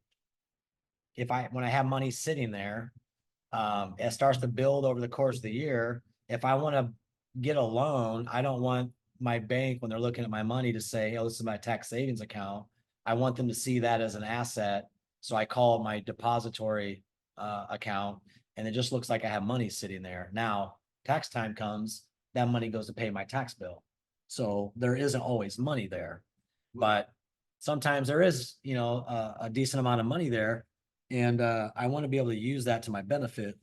when I have money sitting there, it starts to build over the course of the year. If I want to get a loan, I don't want my bank, when they're looking at my money, to say, oh, this is my tax savings account. I want them to see that as an asset. So I call it my depository account, and it just looks like I have money sitting there. Now, tax time comes, that money goes to pay my tax bill. So there isn't always money there, but sometimes there is, a decent amount of money there. And I want to be able to use that to my benefit.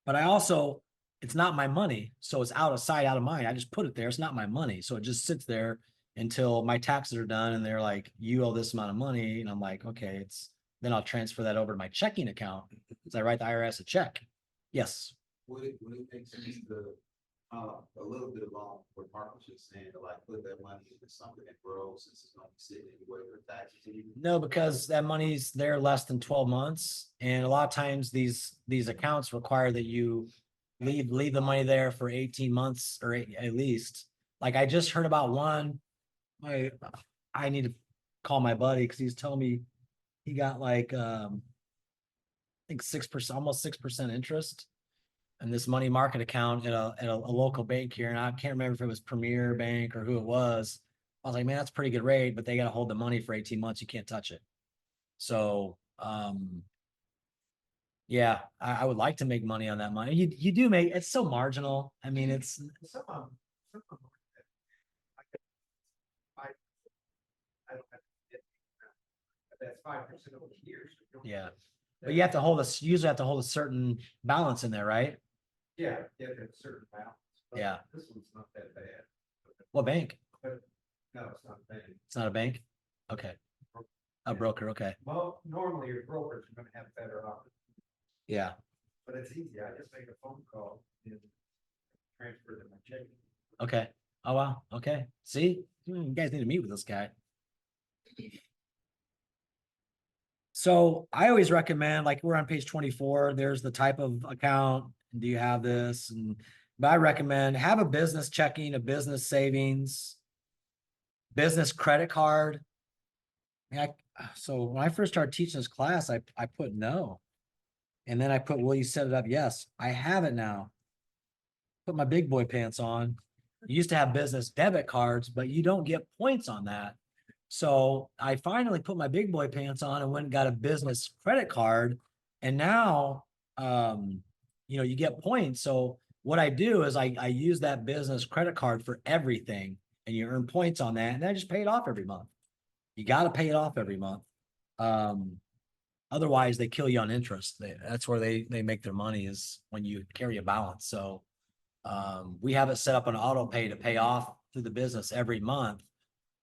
But I also, it's not my money. So it's out of sight, out of mind. I just put it there. It's not my money. So it just sits there until my taxes are done. And they're like, you owe this amount of money. And I'm like, okay, then I'll transfer that over to my checking account. So I write the IRS a check. Yes. Would it make sense to, a little bit along what Mark was just saying, to like put that money into something that grows since it's going to be sitting anyway for taxes? No, because that money's there less than 12 months. And a lot of times these accounts require that you leave the money there for 18 months or at least. Like I just heard about one, I need to call my buddy because he's telling me he got like, I think 6%, almost 6% interest in this money market account at a local bank here. And I can't remember if it was Premier Bank or who it was. I was like, man, that's a pretty good rate, but they got to hold the money for 18 months. You can't touch it. So, yeah, I would like to make money on that money. You do make, it's so marginal. I mean, it's, I don't have to get, that's 5% over the years. yeah, but you have to usually have to hold a certain balance in there, right? Yeah, get a certain balance. But Yeah. This one's not that bad. What bank? No, it's not bad. It's not a bank? Okay. A broker, okay. Well, normally your brokers are gonna have better offers, Yeah, but it's easy. I just make a phone call and transfer to my checking. okay. Oh, wow, okay. See, you guys need to meet with this guy. So I always recommend, like we're on page 24, there's the type of account. Do you have this? But I recommend have a business checking, a business savings, business credit card. So when I first started teaching this class, I put no. And then I put, will you set it up? Yes, I have it now. Put my big boy pants on. You used to have business debit cards, but you don't get points on that. So I finally put my big boy pants on and went and got a business credit card. And now, you get points. So what I do is I use that business credit card for everything, and you earn points on that. And I just pay it off every month. You got to pay it off every month. Otherwise, they kill you on interest. That's where they make their money, is when you carry a balance. So we have it set up on auto pay to pay off through the business every month.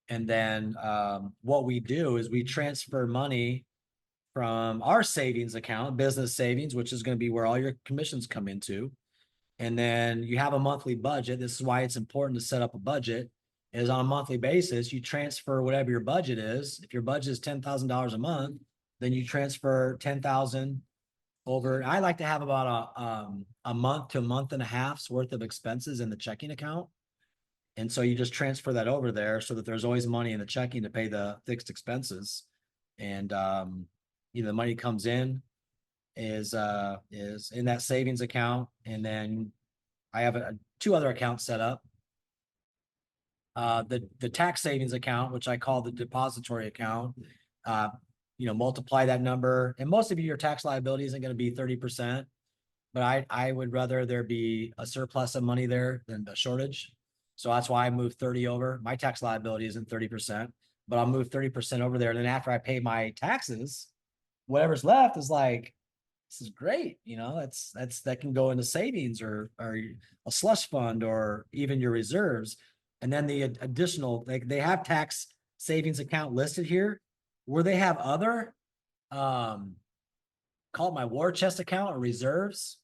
And then what we do is we transfer money from our savings account, business savings, which is going to be where all your commissions come into. And then you have a monthly budget. This is why it's important to set up a budget, is on a monthly basis, you transfer whatever your budget is. If your budget is $10,000 a month, then you transfer 10,000 over. I like to have about a month to a month and a half's worth of expenses in the checking account. And so you just transfer that over there so that there's always money in the checking to pay the fixed expenses. And the money comes in is in that savings account. And then I have two other accounts set up. The tax savings account, which I call the depository account, multiply that number. And most of your tax liability isn't going to be 30%, but I would rather there be a surplus of money there than a shortage. So that's why I moved 30 over. My tax liability isn't 30%, but I'll move 30% over there. And then after I pay my taxes, whatever's left is like, this is great. That can go into savings or a slush fund or even your reserves. And then the additional, they have tax savings account listed here where they have other, call it my war chest account or reserves.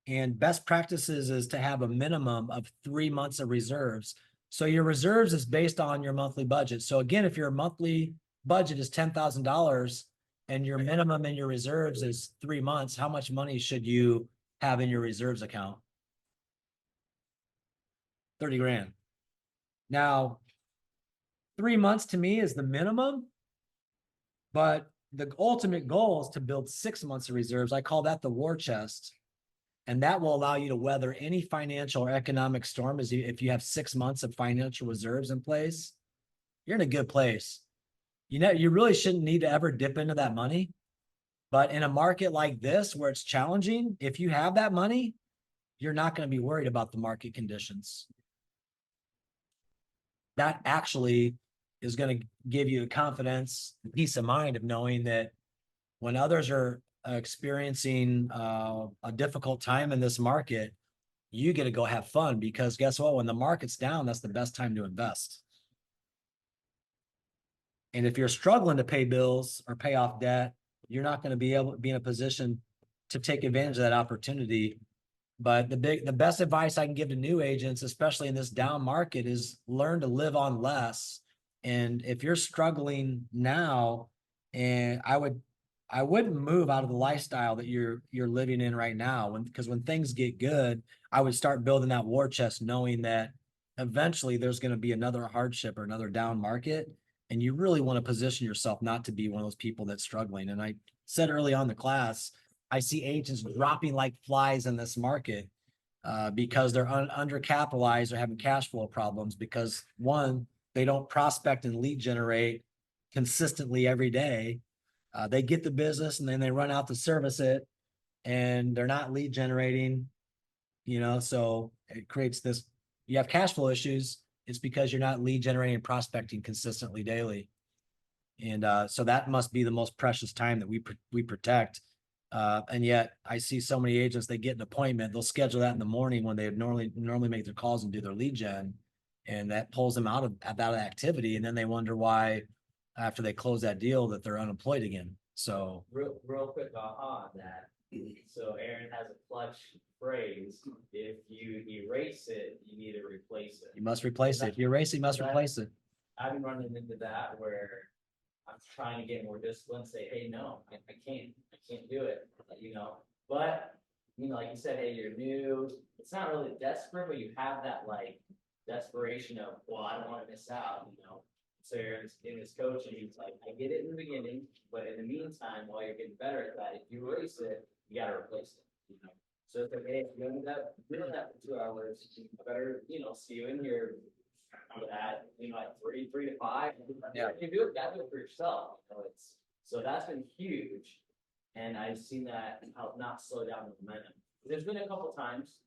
And best practices is to have a minimum of 3 months of reserves. So your reserves is based on your monthly budget. So again, if your monthly budget is $10,000 and your minimum in your reserves is 3 months, how much money should you have in your reserves account? 30 grand. Now, 3 months to me is the minimum, but the ultimate goal is to build 6 months of reserves. I call that the war chest. And that will allow you to weather any financial or economic storm. If you have 6 months of financial reserves in place, you're in a good place. You really shouldn't need to ever dip into that money. But in a market like this, where it's challenging, if you have that money, you're not going to be worried about the market conditions. That actually is going to give you the confidence, peace of mind of knowing that when others are experiencing a difficult time in this market, you get to go have fun, because guess what? When the market's down, that's the best time to invest. And if you're struggling to pay bills or pay off debt, you're not going to be able to be in a position to take advantage of that opportunity. But the best advice I can give to new agents, especially in this down market, is learn to live on less. And if you're struggling now, and I wouldn't move out of the lifestyle that you're living in right now, because when things get good, I would start building that war chest, knowing that eventually there's going to be another hardship or another down market. And you really want to position yourself not to be one of those people that's struggling. And I said early on in the class, I see agents dropping like flies in this market because they're undercapitalized or having cash flow problems because, one, they don't prospect and lead generate consistently every day. They get the business and then they run out to service it, and they're not lead generating, so it creates this, you have cash flow issues. It's because you're not lead generating and prospecting consistently daily. And so that must be the most precious time that we protect. And yet I see so many agents, they get an appointment, they'll schedule that in the morning when they normally make their calls and do their lead gen. And that pulls them out of activity. And then they wonder why, after they close that deal, that they're unemployed again. So Real quick on that. So Aaron has a clutch phrase: if you erase it, you need to replace it. you must replace it. If you erase it, you must replace it. I've been running into that where I'm trying to get more discipline, say, hey, no, I can't do it, but, like you said, hey, you're new, it's not really desperate, but you have that like desperation of, well, I don't want to miss out, So in his coaching, he's like, I get it in the beginning, but in the meantime, while you're getting better at that, if you erase it, you gotta replace it, So it's like, hey, if you're doing that for 2 hours, I better, see you in here at, like 3 to 5. Yeah. You do it, gotta do it for yourself. So that's been huge. And I've seen that help not slow down the momentum. There's been a couple times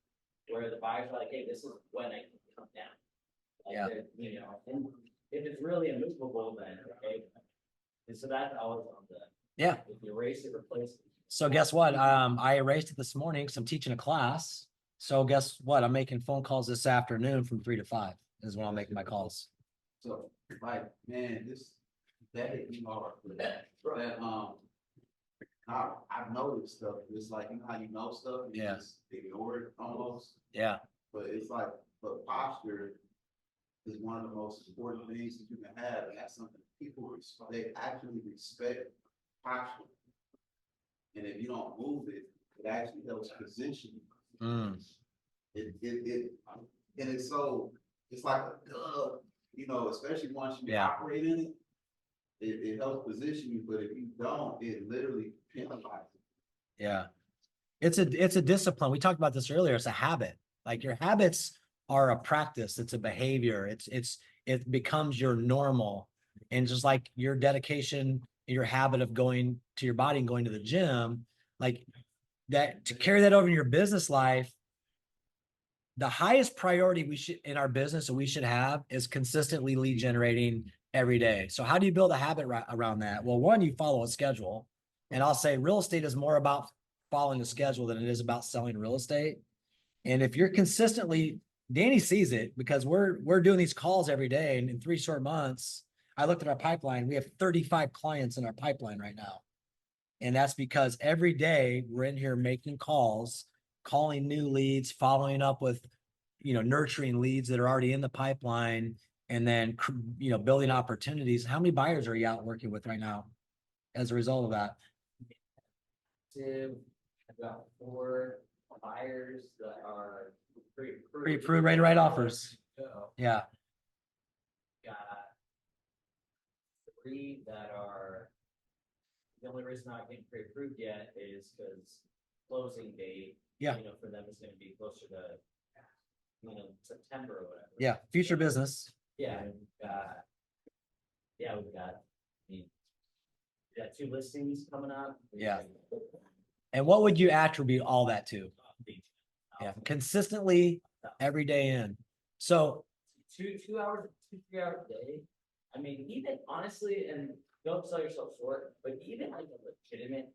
where the buyers are like, hey, this is when I can come down. And if it's really immovable, then okay. And so that's always on Yeah. If you erase it, replace it. So guess what? I erased it this morning because I'm teaching a class. So guess what? I'm making phone calls this afternoon from 3 to 5 is when I'm making my calls. So, like, man, that hit me hard for that, I've noticed stuff, it's like, you know how you know stuff, and you Yeah. just ignore it almost, Yeah. but it's like, but posture is one of the most important things that you can have, and that's something people respect, they actually respect posture. And if you don't move it, it actually helps position you. Mm. And it's so, it's like, you know, especially once you Yeah. operate in it, it helps position you, but if you don't, it literally penalizes. Yeah. It's a discipline. We talked about this earlier. It's a habit. Like your habits are a practice. It's a behavior. It becomes your normal. And just like your dedication, your habit of going to your body and going to the gym, like that, to carry that over in your business life, the highest priority we should in our business that we should have is consistently lead generating every day. So how do you build a habit around that? Well, one, you follow a schedule. And I'll say real estate is more about following a schedule than it is about selling real estate. And if you're consistently, Danny sees it because we're doing these calls every day. And in 3 short months, I looked at our pipeline. We have 35 clients in our pipeline right now. And that's because every day we're in here making calls, calling new leads, following up with, nurturing leads that are already in the pipeline, and then, building opportunities. How many buyers are you out working with right now as a result of that? I've got 4 buyers that are pre-approved. Pre-approved, ready to write offers. Yeah. Got 3 that are, the only reason not getting pre-approved yet is because closing date. Yeah. For them is gonna be closer to, September or whatever. Yeah. Future business. Yeah, and we've got, we got 2 listings coming up. Yeah. And what would you attribute all that to? Yeah. Consistently every day in. So 2 hours, 2-3 hours a day. I mean, even honestly, and don't sell yourself short, but even like a legitimate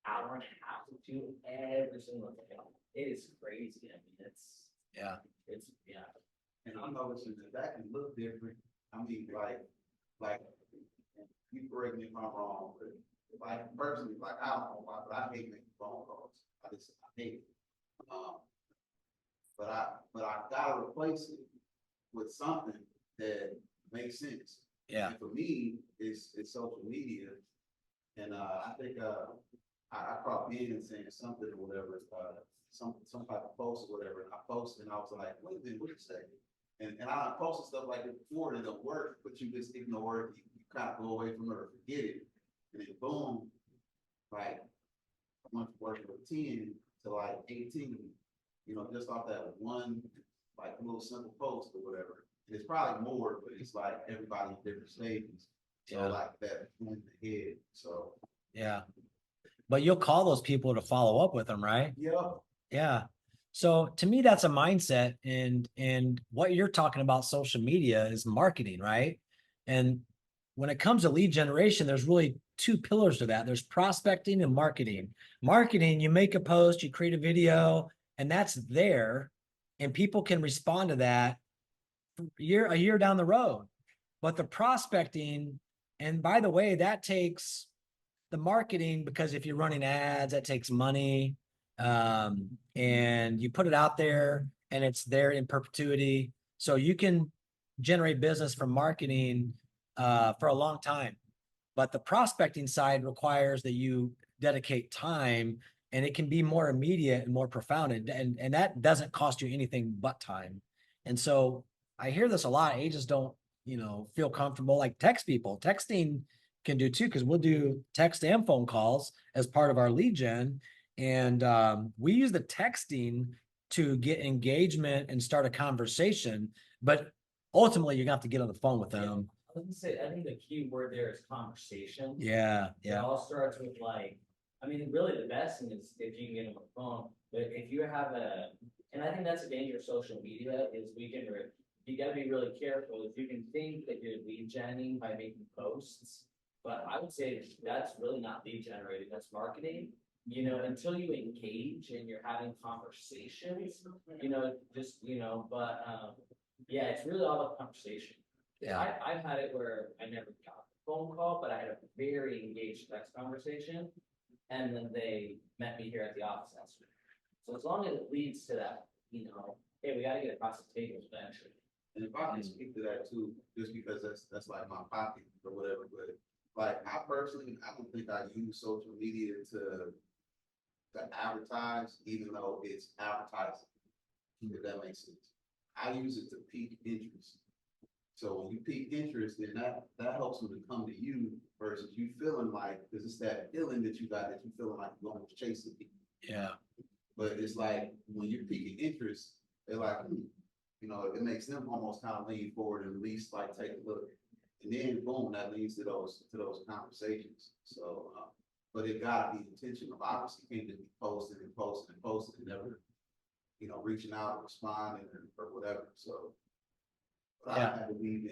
hour and a half to 2 every single day, it is crazy. I mean, it's And I'm noticing that can look different. I mean, like, you correct me if I'm wrong, but like personally, like I don't know why, but I hate making phone calls. I hate it. But I gotta replace it with something that makes sense. yeah. And for me, it's social media. And I think I caught Ben saying something or whatever, some type of post or whatever, and I posted and I was like, wait a minute, what did you say? And I posted stuff like it before and it don't work, but you just ignore it, you kind of go away from it or forget it. And then boom, like I went from working with 10 to like 18, just off that one like little simple post or whatever. And it's probably more, but it's like everybody in different stages. So Yeah. like that in the head. So Yeah. But you'll call those people to follow up with them, right? yeah. Yeah. So to me, that's a mindset. And what you're talking about, social media, is marketing, right? And when it comes to lead generation, there's really 2 pillars to that. There's prospecting and marketing. Marketing, you make a post, you create a video, and that's there. And people can respond to that a year down the road. But the prospecting, and by the way, that takes the marketing, because if you're running ads, that takes money. And you put it out there and it's there in perpetuity. So you can generate business from marketing for a long time. But the prospecting side requires that you dedicate time, and it can be more immediate and more profound. And that doesn't cost you anything but time. And so I hear this a lot. Agents don't, feel comfortable, like text people. Texting can do too, because we'll do text and phone calls as part of our lead gen. And we use the texting to get engagement and start a conversation. But ultimately, you're gonna have to get on the phone with them. I was gonna say, I think the key word there is conversation. Yeah, It yeah, all starts with really the best thing is if you can get on the phone, but if you have and I think that's the danger of social media is you gotta be really careful. If you can think that you're lead genning by making posts, But I would say that's really not lead generating, that's marketing. You know, until you engage and you're having conversations, you know, just, you know, but, yeah, it's really all about conversation. Yeah. I've had it where I never got a phone call, but I had a very engaged text conversation. And then they met me here at the office last week. So as long as it leads to that, you know, hey, we gotta get across the tables eventually. And if I can speak to that too, just because that's like my pocket or whatever, but like I personally, I don't think I use social media to advertise, even though it's advertising. If that makes sense. I use it to pique interest. So when you pique interest, then that helps them to come to you versus you feeling like, because it's that feeling that you got that you feeling like you're going chasing people. Yeah. But it's like when you're piquing interest, they're like, you know, it makes them almost kind of lean forward and at least like take a look. And then boom, that leads to those conversations. So, but it gotta be intentional. Obviously, you can't just be posting and posting and posting and never, you know, reaching out, responding or whatever. So. But I didn't have to weave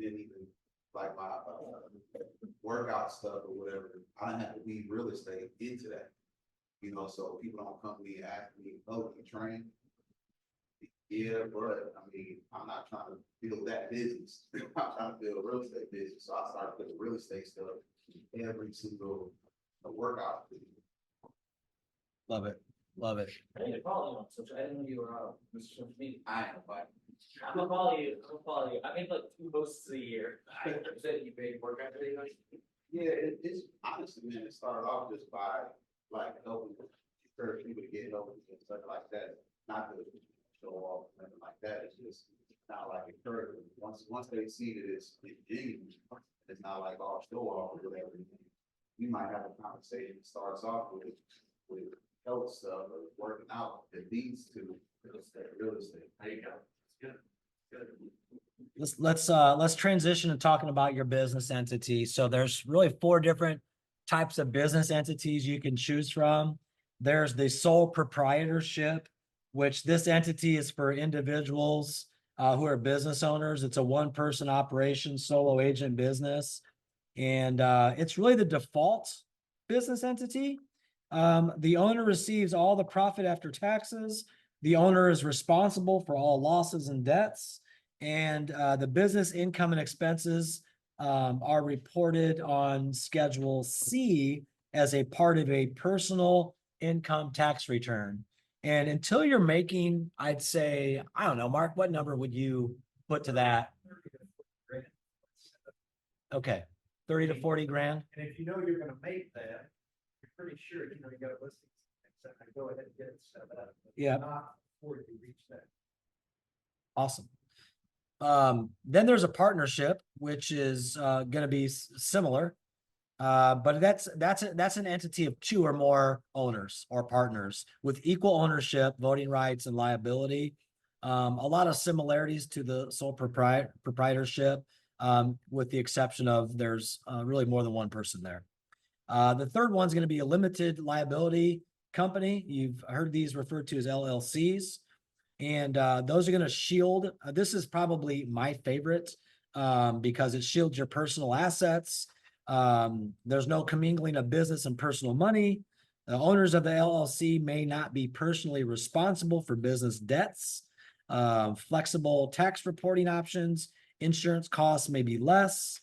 in even like my workout stuff or whatever. I didn't have to weave real estate into that. You know, so people don't come to me and ask me, oh, you train? Yeah, but I mean, I'm not trying to build that business. I'm trying to build a real estate business. So I started putting real estate stuff every single workout. Love it. Love it. I need to follow you on social, I didn't know you were on social media. I am, but I'm gonna follow you, I make like 2 posts a year. I said you made workout videos. yeah, it's honestly, man, it started off just by like helping encourage people to get healthy and stuff like that. Not to show off or nothing like that. It's just not like encouragement. Once they see that it's genuine, it's not like all show off or whatever. You might have a conversation that starts off with health stuff or working out that leads to real estate. There you go. It's good. Let's transition to talking about your business entity. So there's really 4 different types of business entities you can choose from. There's the sole proprietorship, which this entity is for individuals who are business owners. It's a 1-person operation, solo agent business. And it's really the default business entity. The owner receives all the profit after taxes. The owner is responsible for all losses and debts. And the business income and expenses are reported on Schedule C as a part of a personal income tax return. And until you're making, I'd say, I don't know, Mark, what number would you put to that? Okay, 30 to 40 grand. And if you know you're gonna make that, you're pretty sure, you know, you got a listing. Go ahead and get it set up. Yeah. Not before you reach that. Awesome. Then there's a partnership, which is going to be similar, but that's an entity of 2 or more owners or partners with equal ownership, voting rights, and liability. A lot of similarities to the sole proprietorship, with the exception of there's really more than 1 person there. The third one's going to be a limited liability company. You've heard these referred to as LLCs. And those are going to shield. This is probably my favorite because it shields your personal assets. There's no commingling of business and personal money. The owners of the LLC may not be personally responsible for business debts. Flexible tax reporting options. Insurance costs may be less.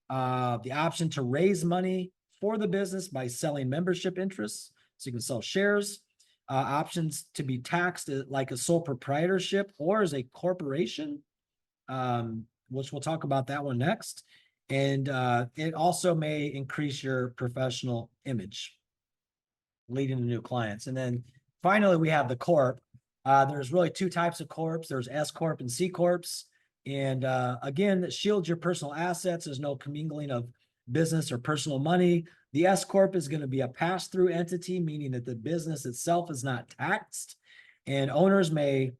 The option to raise money for the business by selling membership interests. So you can sell shares. Options to be taxed like a sole proprietorship or as a corporation, which we'll talk about that one next. And it also may increase your professional image, leading to new clients. And then finally, we have the corp. There's really 2 types of corps. There's S corp and C corps. And again, that shields your personal assets. There's no commingling of business or personal money. The S corp is going to be a pass-through entity, meaning that the business itself is not taxed, and owners may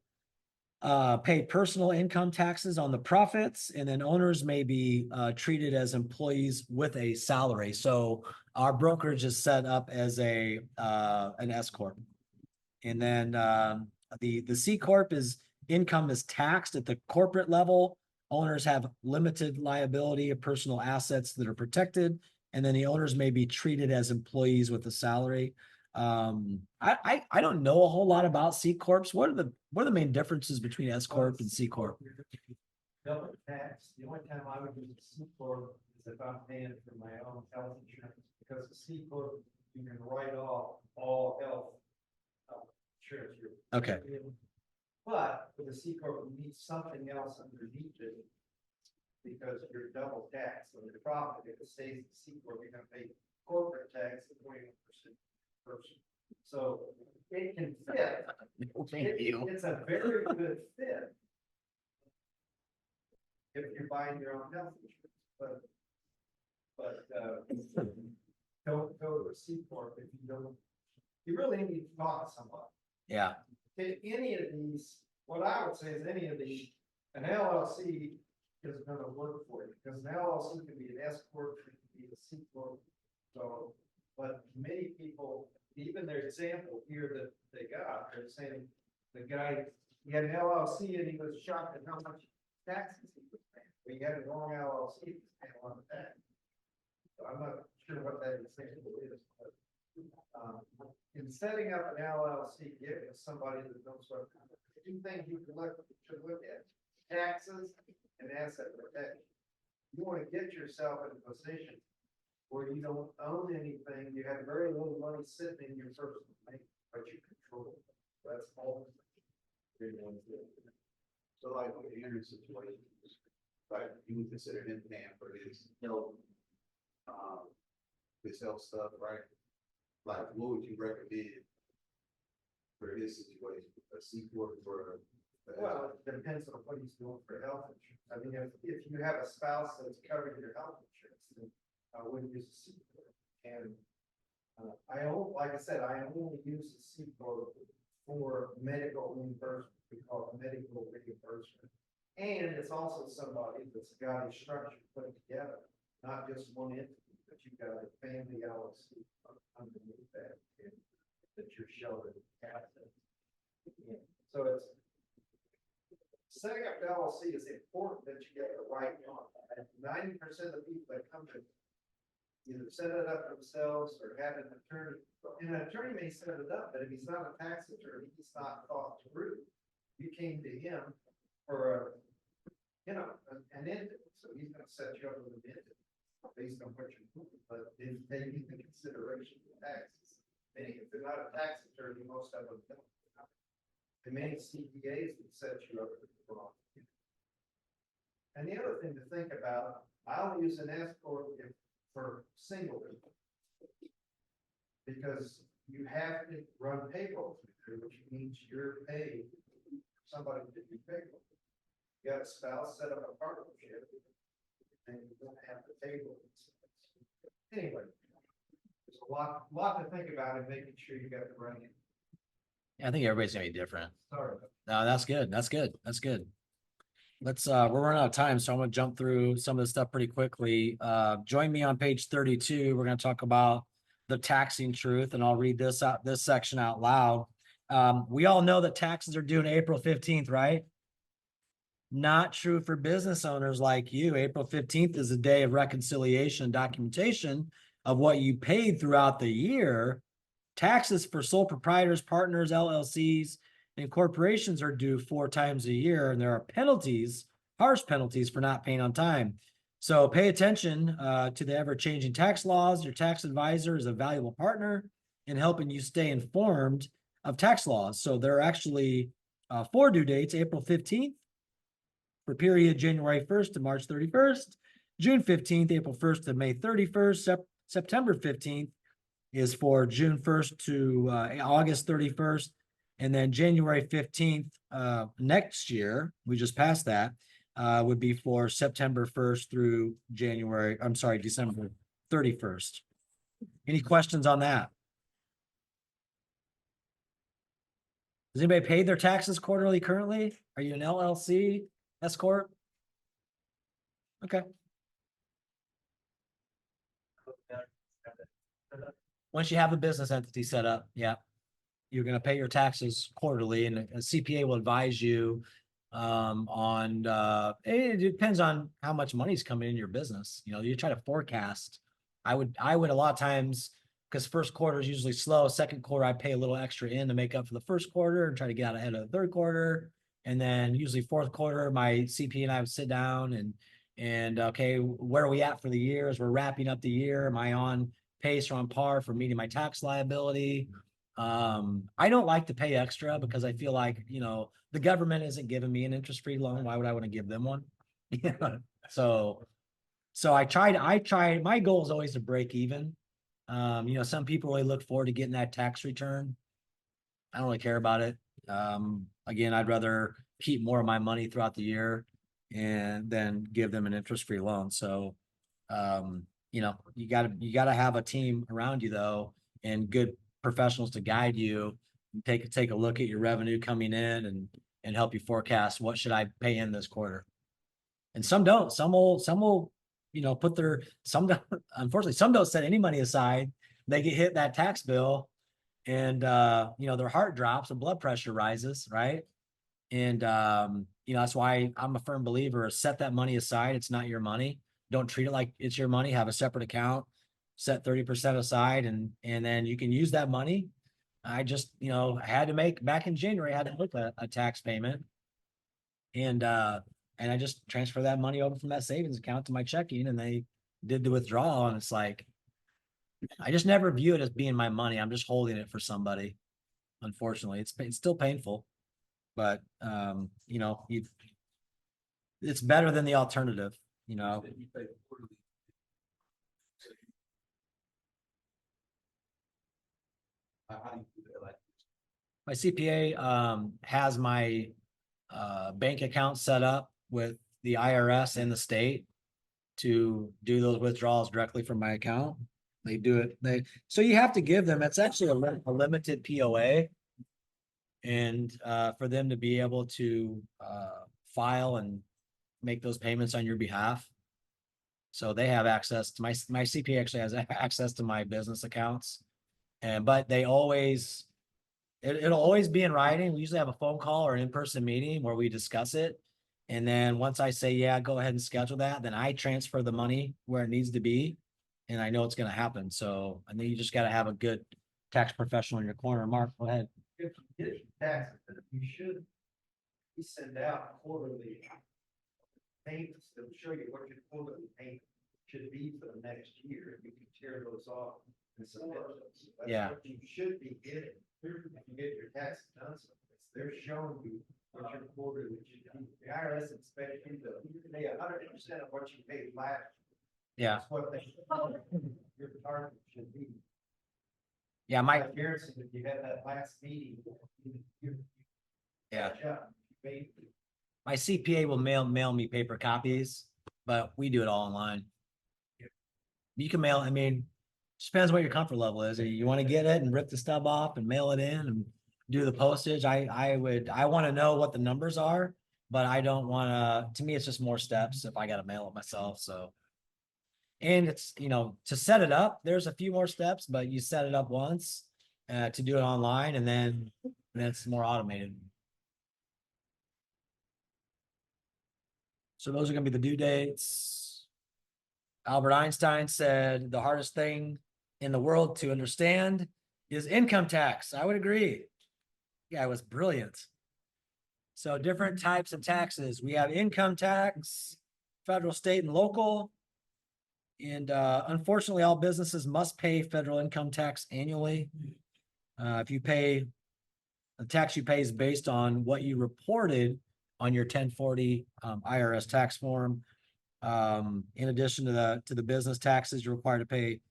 pay personal income taxes on the profits, and then owners may be treated as employees with a salary. So our brokerage is set up as an S corp, and then the C corp is income is taxed at the corporate level Owners have limited liability of personal assets that are protected, and then the owners may be treated as employees with a salary. I don't know a whole lot about C corps. What are the main differences between S corp and C corp? Double tax, the only time I would use a C corp is if I'm paying for my own health insurance, because the C corp, you can write off all health insurance. Okay. But with a C corp, you need something else underneath it, because you're double taxed on the profit. If it stays in C corp, you're gonna pay corporate tax at 21% person. So it can fit. It's a very good fit. If you're buying your own health insurance, but don't go to a C corp if you don't, you really need to talk to somebody. Yeah. Any of these, what I would say is any of these, an LLC is gonna work for you, because an LLC can be an S corp, it can be a C corp. So, but many people, even their example here that they got, they're saying the guy, he had an LLC and he was shocked at how much taxes he was paying. But he had a wrong LLC, he was paying a lot of tax. So I'm not sure what that example is, but in setting up an LLC, give it to somebody that knows what, two things you should look at: taxes and asset protection. You want to get yourself in a position where you don't own anything, you have very little money sitting in your personal bank, but you control it. That's all. So like with Aaron's situation, right, you would consider him paying for his health, stuff, right? Like, what would you recommend for his situation, a C corp for? Well, it depends on what he's doing for health insurance. I mean, if you have a spouse that's covering your health insurance, then I wouldn't use a C corp. And like I said, I only use a C corp for medical reimbursement. We call it medical reimbursement. And it's also somebody that's got a structure put together, not just one entity, but you've got a family LLC underneath that, and that you're showing assets. Yeah. So it's setting up the LLC is important that you get the right one. 90% of the people that come to either set it up themselves or have an attorney. And an attorney may set it up, but if he's not a tax attorney, he's not thought through. You came to him for an entity, so he's going to set you up with an entity based on what you're doing, but then take into consideration the taxes. And if they're not a tax attorney, most of them don't. The many CPAs would set you up with the wrong. And the other thing to think about, I'll use an S corp for single people, because you have to run payroll through, which means you're paid somebody to do payroll. You got a spouse, set up a partnership, and you don't have the payroll. Anyway, there's a lot to think about in making sure you got the right. I think everybody's gonna be different. Sorry. No, that's good. That's good. That's good. Let's we're running out of time, so I'm gonna jump through some of the stuff pretty quickly. Join me on page 32. We're gonna talk about the taxing truth, and I'll read this section out loud. We all know that taxes are due on April 15th, right? Not true for business owners like you. April 15th is a day of reconciliation and documentation of what you paid throughout the year. Taxes for sole proprietors, partners, LLCs, and corporations are due 4 times a year, and there are penalties, harsh penalties for not paying on time. So pay attention to the ever-changing tax laws. Your tax advisor is a valuable partner in helping you stay informed of tax laws. So there are actually 4 due dates: April 15th for period January 1st to March 31st, June 15th, April 1st to May 31st, September 15th is for June 1st to August 31st, and then January 15th next year, we just passed that, would be for September 1st through December 31st. Any questions on that? Does anybody pay their taxes quarterly currently? Are you an LLC, S corp? Okay. Once you have a business entity set up, yeah, you're going to pay your taxes quarterly, and a CPA will advise you it depends on how much money's coming in your business. You know, you try to forecast. I would a lot of times, because first quarter is usually slow. Second quarter, I pay a little extra in to make up for the first quarter and try to get out ahead of the third quarter. And then usually fourth quarter, my CP and I would sit down and okay, where are we at for the year? As we're wrapping up the year, am I on pace or on par for meeting my tax liability? I don't like to pay extra because I feel like, you know, the government isn't giving me an interest-free loan. Why would I want to give them one? Yeah. So I tried, my goal is always to break even. You know, some people really look forward to getting that tax return. I don't really care about it. Again, I'd rather keep more of my money throughout the year and then give them an interest-free loan. So, you know, you gotta have a team around you though, and good professionals to guide you, and take a look at your revenue coming in and help you forecast what should I pay in this quarter. And some don't, some will, you know, unfortunately, some don't set any money aside. They get hit that tax bill and, you know, their heart drops and blood pressure rises, right? And, you know, that's why I'm a firm believer of set that money aside. It's not your money. Don't treat it like it's your money. Have a separate account, set 30% aside, and then you can use that money. I just, you know, had to make back in January, I had to make a tax payment. And I just transfer that money over from that savings account to my checking, and they did the withdrawal. And it's like, I just never view it as being my money. I'm just holding it for somebody. Unfortunately, it's still painful, but you know, it's better than the alternative, you know. How do you do that? Like, My CPA has my bank account set up with the IRS and the state to do those withdrawals directly from my account. They do it. So you have to give them, it's actually a limited POA. And for them to be able to file and make those payments on your behalf. So they have access to my CPA actually has access to my business accounts. But they always, it'll always be in writing. We usually have a phone call or an in-person meeting where we discuss it. And then once I say, yeah, go ahead and schedule that, then I transfer the money where it needs to be. And I know it's going to happen. So I think you just got to have a good tax professional in your corner. Mark, go ahead. If you get your taxes, you should send out quarterly payments that will show you what your quarterly payment should be for the next year. You can tear those off and submit those. That's Yeah. what you should be getting. If you get your taxes done, so they're showing you what your quarterly should be. The IRS expects you to pay 100% of what you paid last. Yeah. That's what your target should be. Yeah. My appearance, if you had that last meeting. Yeah. Yeah. My CPA will mail me paper copies, but we do it all online. You can mail, I mean, just depends what your comfort level is. You want to get it and rip the stub off and mail it in and do the postage. I want to know what the numbers are, but I don't want to me, it's just more steps if I got to mail it myself. So, and it's, you know, to set it up, there's a few more steps, but you set it up once to do it online, and then it's more automated. So those are going to be the due dates. Albert Einstein said the hardest thing in the world to understand is income tax. I would agree. Yeah, it was brilliant. So different types of taxes. We have income tax, federal, state, and local. And unfortunately, all businesses must pay federal income tax annually. If you pay, the tax you pay is based on what you reported on your 1040 IRS tax form. In addition to the business taxes you're required to pay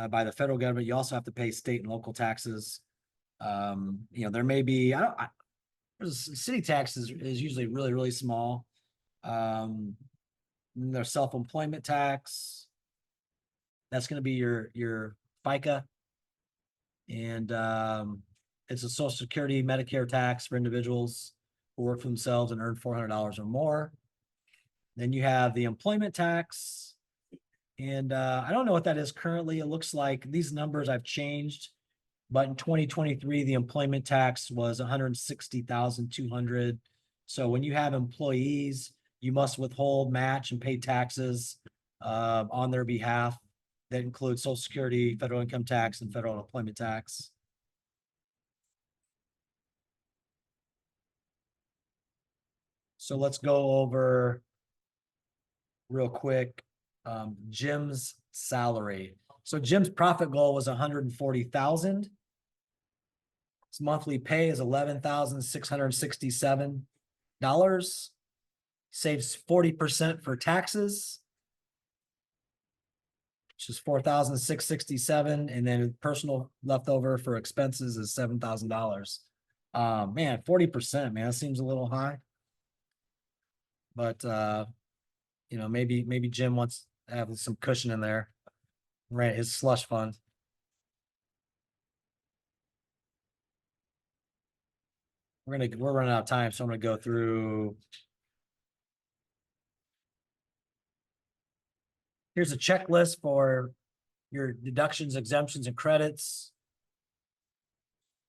by the federal government, you also have to pay state and local taxes. You know, there may be, city tax is usually really, really small. There's self-employment tax. That's going to be your FICA. And it's a Social Security Medicare tax for individuals who work for themselves and earn $400 or more. Then you have the employment tax. And I don't know what that is currently. It looks like these numbers I've changed, but in 2023, the employment tax was $160,200 So when you have employees, you must withhold, match, and pay taxes on their behalf. That includes Social Security, federal income tax, and federal employment tax. So let's go over real quick, Jim's salary. So Jim's profit goal was 140,000. His monthly pay is $11,667. Saves 40% for taxes, which is 4,667, and then personal leftover for expenses is $7,000. Man, 40%, man, that seems a little high. But you know, maybe Jim wants to have some cushion in there. Right, his slush fund. We're running out of time, so I'm gonna go through. Here's a checklist for your deductions, exemptions, and credits.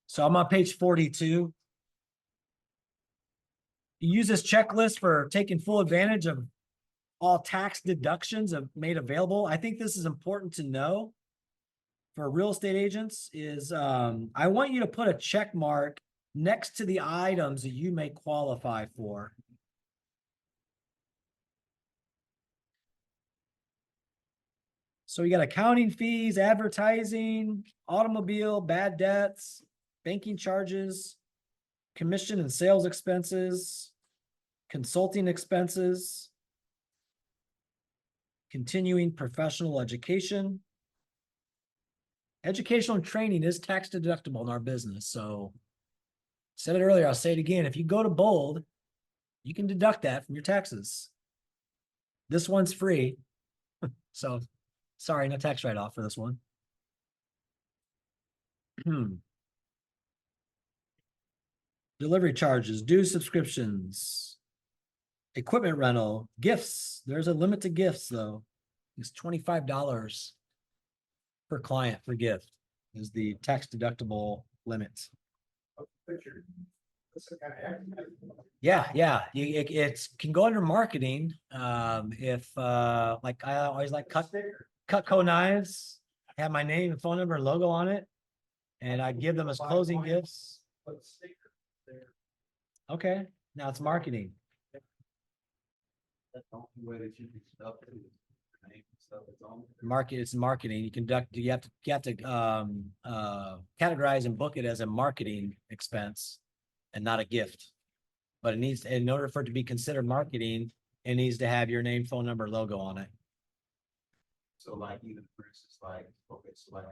So I'm on page 42. You use this checklist for taking full advantage of all tax deductions made available. I think this is important to know for real estate agents is I want you to put a check mark next to the items that you may qualify for. So you got accounting fees, advertising, automobile, bad debts, banking charges, commission and sales expenses, consulting expenses, continuing professional education. Educational and training is tax deductible in our business. So I said it earlier, I'll say it again. If you go to bold, you can deduct that from your taxes. This one's free. So sorry, no tax write-off for this one. Delivery charges, dues, subscriptions, equipment rental, gifts. There's a limit to gifts though. It's $25 per client per gift is the tax deductible limit. Yeah. It can go under marketing. If like I always like Cutco knives, have my name and phone number and logo on it, and I give them as closing gifts. Okay, now it's marketing. That's the only way that you can stuff it. It's marketing. You have to categorize and book it as a marketing expense and not a gift. But it needs, in order for it to be considered marketing, it needs to have your name, phone number, logo on it. So like even for instance, like, okay, so like,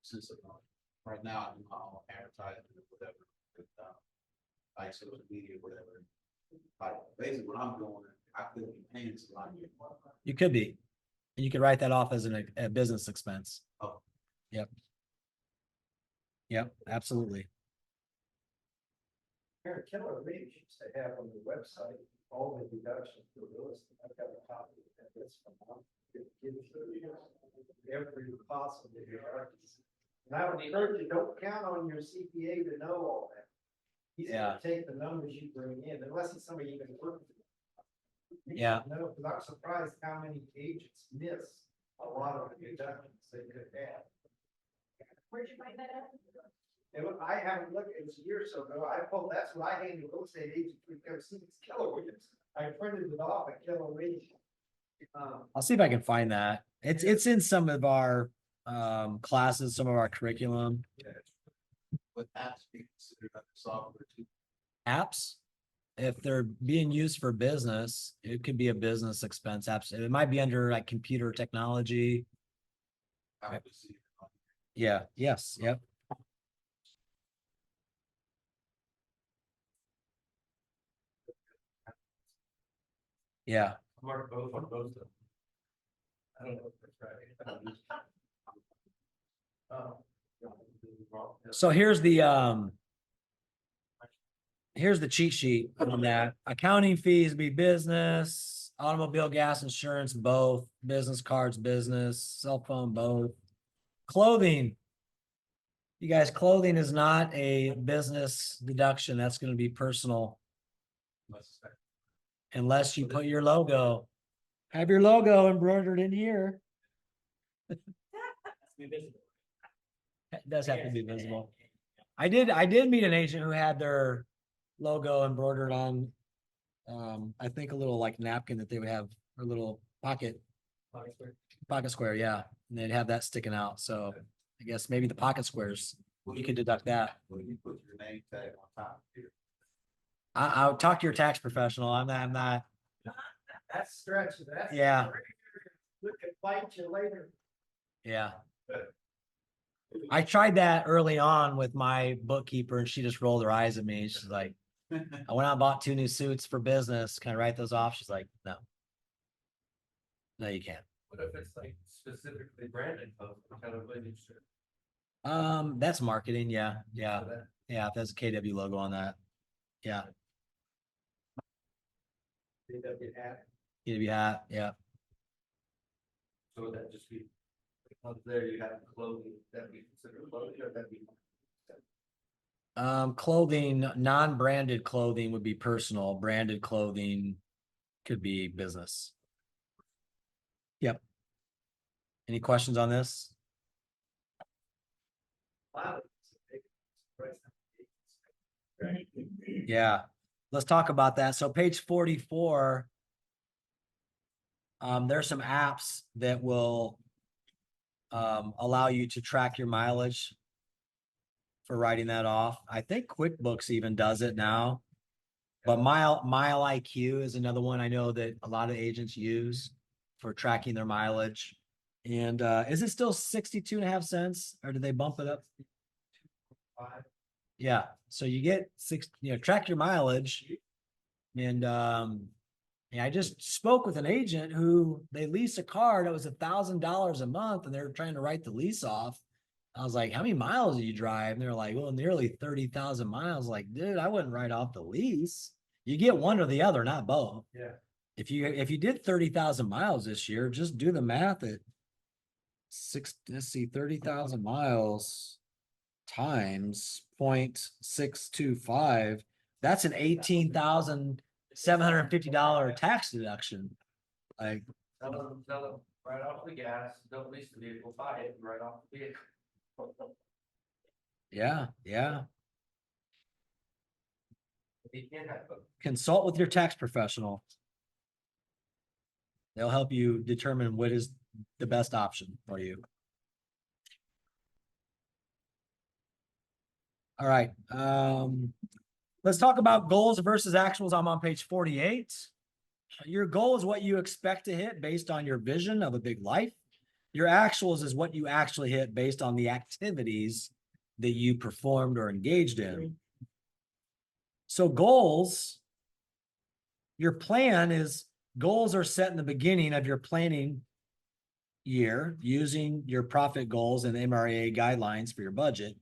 since right now I do my own advertising or whatever, with, like social media, whatever. Like basically what I'm doing, I could be paying somebody. You could be. And you could write that off as a business expense. Oh. Yep. Yep, absolutely. Aaron, Keller Williams used to have on the website all the deductions for real estate. I've got a copy of that. That's from it gives you every possible deductions. And I would encourage you, don't count on your CPA to know all that. He's gonna take the numbers you bring in, unless it's somebody you've been working with. Yeah. No, because I'm surprised how many agents miss a lot of the deductions they could have. Where'd you find that at? And look, I haven't looked, it was a year or so ago, I pulled, that's what I handed real estate agents, we come see it's Keller Williams. I printed it off at Keller Williams. I'll see if I can find that. It's in some of our classes, some of our curriculum. But apps be considered under software too. Apps, if they're being used for business, it could be a business expense. Apps, it might be under like computer technology. I would see it on Yeah, yes, yep. Yeah. Mark both on both of them. I don't know if that's right. So here's the cheat sheet on that. Accounting fees be business, automobile, gas insurance, both, business cards, business, cell phone, both. Clothing. You guys, clothing is not a business deduction. That's going to be personal. Unless you put your logo, have your logo embroidered in here. It does have to be visible. I did meet an agent who had their logo embroidered on, I think a little like napkin that they would have, or little pocket square, yeah. And they'd have that sticking out. So I guess maybe the pocket squares, you could deduct that. Well, you put your name tag on top here. I'll talk to your tax professional. I'm not, That's stretching, that's. Yeah. Look at fight you later. yeah. I tried that early on with my bookkeeper and she just rolled her eyes at me. She's like, I went out and bought 2 new suits for business. Can I write those off? She's like, no. No, you can't. What if it's like specifically branded, kind of lineage? That's marketing. Yeah. Yeah. Yeah. If there's a KW logo on that. Yeah. KW hat. KW hat. Yeah. So would that just be, up there you have clothing, that be considered clothing or that be? Clothing, non-branded clothing would be personal. Branded clothing could be business. Yep. Any questions on this? Wow. Yeah, let's talk about that. So page 44. There's some apps that will allow you to track your mileage for writing that off. I think QuickBooks even does it now. But Mile IQ is another one I know that a lot of agents use for tracking their mileage. And is it still 62.5 cents or did they bump it up? Yeah, so you get track your mileage. And yeah, I just spoke with an agent who they leased a car that was $1,000 a month and they were trying to write the lease off. I was like, how many miles do you drive? And they're like, well, nearly 30,000 miles. Like, dude, I wouldn't write off the lease. You get one or the other, not both. Yeah. If you did 30,000 miles this year, just do the math at 30,000 miles times 0.625. That's an $18,750 tax deduction. Like, Tell them right off the gas, don't lease the vehicle, buy it right off the vehicle. yeah. You can't have both. Consult with your tax professional. They'll help you determine what is the best option for you. All right. Let's talk about goals versus actuals. I'm on page 48. Your goal is what you expect to hit based on your vision of a big life. Your actuals is what you actually hit based on the activities that you performed or engaged in. So goals, your plan is goals are set in the beginning of your planning year using your profit goals and MRA guidelines for your budget.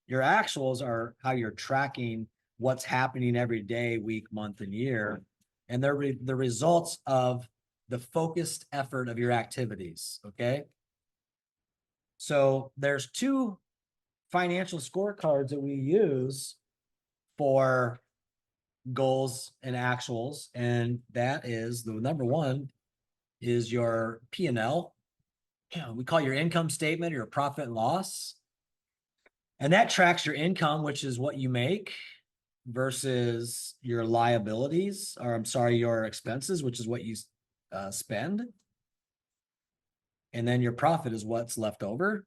Your actuals are how you're tracking what's happening every day, week, month, and year. And they're the results of the focused effort of your activities, okay? So there's 2 financial scorecards that we use for goals and actuals. And that is the number one is your P&L. We call your income statement, your profit and loss. And that tracks your income, which is what you make, versus your liabilities, or I'm sorry, your expenses, which is what you spend. And then your profit is what's left over.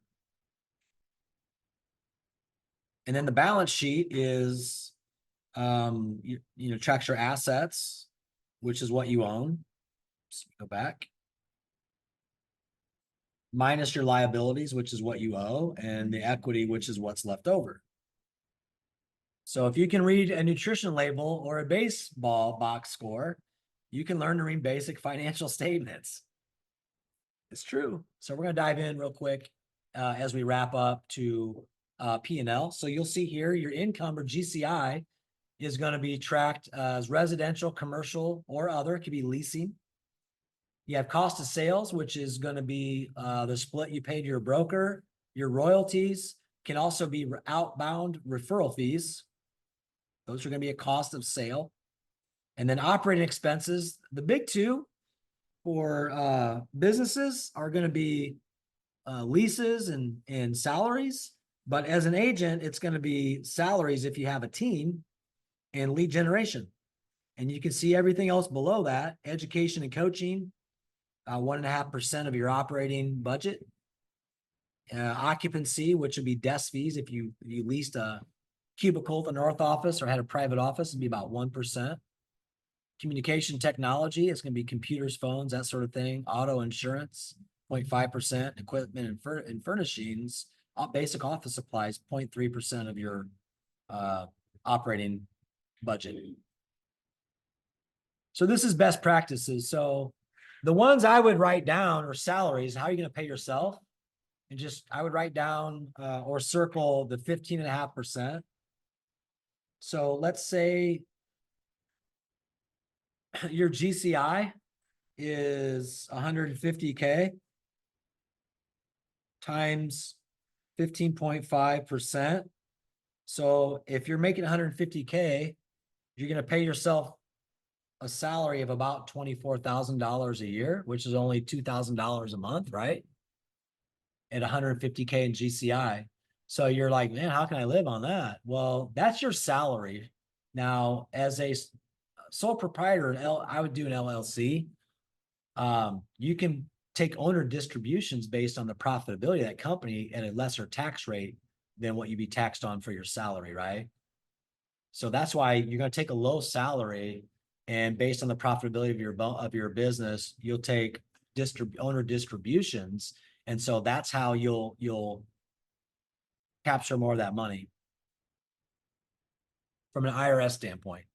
And then the balance sheet is, tracks your assets, which is what you own. So go back. Minus your liabilities, which is what you owe, and the equity, which is what's left over. So if you can read a nutrition label or a baseball box score, you can learn to read basic financial statements. It's true. So we're going to dive in real quick as we wrap up to P&L. So you'll see here your income or GCI is going to be tracked as residential, commercial, or other. It could be leasing. You have cost of sales, which is going to be the split you pay to your broker. Your royalties can also be outbound referral fees. Those are going to be a cost of sale. And then operating expenses, the big two for businesses are going to be leases and salaries. But as an agent, it's going to be salaries if you have a team and lead generation. And you can see everything else below that, education and coaching, 1.5% of your operating budget. Occupancy, which would be desk fees if you leased a cubicle at the north office or had a private office, it'd be about 1%. Communication technology, it's going to be computers, phones, that sort of thing. Auto insurance, 0.5%. Equipment and furnishings, basic office supplies, 0.3% of your operating budget. So this is best practices. So the ones I would write down are salaries. How are you going to pay yourself? And just, I would write down or circle the 15.5%. So let's say your GCI is 150K times 15.5%. So if you're making 150K, you're going to pay yourself a salary of about $24,000 a year, which is only $2,000 a month, right? At 150K in GCI. So you're like, man, how can I live on that? Well, that's your salary. Now, as a sole proprietor, I would do an LLC. You can take owner distributions based on the profitability of that company at a lesser tax rate than what you'd be taxed on for your salary, right? So that's why you're going to take a low salary, and based on the profitability of your business, you'll take owner distributions, and so that's how you'll capture more of that money from an IRS standpoint.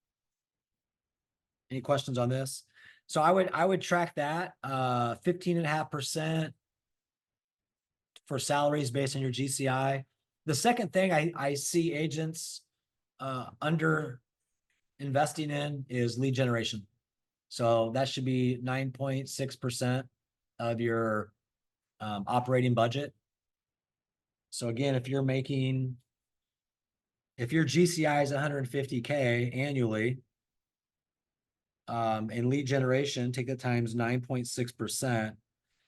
Any questions on this? So I would track that 15.5% for salaries based on your GCI. The second thing I see agents under investing in is lead generation. So that should be 9.6% of your operating budget. So again, if your GCI is 150K annually, and lead generation, take that times 9.6%,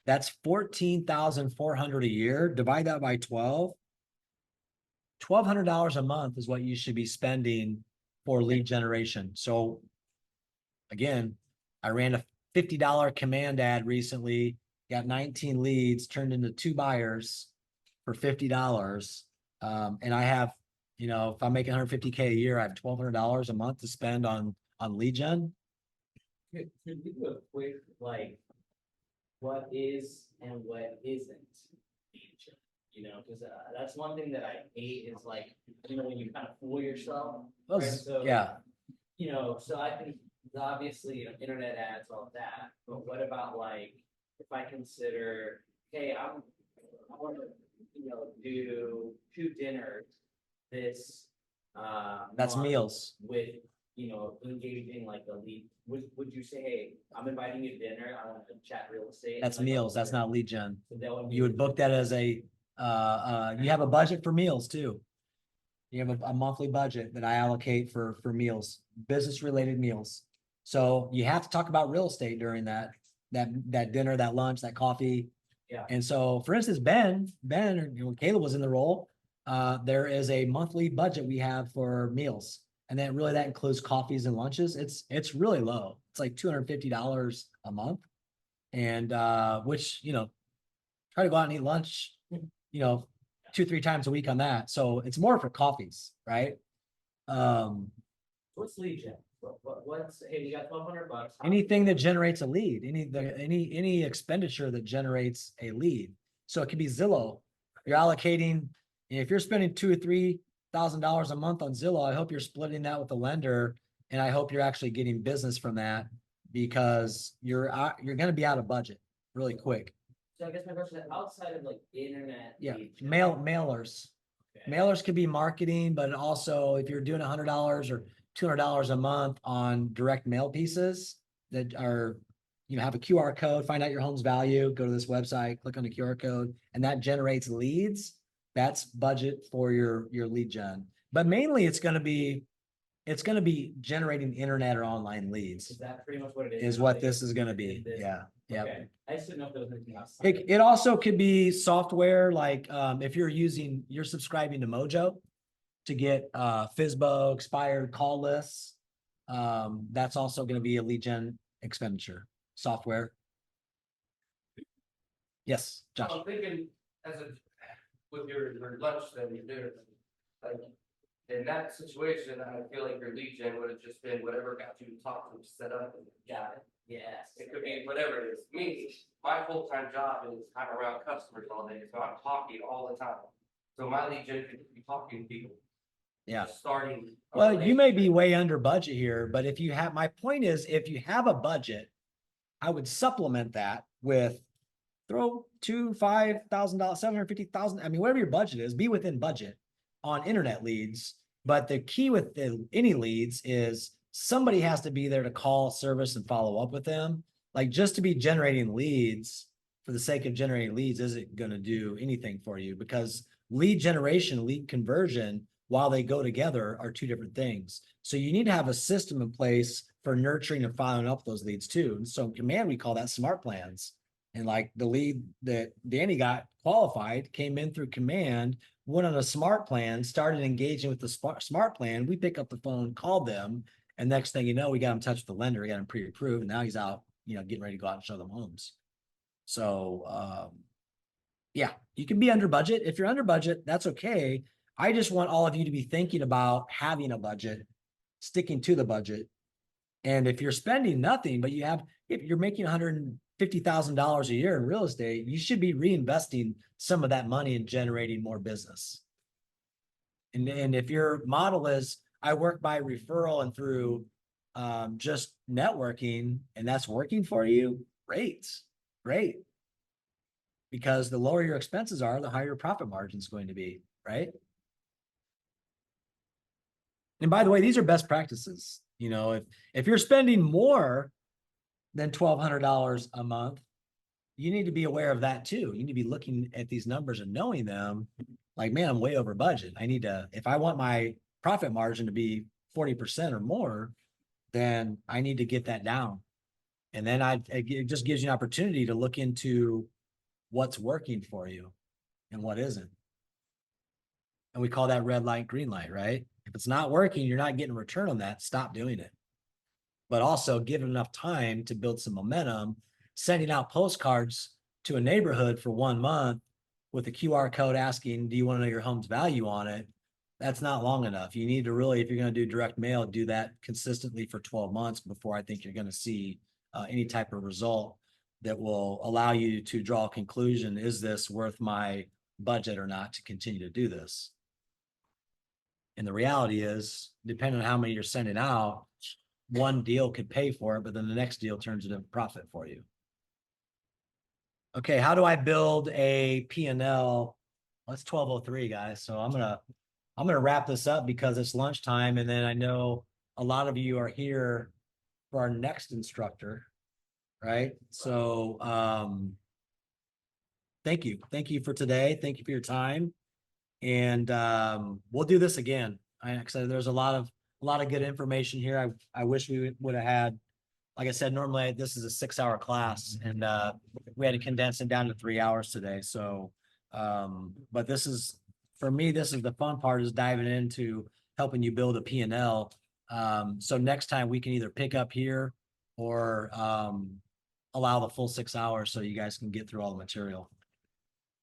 that's $14,400 a year. Divide that by 12. $1,200 a month is what you should be spending for lead generation. So again, I ran a $50 command ad recently, got 19 leads, turned into 2 buyers for $50. And I have, if I'm making 150K a year, I have $1,200 a month to spend on lead gen. Could we do a quick, like, what is and what isn't feature? Because that's one thing that I hate is like, when you kind of fool yourself. Right? So, Yeah. So I think obviously, internet ads, all of that, but what about like, if I consider, hey, I want to, do 2 dinners this That's month meals. with, engaging like a lead, would you say, hey, I'm inviting you to dinner, I want to chat real estate? That's Like, meals. That's not lead gen. so that would be- You would book that as you have a budget for meals too. You have a monthly budget that I allocate for meals, business related meals. So you have to talk about real estate during that dinner, that lunch, that coffee. Yeah. And so, for instance, Ben, Caleb was in the role. There is a monthly budget we have for meals, and then that includes coffees and lunches. It's really low. It's like $250 a month, and which try to go out and eat lunch, 2-3 times a week on that. So it's more for coffees, right? What's lead gen? What's, hey, we got $1,200. Anything that generates a lead, any expenditure that generates a lead. So it could be Zillow. You're allocating, if you're spending $2,000 or $3,000 a month on Zillow, I hope you're splitting that with the lender, and I hope you're actually getting business from that, because you're going to be out of budget really quick. So I guess my question is, outside of like internet. Yeah, lead gen, mailers. okay. Mailers could be marketing, but also if you're doing $100 or $200 a month on direct mail pieces that are, have a QR code, find out your home's value, go to this website, click on the QR code, and that generates leads. That's budget for your lead gen. But mainly it's going to be It's gonna be generating internet or online leads Is that pretty much what it is? is what this is gonna be. Yeah, yeah. Okay, I just didn't know if there was anything outside. It also could be software, like, if you're subscribing to Mojo to get, FISBO expired call lists. That's also gonna be a lead gen expenditure, software. Yes, Josh. I'm thinking as a, with your lunch that you do, like, in that situation, I feel like your lead gen would have just been whatever got you to talk to them, set up and got it. Yes. It could be whatever it is. Me, my full-time job is kind of around customers all day, so I'm talking all the time. So my lead gen could be talking to people. Yeah. Starting. a Well, you may be relationship. way under budget here, but if you have, my point is, if you have a budget, I would supplement that with throw $5,000, $750,000. I mean, whatever your budget is, be within budget on internet leads. But the key with any leads is somebody has to be there to call, service, and follow up with them. Like, just to be generating leads for the sake of generating leads isn't going to do anything for you, because lead generation, lead conversion, while they go together, are two different things. So you need to have a system in place for nurturing and following up those leads too. And so in Command, we call that smart plans. And like the lead that Danny got qualified, came in through Command, went on a smart plan, started engaging with the smart plan. We pick up the phone, called them, and next thing you know, we got him in touch with the lender, we got him pre-approved, and now he's out, getting ready to go out and show them homes. So, yeah, you can be under budget. If you're under budget, that's okay. I just want all of you to be thinking about having a budget, sticking to the budget. And if you're spending nothing, but if you're making $150,000 a year in real estate, you should be reinvesting some of that money and generating more business. And if your model is, I work by referral and through just networking, and that's working for you, great. Because the lower your expenses are, the higher your profit margin is going to be, right? And by the way, these are best practices. If you're spending more than $1,200 a month, you need to be aware of that too. You need to be looking at these numbers and knowing them. Like, man, I'm way over budget. If I want my profit margin to be 40% or more, then I need to get that down. And then it just gives you an opportunity to look into what's working for you and what isn't. And we call that red light, green light, right? If it's not working, you're not getting a return on that, stop doing it. But also give it enough time to build some momentum. Sending out postcards to a neighborhood for 1 month with a QR code asking, do you want to know your home's value on it? That's not long enough. You need to really, if you're going to do direct mail, do that consistently for 12 months before I think you're going to see any type of result that will allow you to draw a conclusion. Is this worth my budget or not to continue to do this? And the reality is, depending on how many you're sending out, one deal could pay for it, but then the next deal turns into profit for you. Okay, how do I build a P&L? Well, it's 12:03, guys. So I'm gonna wrap this up because it's lunchtime, and then I know a lot of you are here for our next instructor, right? So thank you for today. Thank you for your time, and we'll do this again. There's a lot of good information here. I wish we would have had, like I said, normally this is a 6-hour class, and we had to condense it down to 3 hours today. So, but for me, this is the fun part, is diving into helping you build a P&L. So next time we can either pick up here or allow the full 6 hours so you guys can get through all the material.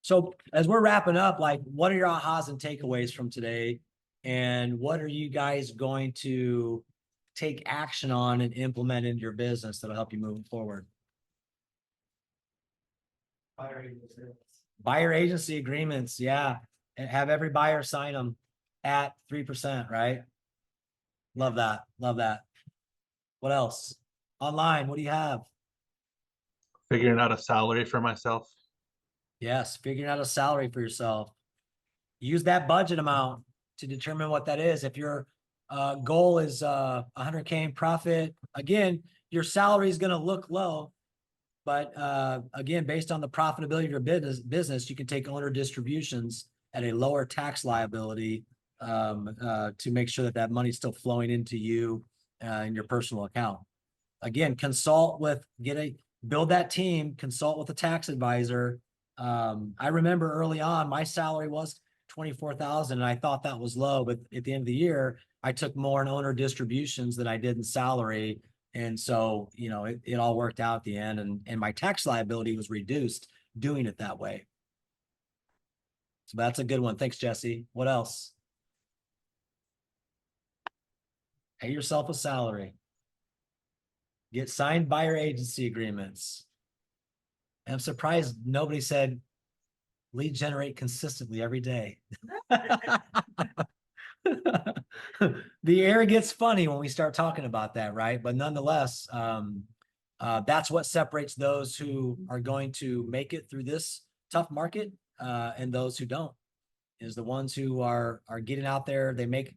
So as we're wrapping up, like, what are your ahas and takeaways from today? And what are you guys going to take action on and implement into your business that'll help you move forward? Buyer agency agreements, yeah. And have every buyer sign them at 3%, right? Love that. What else? Online, what do you have? Figuring out a salary for myself. Yes, figuring out a salary for yourself. Use that budget amount to determine what that is. If your goal is 100K in profit, again, your salary is going to look low, but again, based on the profitability of your business, you can take owner distributions at a lower tax liability to make sure that that money's still flowing into you, in your personal account. Again, build that team, consult with a tax advisor. I remember early on, my salary was 24,000 and I thought that was low, but at the end of the year, I took more in owner distributions than I did in salary. And so, it all worked out at the end, and my tax liability was reduced doing it that way. So that's a good one. Thanks, Jesse. What else? Pay yourself a salary. Get signed buyer agency agreements. And I'm surprised nobody said lead generate consistently every day. The air gets funny when we start talking about that, right? But nonetheless, that's what separates those who are going to make it through this tough market, and those who don't, is the ones who are getting out there. They make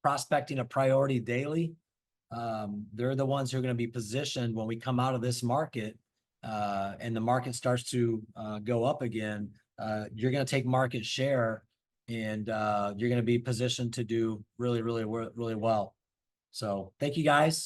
prospecting a priority daily. They're the ones who are going to be positioned when we come out of this market, and the market starts to go up again. You're going to take market share, and you're going to be positioned to do really, really, really well. So thank you guys.